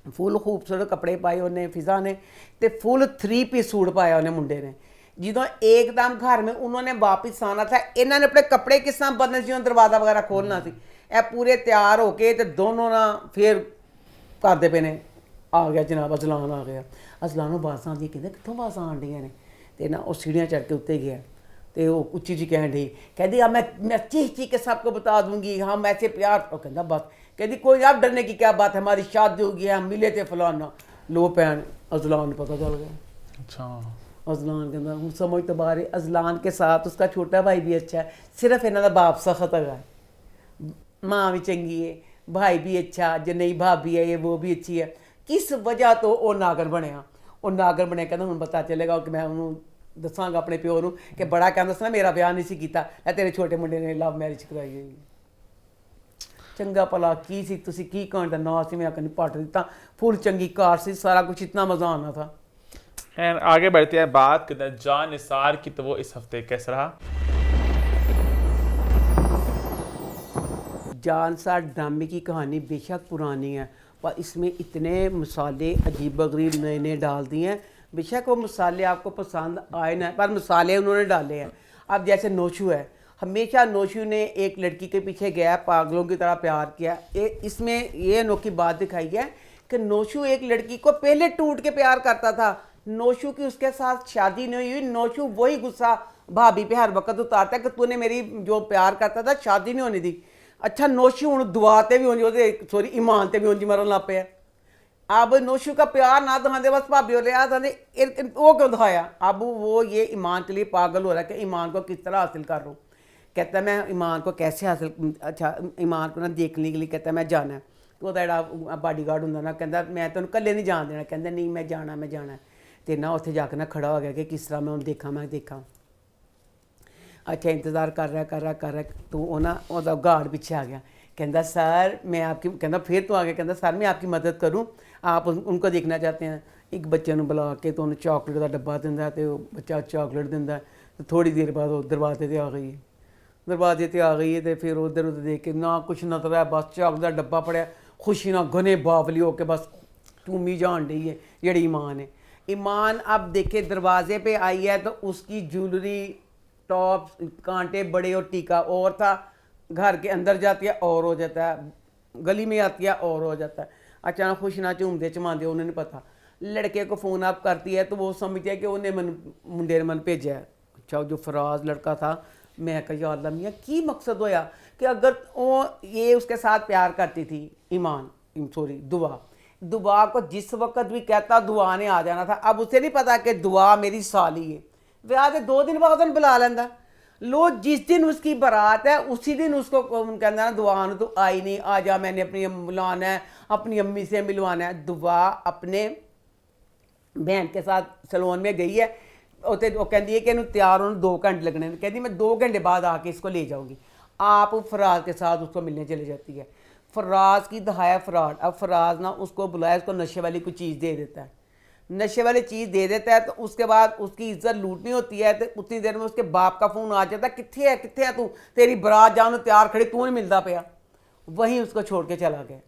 S2: ਫੁੱਲ ਖੂਬਸੂਰਤ ਕੱਪੜੇ ਪਾਏ ਉਹਨੇ ਫਿਜ਼ਾ ਨੇ, ਤੇ ਫੁੱਲ 3 ਪੀਸ सूट ਪਾਇਆ ਉਹਨੇ ਮੁੰਡੇ ਨੇ। ਜਦੋਂ एकदम घर में उन्होंने वापस आना था, ਇਹਨਾਂ ਨੇ ਆਪਣੇ ਕੱਪੜੇ ਕਿਸ ਤਰ੍ਹਾਂ ਬਦਲਣੇ ਸੀ, ਦਰਵਾਜ਼ਾ ਵਗੈਰਾ ਖੋਲ੍ਹਣਾ ਸੀ, ਇਹ ਪੂਰੇ ਤਿਆਰ ਹੋ ਕੇ ਤੇ ਦੋਨੋਂ ਨਾ ਫਿਰ ਕਰਦੇ ਪਏ ਨੇ। ਆ ਗਿਆ ਜਨਾਬ ਅਜ਼ਲਾਨ ਆ ਗਿਆ, ਅਜ਼ਲਾਨ ਨੂੰ ਆਵਾਜ਼ਾਂ ਆਉਂਦੀਆਂ, ਕਹਿੰਦੇ ਕਿੱਥੋਂ ਆਵਾਜ਼ਾਂ ਆਉਂਦੀਆਂ ਨੇ, ਤੇ ਨਾ ਉਹ सीढ़ियाँ चढ़ के उत्ते गया, तो वो उच्ची जी कहन डी, कहती अब मैं चीख चीख के सबको बता दूंगी हम ऐसे प्यार। और कहता बस, कहती कोई आप डरने की क्या बात है, हमारी शादी हो गई है, हम मिले थे फलाना। लो भैन अज़लान पता चल गया।
S1: अच्छा,
S2: अज़लान कहता हूँ समझ तो बारे, अज़लान के साथ उसका छोटा भाई भी अच्छा है, सिर्फ इन्हों का बाप सख्त है, माँ भी चंगी है, भाई भी अच्छा, जो नई भाभी है ये वो भी अच्छी है। किस वजह तो वो नागर बनया, वो नागर बनया, कहता हूँ पता चलेगा कि मैं उन्होंने दसांगा अपने प्यो नूं कि बड़ा कहंदा सी ना मेरा ब्याह नहीं सी कीता, ए तेरे छोटे मुंडे ने लव मैरिज कराई गई। चंगा भला की सी, तुसी की कहण दा नां सी, मैं आखनी पट दिता, फुल चंगी कार सी, सारा कुछ इतना मजा आना था।
S1: एंड आगे बढ़ते हैं, बात करते हैं जान निसार की, तो वो इस हफ्ते कैसा रहा?
S2: जान निसार ड्रामे की कहानी बेशक पुरानी है, पर इसमें इतने मसाले अजीब-ओ-गरीब नए नए डाल दिए हैं। बेशक वो मसाले आपको पसंद आए ना, पर मसाले उन्होंने डाले हैं। अब जैसे नोशू है, हमेशा नोशू ने एक लड़की के पीछे गया, पागलों की तरह प्यार किया। इसमें ये अनोखी बात दिखाई है कि नोशू एक लड़की को पहले टूट के प्यार करता था, नोशू की उसके साथ शादी नहीं हुई, नोशू वही गुस्सा भाभी पे हर वक्त उतारता है कि तूने मेरी जो प्यार करता था शादी नहीं होने दी। अच्छा नोशू हूँ दुआ ते भी होंगे, सॉरी ईमान ते भी होंगी मरन लग पे। अब नोशू का प्यार ना दिखाते, बस भाभी ले आते, वो क्यों दिखाया? अब वो ये ईमान के लिए पागल हो रहा है कि ईमान को किस तरह हासिल कर लूँ। कहता है मैं ईमान को कैसे हासिल, अच्छा ईमान को ना देखने के लिए कहता है मैं जाना है, तो वह बॉडी गार्ड होंगे ना, कहता मैं तेन कल्ले नहीं जान देना, कहता नहीं मैं जाना, तो ना उत्थे जाके ना खड़ा हो गया कि किस तरह मैं उन्हें देखा। अच्छा इंतज़ार कर रहा, तो वो ना वह गार्ड पीछे आ गया, कहता सर मैं आपकी, कहता फिर तो आ गया, कहता सर मैं आपकी मदद करूं, आप उनको देखना चाहते हैं। एक बच्चे को बुला के तो उन्हें चॉकलेट का डब्बा दिंदा, तो बच्चा चॉकलेट दिंदा, तो थोड़ी देर बाद वो दरवाजे ते आ गई है, तो फिर उधर देख के ना कुछ नजर है, बस चॉकलेट का डब्बा पड़िया, खुशी ना घने बावली होके बस चूमी जान डी है जेड़ी ईमान है। ईमान अब देखे दरवाजे पे आई है, तो उसकी ज्वेलरी टॉप कांटे बड़े और टीका और था, घर के अंदर जाती है और हो जाता है, गली में आती है और हो जाता है। अचानक खुश ना झूमते चमाते, उन्हें नहीं पता, लड़के को फ़ोन आप करती है तो वो समझती है कि उन्हें मुंडे ने मन भेजा है। अच्छा जो फराज लड़का था, मैं कहा या अल्लाह मियां की मकसद होया कि अगर वो ये उसके साथ प्यार करती थी ईमान, सॉरी दुआ को जिस वक्त भी कहता दुआ ने आ जाना था। अब उसे नहीं पता कि दुआ मेरी साली है, ब्याह के 2 दिन बाद उन्हें बुला लेंदा। लो जिस दिन उसकी बारात है उसी दिन उसको कहना ना दुआ तो आई नहीं, आ जा मैंने अपनी बुलाना है, अपनी अम्मी से मिलवाना है। दुआ अपने बहन के साथ सैलून में गई है, उसे वो कहती है कि इन्हें तैयार होने 2 घंटे लगने, कहती मैं 2 घंटे बाद आके इसको ले जाऊँगी। आप फराज के साथ उसको मिलने चले जाती है। फराज की दहाया फ्रॉड। अब फराज ना उसको बुलाया, उसको नशे वाली कोई चीज़ दे देता है, नशे वाली चीज़ दे देता है, तो उसके बाद उसकी इज्जत लूटनी होती है। तो उतनी देर में उसके बाप का फ़ोन आ जाता है, कित्थे है तू, तेरी बारात जानो तैयार खड़ी, तू नहीं मिलता पाया। वहीं उसको छोड़ के चला गया।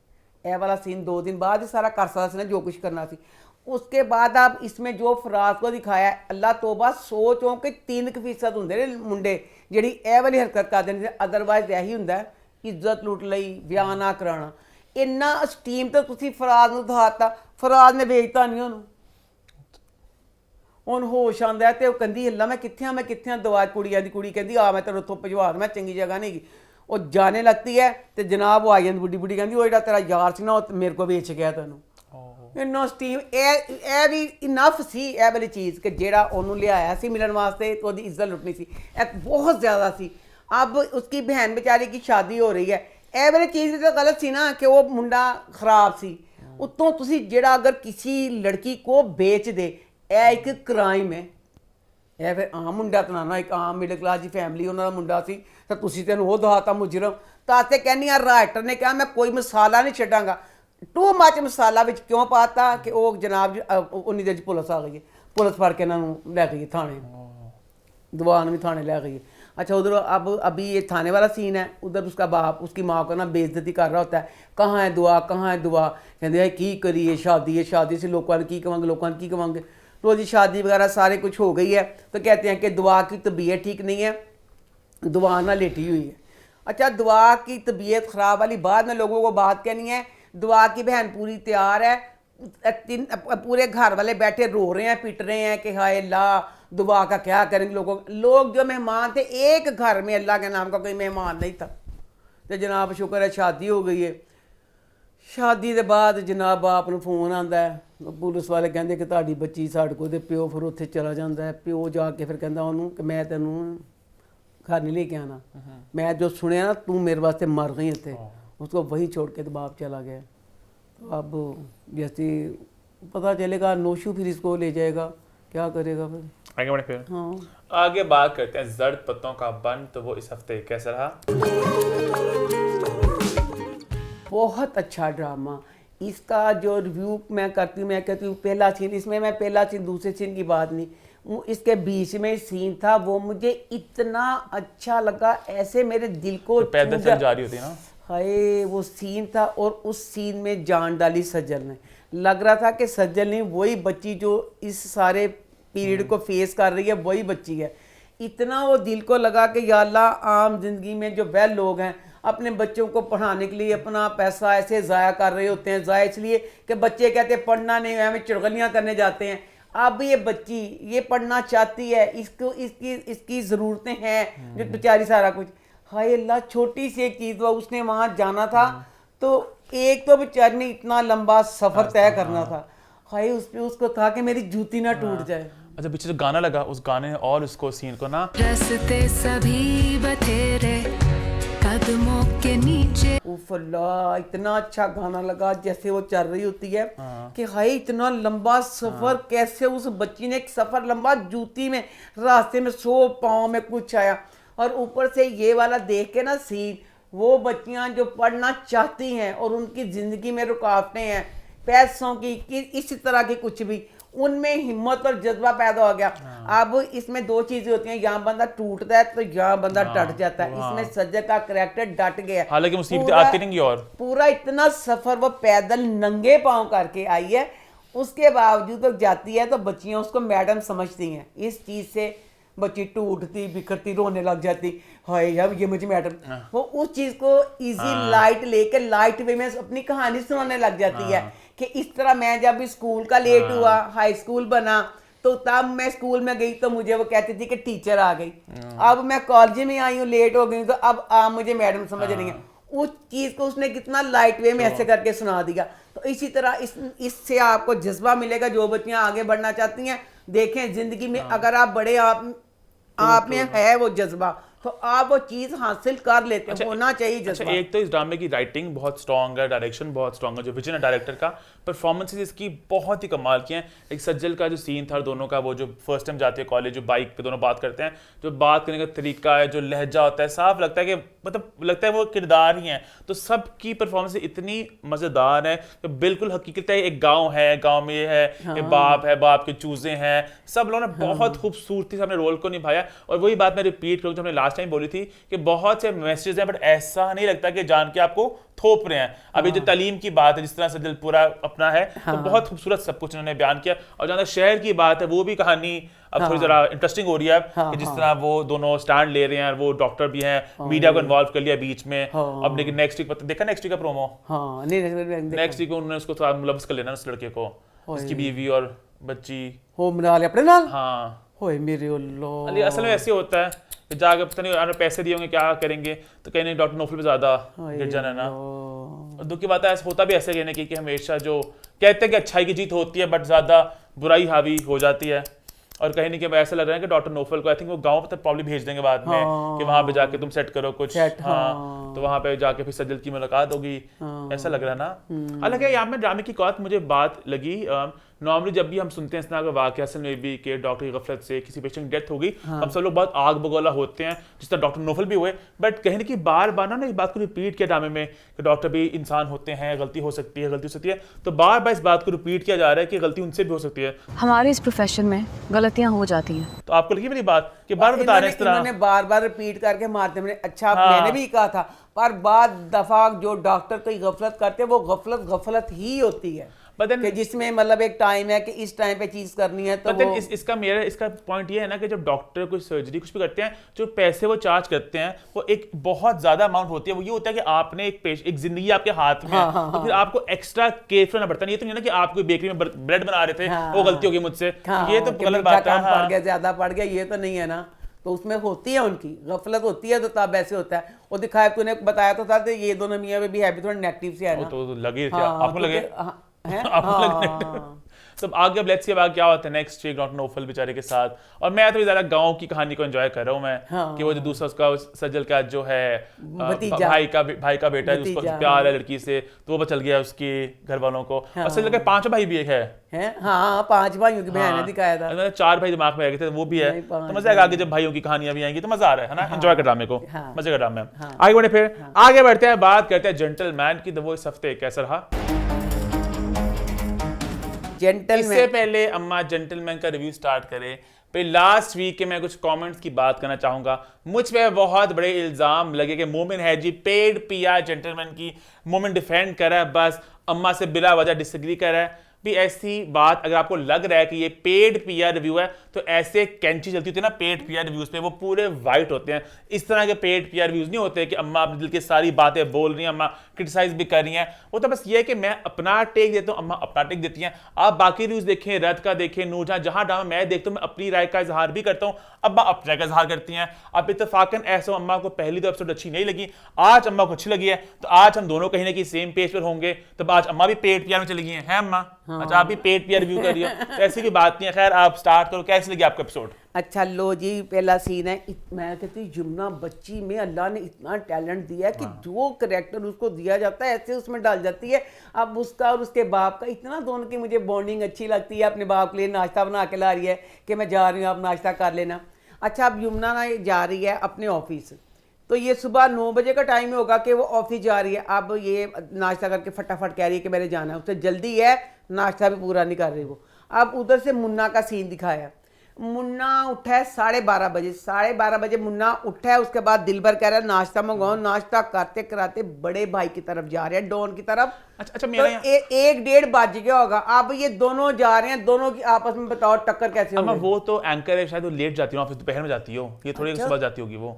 S2: ए वाला सीन 2 दिन बाद ही सारा कर सकता सी ना जो कुछ करना सी। उसके बाद अब इसमें जो फराज को दिखाया है, अल्लाह तोबा 100 के 3% होंगे ने मुंडे जिहड़ी ए वाली हरकत करते हैं। अदरवाइज यही होंदा इज्जत लुट लई, ब्याह ना कराना। इन्ना स्टीम तो तुसी फराज नूं दिखाता, फराज ने बेचता नहीं उन्होंने। ਹੁਣ ਹੋਸ਼ ਆਉਂਦਾ ਤੇ ਉਹ ਕਹਿੰਦੀ ਅੱਲਾ मैं कित्थे हाँ दवा कुड़ियां दी कुड़ी कहती आ मैं तेरे उत्थों भजवा मैं चंगी जगह नहीं गई। वो जाने लगती है तो जनाब वो आई जाती बुढ़ी कहती वो जो तेरा यार से ना मेरे को बेच गया तेनों। इन्ना स्टीम ए भी इनफ सी ए वाली चीज़ कि जेड़ा उन्होंने लियाया सी मिलन वास्ते तो उसकी इज्जत लुटनी सी, बहुत ज़्यादा सी। अब उसकी बहन बेचारी की शादी हो रही है, ए वाली चीज़ तो गलत सी ना कि वो मुंडा खराब सी। उत्तों तुसी जेड़ा अगर किसी लड़की को बेच दे, एक क्राइम है। ਇਹ ਫਿਰ ਆਮ ਮੁੰਡਾ ਤਨਾਣਾ ਇੱਕ ਆਮ ਮਿਡਲ ਕਲਾਸ ਦੀ ਫੈਮਿਲੀ ਉਹਨਾਂ ਦਾ ਮੁੰਡਾ ਸੀ ਤਾਂ ਤੁਸੀਂ ਤੈਨੂੰ ਉਹ ਦਿਖਾਤਾ ਮੁਜਰਮ ਤਾਂ ਤੇ ਕਹਿੰਦੀ ਆ ਰਾਈਟਰ ਨੇ ਕਿਹਾ ਮੈਂ ਕੋਈ ਮਸਾਲਾ ਨਹੀਂ ਛੱਡਾਂਗਾ ਟੂ ਮੱਚ ਮਸਾਲਾ ਵਿੱਚ ਕਿਉਂ ਪਾਤਾ ਕਿ ਉਹ ਜਨਾਬ ਜੀ, ਉਨੀ ਦੇਰ 'ਚ ਪੁਲਿਸ ਆ ਗਈ ਹੈ ਪੁਲਿਸ ਫੜ ਕੇ ਇਹਨਾਂ ਨੂੰ ਲੈ ਗਈ ਥਾਣੇ दीवान भी थाने ले गई है। अच्छा उधर अब अभी ये थाने वाला सीन है उधर उसका बाप उसकी माँ को ना बेइज्जती कर रहा होता है कहाँ है दुआ कहते हैं की करिए शादी से लोगों ने की कमांगे तो जी शादी वगैरह सारे कुछ हो गई है तो कहते हैं कि दुआ की तबीयत ठीक नहीं है दुआ ना लेटी हुई है। अच्छा दुआ की तबीयत ख़राब वाली बात में लोगों को बात कहनी है दुआ की बहन पूरी तैयार है पूरे घर वाले बैठे रो रहे हैं पिट रहे हैं कि हाय अल्लाह दुआ का क्या करेंगे लोग जो मेहमान थे एक घर में अल्लाह के नाम का कोई मेहमान नहीं था तो जनाब शुक्र है शादी हो गई है। शादी के बाद जनाब बाप ਨੂੰ फोन आता है पुलिस वाले कहते कि ਤੁਹਾਡੀ ਬੱਚੀ ਸਾਡੇ ਕੋਲ ਤੇ ਪਿਓ ਫਿਰ ਉੱਥੇ ਚਲਾ ਜਾਂਦਾ ਹੈ ਪਿਓ ਜਾ ਕੇ ਫਿਰ ਕਹਿੰਦਾ ਉਹਨੂੰ ਕਿ ਮੈਂ ਤੈਨੂੰ घर नहीं लेके आना मैं जो सुने ना तू मेरे वास्ते मर गई थे उसको वही छोड़ के तो बाप चला गया। तो अब जैसे पता चलेगा नोशू फिर इसको ले जाएगा क्या करेगा फिर
S1: आगे बढ़े फिर
S2: हाँ
S1: आगे बात करते हैं जर्द पत्तों का बन तो वो इस हफ्ते कैसा रहा।
S2: बहुत अच्छा ड्रामा इसका जो रिव्यू मैं करती हूँ मैं कहती हूँ पहला सीन इसमें मैं पहला सीन दूसरे सीन की बात नहीं इसके बीच में सीन था वो मुझे इतना अच्छा लगा ऐसे मेरे दिल को
S1: तो पैदल चल जा रही होती ना
S2: हाय वो सीन था और उस सीन में जान डाली सज्जल ने लग रहा था कि सज्जल ने वही बच्ची जो इस सारे पीरियड को फेस कर रही है वही बच्ची है। इतना वो दिल को लगा कि या अल्लाह आम जिंदगी में जो वह लोग हैं अपने बच्चों को पढ़ाने के लिए अपना पैसा ऐसे ज़ाया कर रहे होते हैं ज़ाया इसलिए कि बच्चे कहते हैं पढ़ना नहीं है हमें चुगलियाँ करने जाते हैं। अब ये बच्ची ये पढ़ना चाहती है इसको इसकी ज़रूरतें हैं जो बेचारी सारा कुछ हाय अल्लाह छोटी सी एक चीज़ हुआ उसने वहाँ जाना था तो एक तो बेचारी ने इतना लंबा सफ़र तय करना था हाय उस पे उसको था कि मेरी जूती ना टूट जाए।
S1: अच्छा पीछे जो गाना लगा उस गाने ने और उसको सीन को ना
S4: रास्ते सभी बतेरे कदमों के नीचे
S2: उफ अल्लाह इतना अच्छा गाना लगा जैसे वो चल रही होती है कि हाय इतना लंबा सफर कैसे उस बच्ची ने एक सफर लंबा जूती में रास्ते में 100 पाँव में कुछ आया और ऊपर से ये वाला देख के ना सीन वो बच्चियां जो पढ़ना चाहती हैं और उनकी ज़िंदगी में रुकावटें हैं पैसों की इसी तरह की कुछ भी उनमें हिम्मत और जज्बा पैदा हो गया। अब इसमें दो चीजें होती हैं यहाँ बंदा टूटता है तो यहाँ बंदा डट जाता है इसमें सज्जद का करैक्टर डट गया
S1: हालांकि मुसीबतें आती नहीं और
S2: पूरा इतना सफर वो पैदल नंगे पांव करके आई है उसके बावजूद वो जाती है तो बच्चियां उसको मैडम समझती हैं इस चीज से बच्ची टूटती बिखरती रोने लग जाती हाय यार ये मुझे मैडम वो उस चीज को इजी लाइट लेकर लाइट वे में अपनी कहानी सुनाने लग जाती है कि इस तरह मैं जब स्कूल का लेट हुआ हाई स्कूल बना तो तब मैं स्कूल में गई तो मुझे वो कहती थी कि टीचर आ गई अब मैं कॉलेज में आई हूँ लेट हो गई तो अब मुझे मैडम समझ रही है उस चीज को उसने कितना लाइट वे में ऐसे करके सुना दिया। तो इसी तरह इससे आपको जज्बा मिलेगा जो बच्चियां आगे बढ़ना चाहती हैं देखें जिंदगी में अगर आप बड़े आप में है वो जज्बा तो आप वो चीज हासिल कर लेते हैं होना चाहिए जज्बा।
S1: अच्छा एक तो इस ड्रामे की राइटिंग बहुत स्ट्रांग है डायरेक्शन बहुत स्ट्रांग है जो विजन है डायरेक्टर का परफॉर्मेंसेस इसकी बहुत ही कमाल की हैं। एक सज्जल का जो सीन था दोनों का वो जो फर्स्ट टाइम जाते हैं कॉलेज जो बाइक पे दोनों बात करते हैं जो बात करने का तरीका है जो लहजा होता है साफ लगता है कि मतलब लगता है वो किरदार ही हैं। तो सबकी परफॉर्मेंस इतनी मज़ेदार है कि बिल्कुल हकीकत है एक गाँव है गाँव में ये है कि बाप के चूजे हैं सब लोगों ने बहुत खूबसूरती से अपने रोल को निभाया। और वही बात मैं रिपीट करूँ जो हमने लास्ट टाइम बोली थी कि बहुत से मैसेज हैं बट ऐसा नहीं लगता कि जान के आपको थोप रहे हैं। अभी जो तालीम की बात है जिस तरह सज्जल पूरा अपना है तो बहुत खूबसूरत सब कुछ उन्होंने बयान किया। और जहाँ तक शहर की बात है वो भी कहानी अब थोड़ी जरा इंटरेस्टिंग हो रही है कि जिस तरह वो दोनों स्टैंड ले रहे हैं वो डॉक्टर भी हैं मीडिया को इन्वॉल्व कर लिया बीच में। अब लेकिन नेक्स्ट वीक देखा नेक्स्ट वीक का प्रोमो नेक्स्ट वीक उन्होंने उसको थोड़ा मुलव्वस कर लेना उस लड़के को उसकी बीवी और बच्ची
S2: हो मना ले अपने नाल
S1: हाँ
S2: होए मेरे अल्लाह
S1: असल में ऐसे होता है कि जाके पता नहीं पैसे दिए होंगे क्या करेंगे तो कहीं नहीं डॉक्टर नौफल पे ज्यादा गिर जाना है ना। और दुख की बात है होता भी ऐसे कहने की कि हमेशा जो कहते हैं कि अच्छाई की जीत होती है बट ज्यादा बुराई हावी हो जाती है। और कहीं नहीं कि ऐसा लग रहा है कि डॉक्टर नौफल को आई थिंक वो गांव तक प्रॉब्लम भेज देंगे बाद में कि वहां पे जाके तुम सेट करो कुछ। हाँ तो वहां पे जाके फिर सज्जल की मुलाकात होगी, ऐसा लग रहा है ना। हालांकि यहाँ में ड्रामे की मुझे बात लगी, नॉर्मली जब भी हम सुनते हैं इस तरह का वाकया असल में भी कि डॉक्टर की गफलत से किसी पेशेंट की डेथ होगी, हम सब लोग बहुत आग बगौला होते हैं, जिस तरह डॉक्टर नोफल भी हुए। बट कहीं ना कहीं बार बार ना इस बात को रिपीट किया ड्रामे में कि डॉक्टर भी इंसान होते हैं, गलती हो सकती है, गलती हो सकती है। तो बार बार इस बात को रिपीट किया जा रहा है कि गलती उनसे भी हो सकती है।
S5: हमारे इस प्रोफेशन में गलतियां हो जाती हैं।
S1: तो आपको लगी मेरी बात कि बार बता रहे हैं इस तरह?
S2: इन्होंने बार बार रिपीट करके मारते मैंने अच्छा मैंने भी कहा था, पर बाद दफा जो डॉक्टर कोई गफलत करते हैं वो गफलत ही होती है कि जिसमें मतलब एक टाइम है कि इस टाइम पे चीज करनी है। तो
S1: इसका पॉइंट ये है ना कि जब डॉक्टर कोई सर्जरी कुछ भी करते हैं, जो पैसे वो चार्ज करते हैं वो एक बहुत ज्यादा अमाउंट होती है। वो ये होता है कि आपने एक जिंदगी आपके हाथ में है, तो फिर आपको एक्स्ट्रा केयरफुल होना पड़ता है। ये तो नहीं है ना कि आप कोई बेकरी में ब्रेड बना रहे थे, वो गलती हो गई मुझसे, ये तो गलत बात है।
S2: पड़ गया, ज्यादा पड़ गया, ये तो नहीं है ना। तो उसमें होती है उनकी गफलत होती है, तो तब ऐसे होता है। वो दिखाया तूने बताया तो था, तो ये दोनों मियां में भी है थोड़ा नेगेटिव से है ना।
S1: तो लगे आपको लगे
S2: हाँ।
S1: तो आगे अब लेट्स सी अब क्या होता है नेक्स्ट वीक डॉक्टर नोफल बेचारे के साथ। और मैं तो ज्यादा गांव की कहानी को एंजॉय कर रहा हूँ मैं, कि वो जो दूसरा उसका सज्जल का जो है भाई का बेटा है, उसको प्यार है लड़की से, तो वो चल गया उसके घर वालों को। और सज्जल के 5 भाई भी एक है।
S2: हाँ 5 भाइयों की बहन दिखाया था,
S1: 4 भाई दिमाग में आ गए थे, वो भी है। तो मजा आएगा आगे जब भाइयों की कहानियां भी आएंगी तो मजा आ रहा है ना, एंजॉय कर ड्रामे को, मजे का ड्रामे। आगे बढ़े, फिर आगे बढ़ते हैं, बात करते हैं जेंटलमैन की। तो वो इस हफ्ते कैसा रहा? इससे पहले अम्मा जेंटलमैन का रिव्यू स्टार्ट करें, फिर लास्ट वीक के मैं कुछ कमेंट्स की बात करना चाहूंगा। मुझ पे बहुत बड़े इल्जाम लगे कि मोमिन है जी पेड पीआर जेंटलमैन की, मोमिन डिफेंड कर रहा है, बस अम्मा से बिला वजह डिसएग्री कर रहा है। भी ऐसी बात अगर आपको लग रहा है कि ये पेड पीआर रिव्यू है, तो ऐसे कैंची चलती होती है ना पेड पीआर रिव्यूज पे, वो पूरे वाइट होते हैं। इस तरह के पेड पीआर रिव्यूज नहीं होते कि अम्मा अपने दिल की सारी बातें बोल रही हैं, अम्मा क्रिटिसाइज भी कर रही हैं। वो तो बस ये है कि मैं अपना टेक देता हूँ, अम्मा अपना टेक देती हैं। आप बाकी रिव्यूज देखें, रद का देखें, नूरजहां, जहां ड्रामा मैं देखता हूँ मैं अपनी राय का इजहार भी करता हूँ, अम्मा अपनी राय का इजहार करती हैं। अब इत्तेफाकन ऐसा अम्मा को पहली तो एपिसोड अच्छी नहीं लगी, आज अम्मा को अच्छी लगी है, तो आज हम दोनों कहीं ना कहीं सेम पेज पर होंगे। तो आज अम्मा भी पेड पीआर में चली गई हैं अम्मा? अच्छा आप भी पेड पीआर रिव्यू कर रही हो, तो ऐसी की बात नहीं है। खैर आप स्टार्ट करो, कैसे लगी आपका एपिसोड?
S2: अच्छा लो जी, पहला सीन है, मैं कहती हूँ यमुना बच्ची में अल्लाह ने इतना टैलेंट दिया है कि जो करैक्टर उसको दिया जाता है ऐसे उसमें डाल जाती है। अब उसका और उसके बाप का इतना, दोनों की मुझे बॉन्डिंग अच्छी लगती है। अपने बाप के लिए नाश्ता बना के ला रही है कि मैं जा रही हूँ आप नाश्ता कर लेना। अच्छा अब यमुना ना जा रही है अपने ऑफिस, तो ये सुबह 9 बजे का टाइम होगा कि वो ऑफिस जा रही है। अब ये नाश्ता करके फटाफट कह रही है कि मैंने जाना है, उससे जल्दी है, नाश्ता भी पूरा नहीं कर रही वो। अब उधर से मुन्ना का सीन दिखाया, मुन्ना उठा है 12:30 बजे, 12:30 बजे मुन्ना उठा है। उसके बाद दिलबर कह रहा है नाश्ता मंगवाओ, नाश्ता करते कराते बड़े भाई की तरफ जा रहे हैं, डॉन की तरफ।
S1: अच्छा मेरा
S2: तो 1-1:30 बज गया होगा। अब ये दोनों जा रहे हैं, दोनों की आपस में बताओ टक्कर कैसे होगी?
S1: वो तो एंकर है, शायद वो लेट जाती है ऑफिस, दोपहर में जाती हो, ये थोड़ी सुबह जाती होगी वो।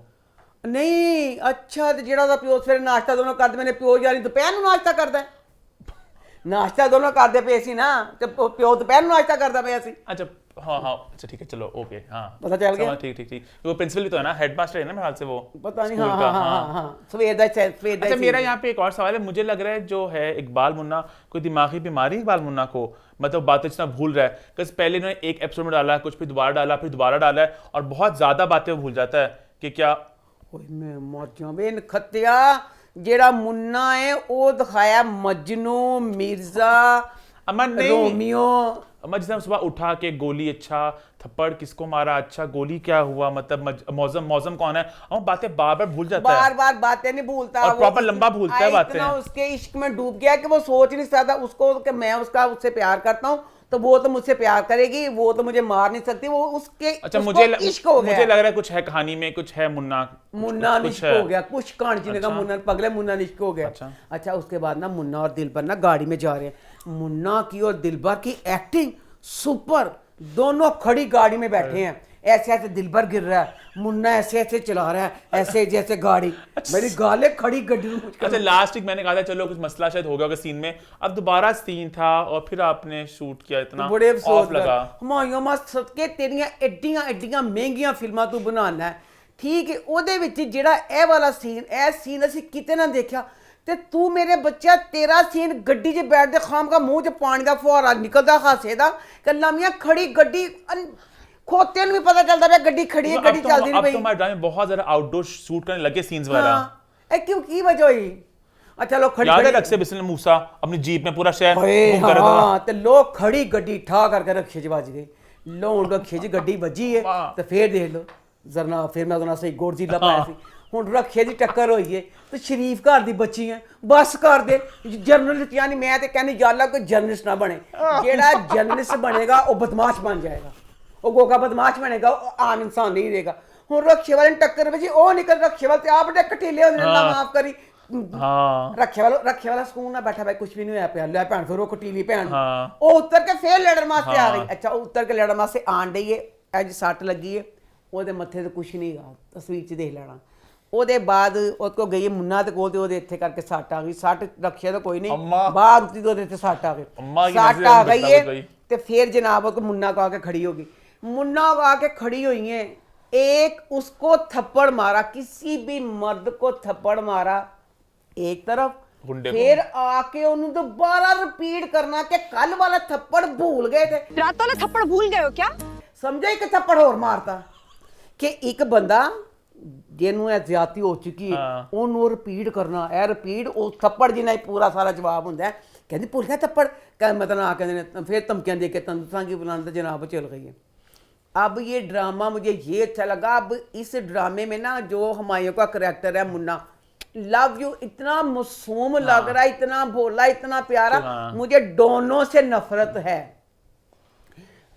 S2: नहीं अच्छा, तो जेड़ा प्यो सवेरे नाश्ता दोनों करते, मैंने प्यो जानी दोपहर में नाश्ता करता है, नाश्ता दोनों करते पे सी ना, तो प्यो दोपहर में नाश्ता करता पे सी।
S1: अच्छा हाँ अच्छा ठीक है चलो ओके, हाँ
S2: पता चल गया,
S1: ठीक। वो प्रिंसिपल भी तो है ना, हेडमास्टर है ना मेरे ख्याल से वो,
S2: पता नहीं। हाँ सवेदा।
S1: अच्छा मेरा यहाँ पे एक और सवाल है, मुझे लग रहा है जो है इकबाल मुन्ना कोई दिमागी बीमारी इकबाल मुन्ना को, मतलब बातें इतना भूल रहा है। बिकॉज पहले इन्होंने एक एपिसोड में डाला, कुछ फिर दोबारा डाला, फिर दोबारा डाला है, और बहुत ज्यादा बातें भूल जाता है कि क्या
S2: मैं मर जाऊं खत्या। जेड़ा मुन्ना है वो दिखाया मजनू, मिर्जा, रोमियो।
S1: अमर जिसने सुबह उठा के गोली, अच्छा थप्पड़ किसको मारा, अच्छा गोली क्या हुआ, मतलब मौजम कौन है, और बातें बार बार भूल जाता है,
S2: बार बातें नहीं भूलता,
S1: और प्रॉपर लंबा भूलता है बातें।
S2: इतना उसके इश्क में डूब गया कि वो सोच नहीं सकता उसको कि मैं उससे प्यार करता हूँ, तो वो तो मुझसे प्यार करेगी, वो तो मुझे मार नहीं सकती, वो उसके
S1: अच्छा मुझे लग रहा है कुछ है कहानी में, कुछ है मुन्ना
S2: निश्क हो गया, कुछ कहानी जी ने कहा मुन्ना पगले, मुन्ना निश्क हो गया। अच्छा उसके बाद ना मुन्ना और दिलबर ना गाड़ी में जा रहे हैं, मुन्ना की और दिलबर की एक्टिंग सुपर, दोनों खड़ी गाड़ी में बैठे हैं, ऐसे ऐसे दिलबर गिर रहा है, मुन्ना ऐसे ऐसे चला रहा है, ऐसे जैसे गाड़ी, मेरी गाले खड़ी गड्डी में।
S1: अच्छा लास्ट वीक मैंने कहा था चलो कुछ मसला शायद हो गया सीन में, अब दोबारा सीन था और फिर आपने शूट किया, इतना
S2: बड़े अफसोस
S1: लगा।
S2: हमायूं मा सदके तेरियां एड्डियां महंगियां फिल्मां तू बनाना है, ठीक है, ਉਹਦੇ ਵਿੱਚ ਜਿਹੜਾ ਇਹ ਵਾਲਾ सीन ਅਸੀਂ ਕਿਤੇ ਨਾ ਦੇਖਿਆ, ਤੇ ਤੂੰ ਮੇਰੇ ਬੱਚਾ ਤੇਰਾ ਸੀਨ ਗੱਡੀ 'ਚ ਬੈਠਦੇ ਖਾਮ ਦਾ ਮੂੰਹ 'ਚ ਪਾਣੀ ਦਾ ਫੁਹਾਰਾ ਨਿਕਲਦਾ ਹਾਸੇ ਦਾ, ਕੱਲਾ ਮੀਆਂ ਖੜੀ ਗੱਡੀ खोते भी पता चलता है गड्डी खड़ी है, गड्डी चलती नहीं।
S1: अब तो हमारे ड्रामे बहुत ज्यादा आउटडोर शूट करने लगे सीन्स वगैरह।
S2: ए क्यों की वजह हुई? अच्छा लोग खड़ी
S1: याद है
S2: खड़ी
S1: रक्से बिस्मिल मूसा अपनी जीप में पूरा शहर
S2: हाय
S1: घूम कर रहा था।
S2: हाँ, ते लोग खड़ी गड्डी ठा करके रखे च बज गए। लो हुण रखे च गड्डी बजी है ते फिर देख लो जरना फिर मैं ਉਹਦੇ ਸਹੀ ਗੋਰਜੀਲਾ ਪਾਇਆ ਸੀ। ਹੁਣ ਰੱਖੇ ਦੀ ਟੱਕਰ ਹੋਈ ਏ ਤੇ ਸ਼ਰੀਫ ਘਰ ਦੀ ਬੱਚੀ ਹੈ ਬਸ ਕਰ ਦੇ ਜਰਨਲਿਸਟ ਯਾਨੀ ਮੈਂ ਤੇ ਕਹਿੰਦੀ ਯਾਲਾ ਕੋਈ ਜਰਨਲਿਸਟ ਨਾ ਬਣੇ। ਜਿਹੜਾ ਜਰਨਲਿਸਟ ਬਣੇਗਾ ਉਹ ਬਦਮਾਸ਼ ਬਣ ਜਾਏਗਾ, ਉਹ ਗੋਗਾ ਬਦਮਾਸ਼ ਬਣੇਗਾ, ਉਹ ਆਮ ਇਨਸਾਨ ਨਹੀਂ ਰਹੇਗਾ। ਹੁਣ ਰੱਖੇ ਵਾਲੇ ਨੂੰ ਟੱਕਰ ਵਿੱਚ ਉਹ ਨਿਕਲ ਰੱਖੇ ਵਾਲੇ ਤੇ ਆਪ ਦੇ ਕਟੀਲੇ ਹੁੰਦੇ ਨੇ, ਅੱਲਾ ਮਾਫ ਕਰੀ।
S1: हाँ
S2: ਰੱਖੇ ਵਾਲਾ ਸਕੂਨ ਨਾਲ ਬੈਠਾ ਭਾਈ ਕੁਝ ਵੀ ਨਹੀਂ ਹੋਇਆ ਪਿਆ ਲੈ ਭੈਣ ਫਿਰ ਉਹ ਕਟੀਲੀ ਭੈਣ
S1: ਹਾਂ।
S2: ਉਹ ਉੱਤਰ ਕੇ ਫੇਰ ਲੜਨ ਵਾਸਤੇ ਆ ਗਈ। ਅੱਛਾ ਉਹ ਉੱਤਰ ਕੇ ਲੜਨ ਵਾਸਤੇ ਆਣ ਡਈ ਏ, ਅੱਜ ਸੱਟ ਲੱਗੀ ਏ ਉਹਦੇ ਮੱਥੇ ਤੇ ਕੁਝ ਨਹੀਂ ਗਾ, ਤਸਵੀਰ 'ਚ ਦੇਖ ਲੈਣਾ। ਉਹਦੇ ਬਾਅਦ ਉਹ ਕੋ ਗਈ ਮੁੰਨਾ ਦੇ ਕੋਲ ਤੇ ਉਹਦੇ ਇੱਥੇ ਕਰਕੇ ਸੱਟ ਆ ਗਈ। ਸੱਟ ਰੱਖਿਆ ਤਾਂ ਕੋਈ ਨਹੀਂ, ਬਾਹਰ ਉੱਤੀ ਉਹਦੇ ਤੇ ਸੱਟ ਆ ਗਈ, ਸੱਟ ਆ ਗਈ ਏ ਤੇ फिर जनाब को मुन्ना को आके खड़ी होगी। मुन्ना को आके खड़ी हुई है, एक उसको थप्पड़ मारा, किसी भी मर्द को थप्पड़ मारा एक तरफ, फिर आके उन्होंने दोबारा रिपीट करना कि कल वाला थप्पड़ भूल गए थे।
S5: रात वाला थप्पड़ भूल गए हो क्या?
S2: समझे एक थप्पड़ और मारता कि एक बंदा ਜਿਹਨੂੰ ਇਹ ਜ਼ਿਆਦਤੀ ਹੋ ਚੁੱਕੀ ਹੈ ਉਹਨੂੰ ਰਿਪੀਟ ਕਰਨਾ, ਇਹ ਰਿਪੀਟ ਉਹ ਥੱਪੜ ਜਿੰਨਾ ਹੀ ਪੂਰਾ ਸਾਰਾ ਜਵਾਬ ਹੁੰਦਾ ਹੈ। ਕਹਿੰਦੀ ਭੁੱਲ ਗਿਆ ਥੱਪੜ, ਕਹਿੰਦੇ ਮਤਲਬ ਆ ਕਹਿੰਦੇ ਨੇ फिर धमकियां दे के तंदुरुस्तां की बुलाने जनाब चल गई है। अब ये ड्रामा मुझे ये अच्छा लगा। अब इस ड्रामे में ना जो हुमायूं का करैक्टर है मुन्ना, लव यू, इतना मासूम लग रहा है, इतना भोला, इतना प्यारा, मुझे डोनों से नफरत है।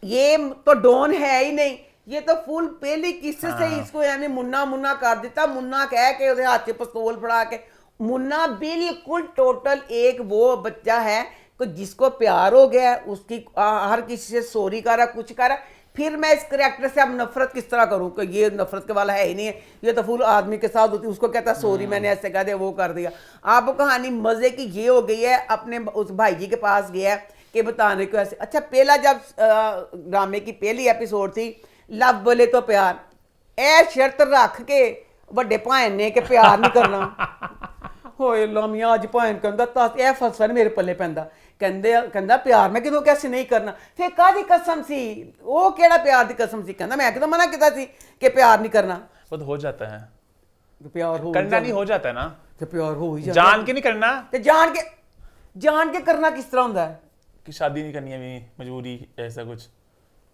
S2: ये तो डॉन है ही नहीं, ये तो फुल पहली किस्से से इसको यानी मुन्ना मुन्ना कर दिता। मुन्ना कह के उसके हाथ से पिस्तौल फड़ा के, मुन्ना बिल्कुल टोटल एक वो बच्चा है कि जिसको प्यार हो गया, उसकी हर किसी से सॉरी कर रहा, कुछ कर रहा। फिर मैं इस करैक्टर से अब नफरत किस तरह करूँ कि ये नफरत के वाला है ही नहीं है, ये तो फुल आदमी के साथ होती है, उसको कहता सॉरी मैंने ऐसे कह दिया, वो कर दिया। आप कहानी मज़े की ये हो गई है, अपने उस भाई जी के पास गया है कि बताने को ऐसे। अच्छा पहला जब ड्रामे की पहली एपिसोड थी, लव बोले तो प्यार, ए शर्त रख के ਵੱਡੇ ਭਾਣ ਨੇ ਕਿ ਪਿਆਰ ਨਹੀਂ ਕਰਨਾ। ਹੋਏ ਲਾਮੀਆਂ ਅੱਜ ਭਾਣ ਕਹਿੰਦਾ ਤਾਂ ਇਹ ਫਸਾ ਮੇਰੇ ਪੱਲੇ ਪੈਂਦਾ, ਕਹਿੰਦਾ ਪਿਆਰ ਮੈਂ ਕਿਦੋਂ ਕੈਸੇ ਨਹੀਂ ਕਰਨਾ। ਫਿਰ ਕਾਹਦੀ ਕਸਮ ਸੀ, ਉਹ ਕਿਹੜਾ ਪਿਆਰ ਦੀ ਕਸਮ ਸੀ? ਕਹਿੰਦਾ ਮੈਂ ਕਿਦੋਂ ਮਨਾ ਕੀਤਾ ਸੀ ਕਿ ਪਿਆਰ ਨਹੀਂ ਕਰਨਾ।
S1: वो तो हो जाता है,
S2: प्यार हो
S1: करना नहीं हो जाता है ना,
S2: तो प्यार हो ही जाता
S1: जान के नहीं करना,
S2: ਤੇ ਜਾਣ ਕੇ करना किस तरह ਹੁੰਦਾ है
S1: कि शादी नहीं करनी है मेरी मजबूरी, ऐसा कुछ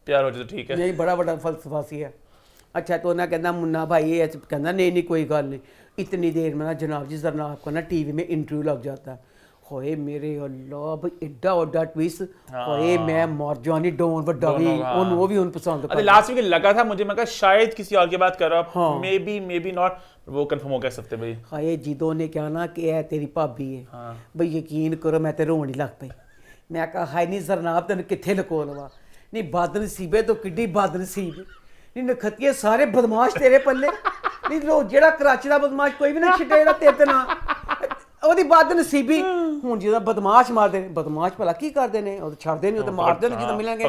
S1: प्यार हो जाए तो ठीक है।
S2: नहीं बड़ा बड़ा फलसफा सी है। अच्छा तो ना कहना मुन्ना भाई ये कहना नहीं कोई गल नहीं, इतनी देर में ना जनाब जी जरना आपका ना टीवी में इंटरव्यू लग जाता है। होए मेरे अल्लाह भाई एड्डा वड्डा ट्विस्ट, होए मैं मर जानी डॉन वड्डा भी उन वो भी उन पसंद
S1: अरे लास्ट वीक लगा था मुझे, मैं कहा शायद किसी और की बात कर रहा हूं, मे बी नॉट, वो कंफर्म हो कह सकते भाई।
S2: हाय जिदों ने क्या ना कि है तेरी भाभी है भाई, यकीन करो मैं ते रोन ही लग पई। मैं कहा हाय नहीं जरनाब तेन किथे लको लवा, नहीं बदनसीबे तो किड्डी बदनसीब, नहीं नखतिए सारे बदमाश तेरे पल्ले, नहीं लो जेड़ा कराची दा बदमाश कोई भी ना छिटे जेड़ा तेरे ते ना ਉਹਦੀ ਬਦਨਸੀਬੀ। ਹੁਣ ਜਿਹਦਾ ਬਦਮਾਸ਼ ਮਾਰਦੇ ਨੇ, ਬਦਮਾਸ਼ ਭਲਾ ਕੀ ਕਰਦੇ ਨੇ, ਉਹ ਛੱਡਦੇ ਨਹੀਂ, ਉਹ ਤੇ ਮਾਰਦੇ ਨੇ ਜਦੋਂ ਮਿਲਾਂਗੇ।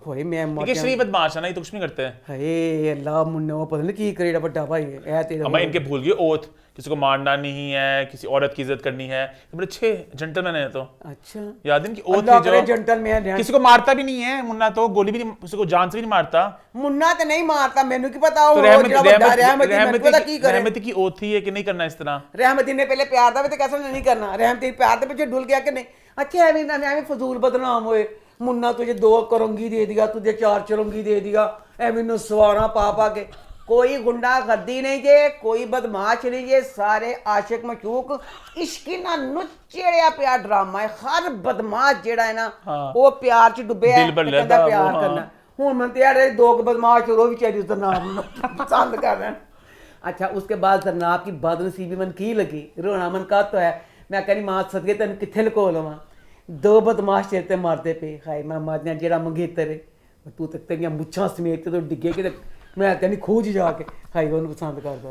S2: ਹੋਏ ਮੈਂ ਮਰ
S1: ਗਿਆ, शरीफ बदमाश है ना, ये तो कुछ नहीं करते हैं।
S2: ਹਾਏ ਅੱਲਾ ਮੁੰਨਾ ਉਹ ਪਤਾ ਨਹੀਂ ਕੀ ਕਰੇ ਜਿਹੜਾ ਵੱਡਾ ਭਾਈ ਹੈ ਇਹ ਤੇਰਾ।
S1: मैं इनके भूल गई ओथ, किसी को मारना नहीं है, किसी औरत की इज्जत करनी है, बड़े अच्छे जेंटलमैन है। तो
S2: अच्छा
S1: याद है कि ओथ थी जो
S2: जेंटलमैन है,
S1: किसी को मारता भी नहीं है मुन्ना, तो गोली भी नहीं, किसी को जान से भी नहीं मारता।
S2: मुन्ना तो नहीं मारता, मैनू की पता,
S1: तो रहमती की ओथ थी कि नहीं करना इस तरह।
S2: रहमती ने पहले प्यार दा भी तो कैसा नहीं करना, रहमती प्यार दे पीछे डुल गया कि नहीं। अच्छा एवं फजूल बदनाम होए, मुन्ना तुझे 2 करंगी दे दिया, तुझे 4 चरंगी दे दिया, एवं सवारा पा के। कोई गुंडागर्दी नहीं जे, कोई बदमाश नहीं जे, सारे आशिक मशूक इश्की ना नुचेड़िया पिया ड्रामा है। हर बदमाश जेड़ा है ना वो प्यार च डुबे है, कहंदा प्यार करना। हुण मन ते यार 2 बदमाश और वो भी चाहे जरनाब पसंद कर रहे हैं। अच्छा उसके बाद जरनाब की बदनसीबी मन की लगी, रोना मन का तो है। मैं कहनी मां सदके तेन किथे लको लवां, 2 बदमाश तेरे ते मारते पे, हाय मैं मारना जेड़ा मंगेतर है तू तक तेरियां मुच्छां समेत तो डिगे कि मैं कहनी खूज जाके हाई उन्होंने पसंद करता।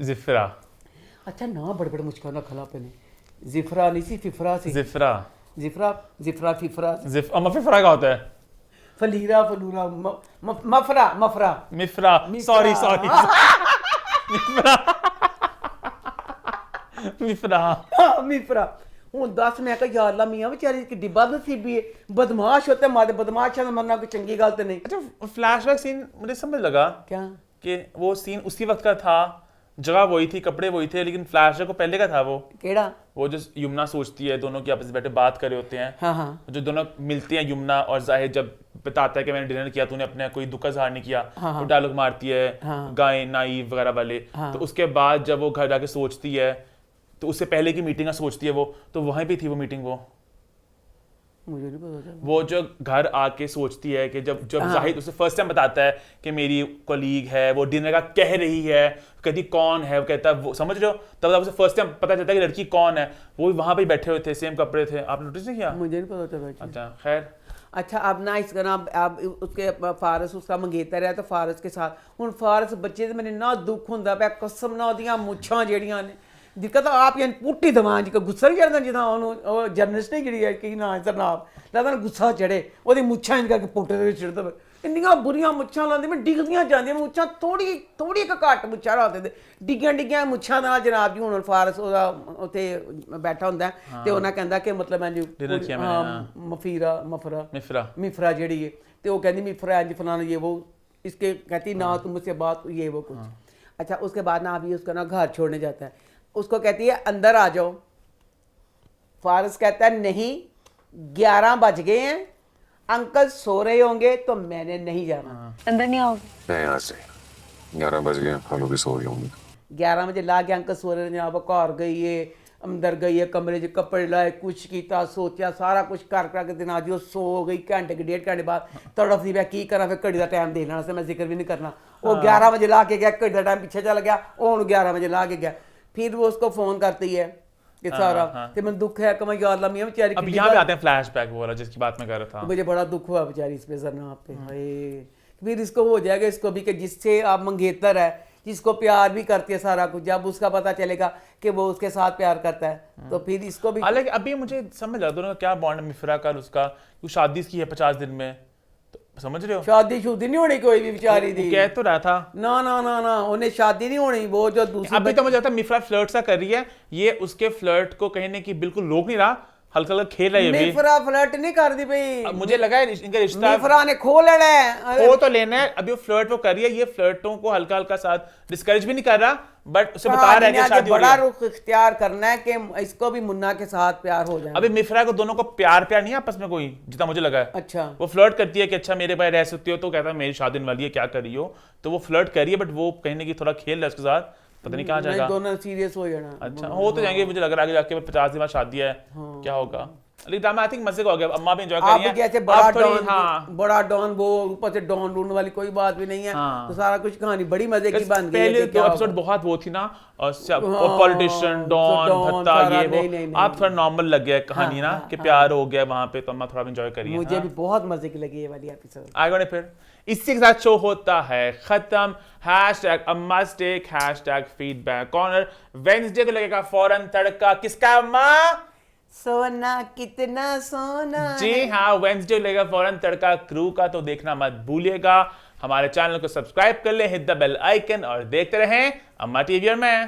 S1: जिफ्रा,
S2: अच्छा ना बड़े बड़े मुश्किल ना खला पे ने, जिफ्रा नहीं सी फिफरा सी,
S1: जिफ्रा
S2: जिफ्रा फिफरा,
S1: फिफरा का होता है
S2: फलीरा फलूरा मफरा मफरा
S1: मिफ्रा, सॉरी मिफ्रा
S2: मिफ्रा। हूँ दस मैं कहा यार ला मियाँ बेचारी कि डिब्बा नसीबी है, बदमाश होते मारे बदमाश मरना कोई चंगी गल तो नहीं।
S1: अच्छा फ्लैशबैक सीन मुझे समझ लगा
S2: क्या
S1: कि वो सीन उसी वक्त का था जगह वही थी, कपड़े वही थे, लेकिन फ्लैशबैक को पहले का था
S2: केड़ा
S1: वो जो यमुना सोचती है, दोनों की आपस में बैठे बात कर रहे होते हैं,
S2: हाँ हाँ
S1: जो दोनों मिलती हैं, यमुना और जाहिद जब बताता है कि मैंने डिनर किया, तूने अपने कोई दुख का इजहार नहीं किया, तो डायलॉग मारती है गाय नाइव वगैरह वाले। तो उसके बाद जब वो घर जाके सोचती है, तो उससे पहले की मीटिंग सोचती है वो, तो वहीं पे थी वो मीटिंग,
S2: मुझे नहीं पता था।
S1: वो जो घर आके सोचती है कि जब जब जाहिद उसे फर्स्ट टाइम बताता है कि मेरी कोलीग है, वो डिनर का कह रही है, कहती कौन है, वो कहता है वो, समझ रहे हो, तब उसे फर्स्ट टाइम पता चलता है कि लड़की कौन है, वो वहां पे बैठे हुए थे, सेम कपड़े थे, आपने नोटिस नहीं किया?
S2: मुझे नहीं पता था भाई।
S1: अच्छा खैर,
S2: अच्छा अब ना इसका ना अब उसके फारस उसका मंगेतर है, तो फारस के साथ हुण फारस बच्चे ते मैंने ना दुख हुंदा पिया कसम ना ओदियां मुੱਛਾਂ ਜਿਹੜੀਆਂ ਨੇ दिक्कत आप यानी पुट्टी दवां जी गुस्सा नहीं चढ़दा जिदा ਉਹਨੂੰ ਜਰਨਲਿਸਟ ਜਿਹੜੀ ਹੈ ਕੀ ਨਾ ਜਨਾਬ ਲੱਗਦਾ ਗੁੱਸਾ ਚੜੇ ਉਹਦੀ ਮੁੱਛਾਂ ਇੰਜ ਕਰਕੇ ਪੁੱਟੇ ਦੇ ਵਿੱਚ ਚੜਦਾ ਇੰਨੀਆਂ ਬੁਰੀਆਂ ਮੁੱਛਾਂ ਲਾਉਂਦੇ ਮੈਂ ਡਿੱਗਦੀਆਂ ਜਾਂਦੀਆਂ ਮੁੱਛਾਂ ਥੋੜੀ ਇੱਕ ਘੱਟ ਮੁੱਛਾਂ ਲਾਉਂਦੇ ਤੇ ਡਿੱਗੀਆਂ ਮੁੱਛਾਂ ਨਾਲ ਜਨਾਬ ਜੀ ਹੁਣ ਫਾਰਸ ਉਹਦਾ ਉੱਥੇ ਬੈਠਾ ਹੁੰਦਾ ਤੇ ਉਹਨਾਂ ਕਹਿੰਦਾ ਕਿ ਮਤਲਬ ਮੈਂ मिफरा ਜਿਹੜੀ ਹੈ ਤੇ ਉਹ ਕਹਿੰਦੀ मिफरा इंज फलाना ये वो इसके कहती ना तुम मुझसे बात ये वो कुछ। अच्छा उसके बाद ना अभी उसका ना घर छोड़ने जाता है, उसको कहती है अंदर आ जाओ, फारस कहता है नहीं 11 बज गए हैं, अंकल सो रहे होंगे तो मैंने नहीं जाना।
S5: अंदर नहीं आओगे?
S6: मैं यहाँ से 11 बज गए, हम लोग भी सो रही होंगी।
S2: 11 बजे ला के अंकल सो रहे हैं, आप घर गई है, अंदर गई है, कमरे च कपड़े लाए, कुछ किया सोचा सारा कुछ कर दिन आज सो गई, घंटे के 1.5 घंटे बाद तड़फती मैं की करा, फिर घड़ी का टाइम देना से मैं जिक्र भी नहीं करना। वो 11 बजे ला के गया, घड़ी का टाइम पीछे चल गया, वो 11 बजे ला के गया, फिर वो उसको फोन करती है कि सारा तो मैं दुख है कि मैं यार मियां बेचारी।
S1: अब यहाँ पे आते हैं फ्लैशबैक वाला जिसकी बात मैं कर रहा था,
S2: मुझे बड़ा दुख हुआ बेचारी इस पे जरनाब पे, हाय फिर इसको हो जाएगा इसको भी कि जिससे आप मंगेतर है, जिसको प्यार भी करती है सारा कुछ, जब उसका पता चलेगा कि वो उसके साथ प्यार करता है तो फिर इसको भी।
S1: हालांकि अभी मुझे समझ लगा दोनों का क्या बॉन्ड है, मिफरा का उसका, शादी की है 50 दिन में, तो समझ रहे हो,
S2: शादी शुदी नहीं होनी कोई भी बेचारी दी,
S1: कह तो रहा था
S2: ना ना ना ना उन्हें शादी नहीं होनी। वो जो दूसरी
S1: अभी तो मुझे लगता है मिफरा फ्लर्ट सा कर रही है, ये उसके फ्लर्ट को कहीं की बिल्कुल रोक नहीं रहा, हल्का हल्का खेल रही है।
S2: मिफरा फ्लर्ट नहीं कर दी भाई,
S1: मुझे लगा है इनका रिश्ता
S2: मिफरा ने खो लेना है,
S1: वो तो लेना है, अभी वो फ्लर्ट वो कर रही है, ये फ्लर्टों को हल्का हल्का साथ डिस्करेज भी नहीं कर रहा, बट उसे बता रहा है कि शादी हो रही
S2: बड़ा
S1: है।
S2: रुख इख्तियार करना है कि इसको भी मुन्ना के साथ प्यार हो जाए।
S1: अभी मिफरा को दोनों को प्यार नहीं है आपस में कोई, जितना मुझे लगा है।
S2: अच्छा
S1: वो फ्लर्ट करती है कि अच्छा मेरे भाई रह सकती हो, तो कहता है मेरी शादी होने वाली है क्या कर रही हो, तो वो फ्लर्ट कर रही है, बट वो कहीं की थोड़ा खेल रहा है उसके साथ, पता नहीं कहाँ जाएगा,
S2: दोनों सीरियस हो जाना।
S1: अच्छा हो तो जाएंगे, मुझे लग रहा है आगे जाके 50 दिन बाद शादी है, क्या होगा, लेकिन आई थिंक मजे का हो गया, अम्मा भी एंजॉय कर रही हैं।
S2: कैसे बड़ा डॉन वो ऊपर से डॉन रून वाली कोई बात भी नहीं है, तो सारा कुछ कहानी बड़ी मजे की बन गई है।
S1: पहले 2 एपिसोड बहुत वो थी ना, पॉलिटिशियन डॉन भत्ता ये वो, आप थोड़ा नॉर्मल लग गया कहानी ना कि प्यार हो गया वहां पे, तो अम्मा थोड़ा एंजॉय करिए।
S2: मुझे भी बहुत मजे की लगी ये वाली एपिसोड।
S1: आगे बढ़े फिर, इसी के साथ शो होता है खत्म। #अम्मास्टेक #फीडबैक कॉर्नर वेडनेसडे को लगेगा फौरन तड़का, किसका अम्मा?
S2: सोना कितना सोना
S1: जी हाँ, वेडनेसडे लगेगा फौरन तड़का क्रू का, तो देखना मत भूलिएगा। हमारे चैनल को सब्सक्राइब कर ले, हिट द बेल आइकन और देखते रहें अम्मा टीवी और मैं।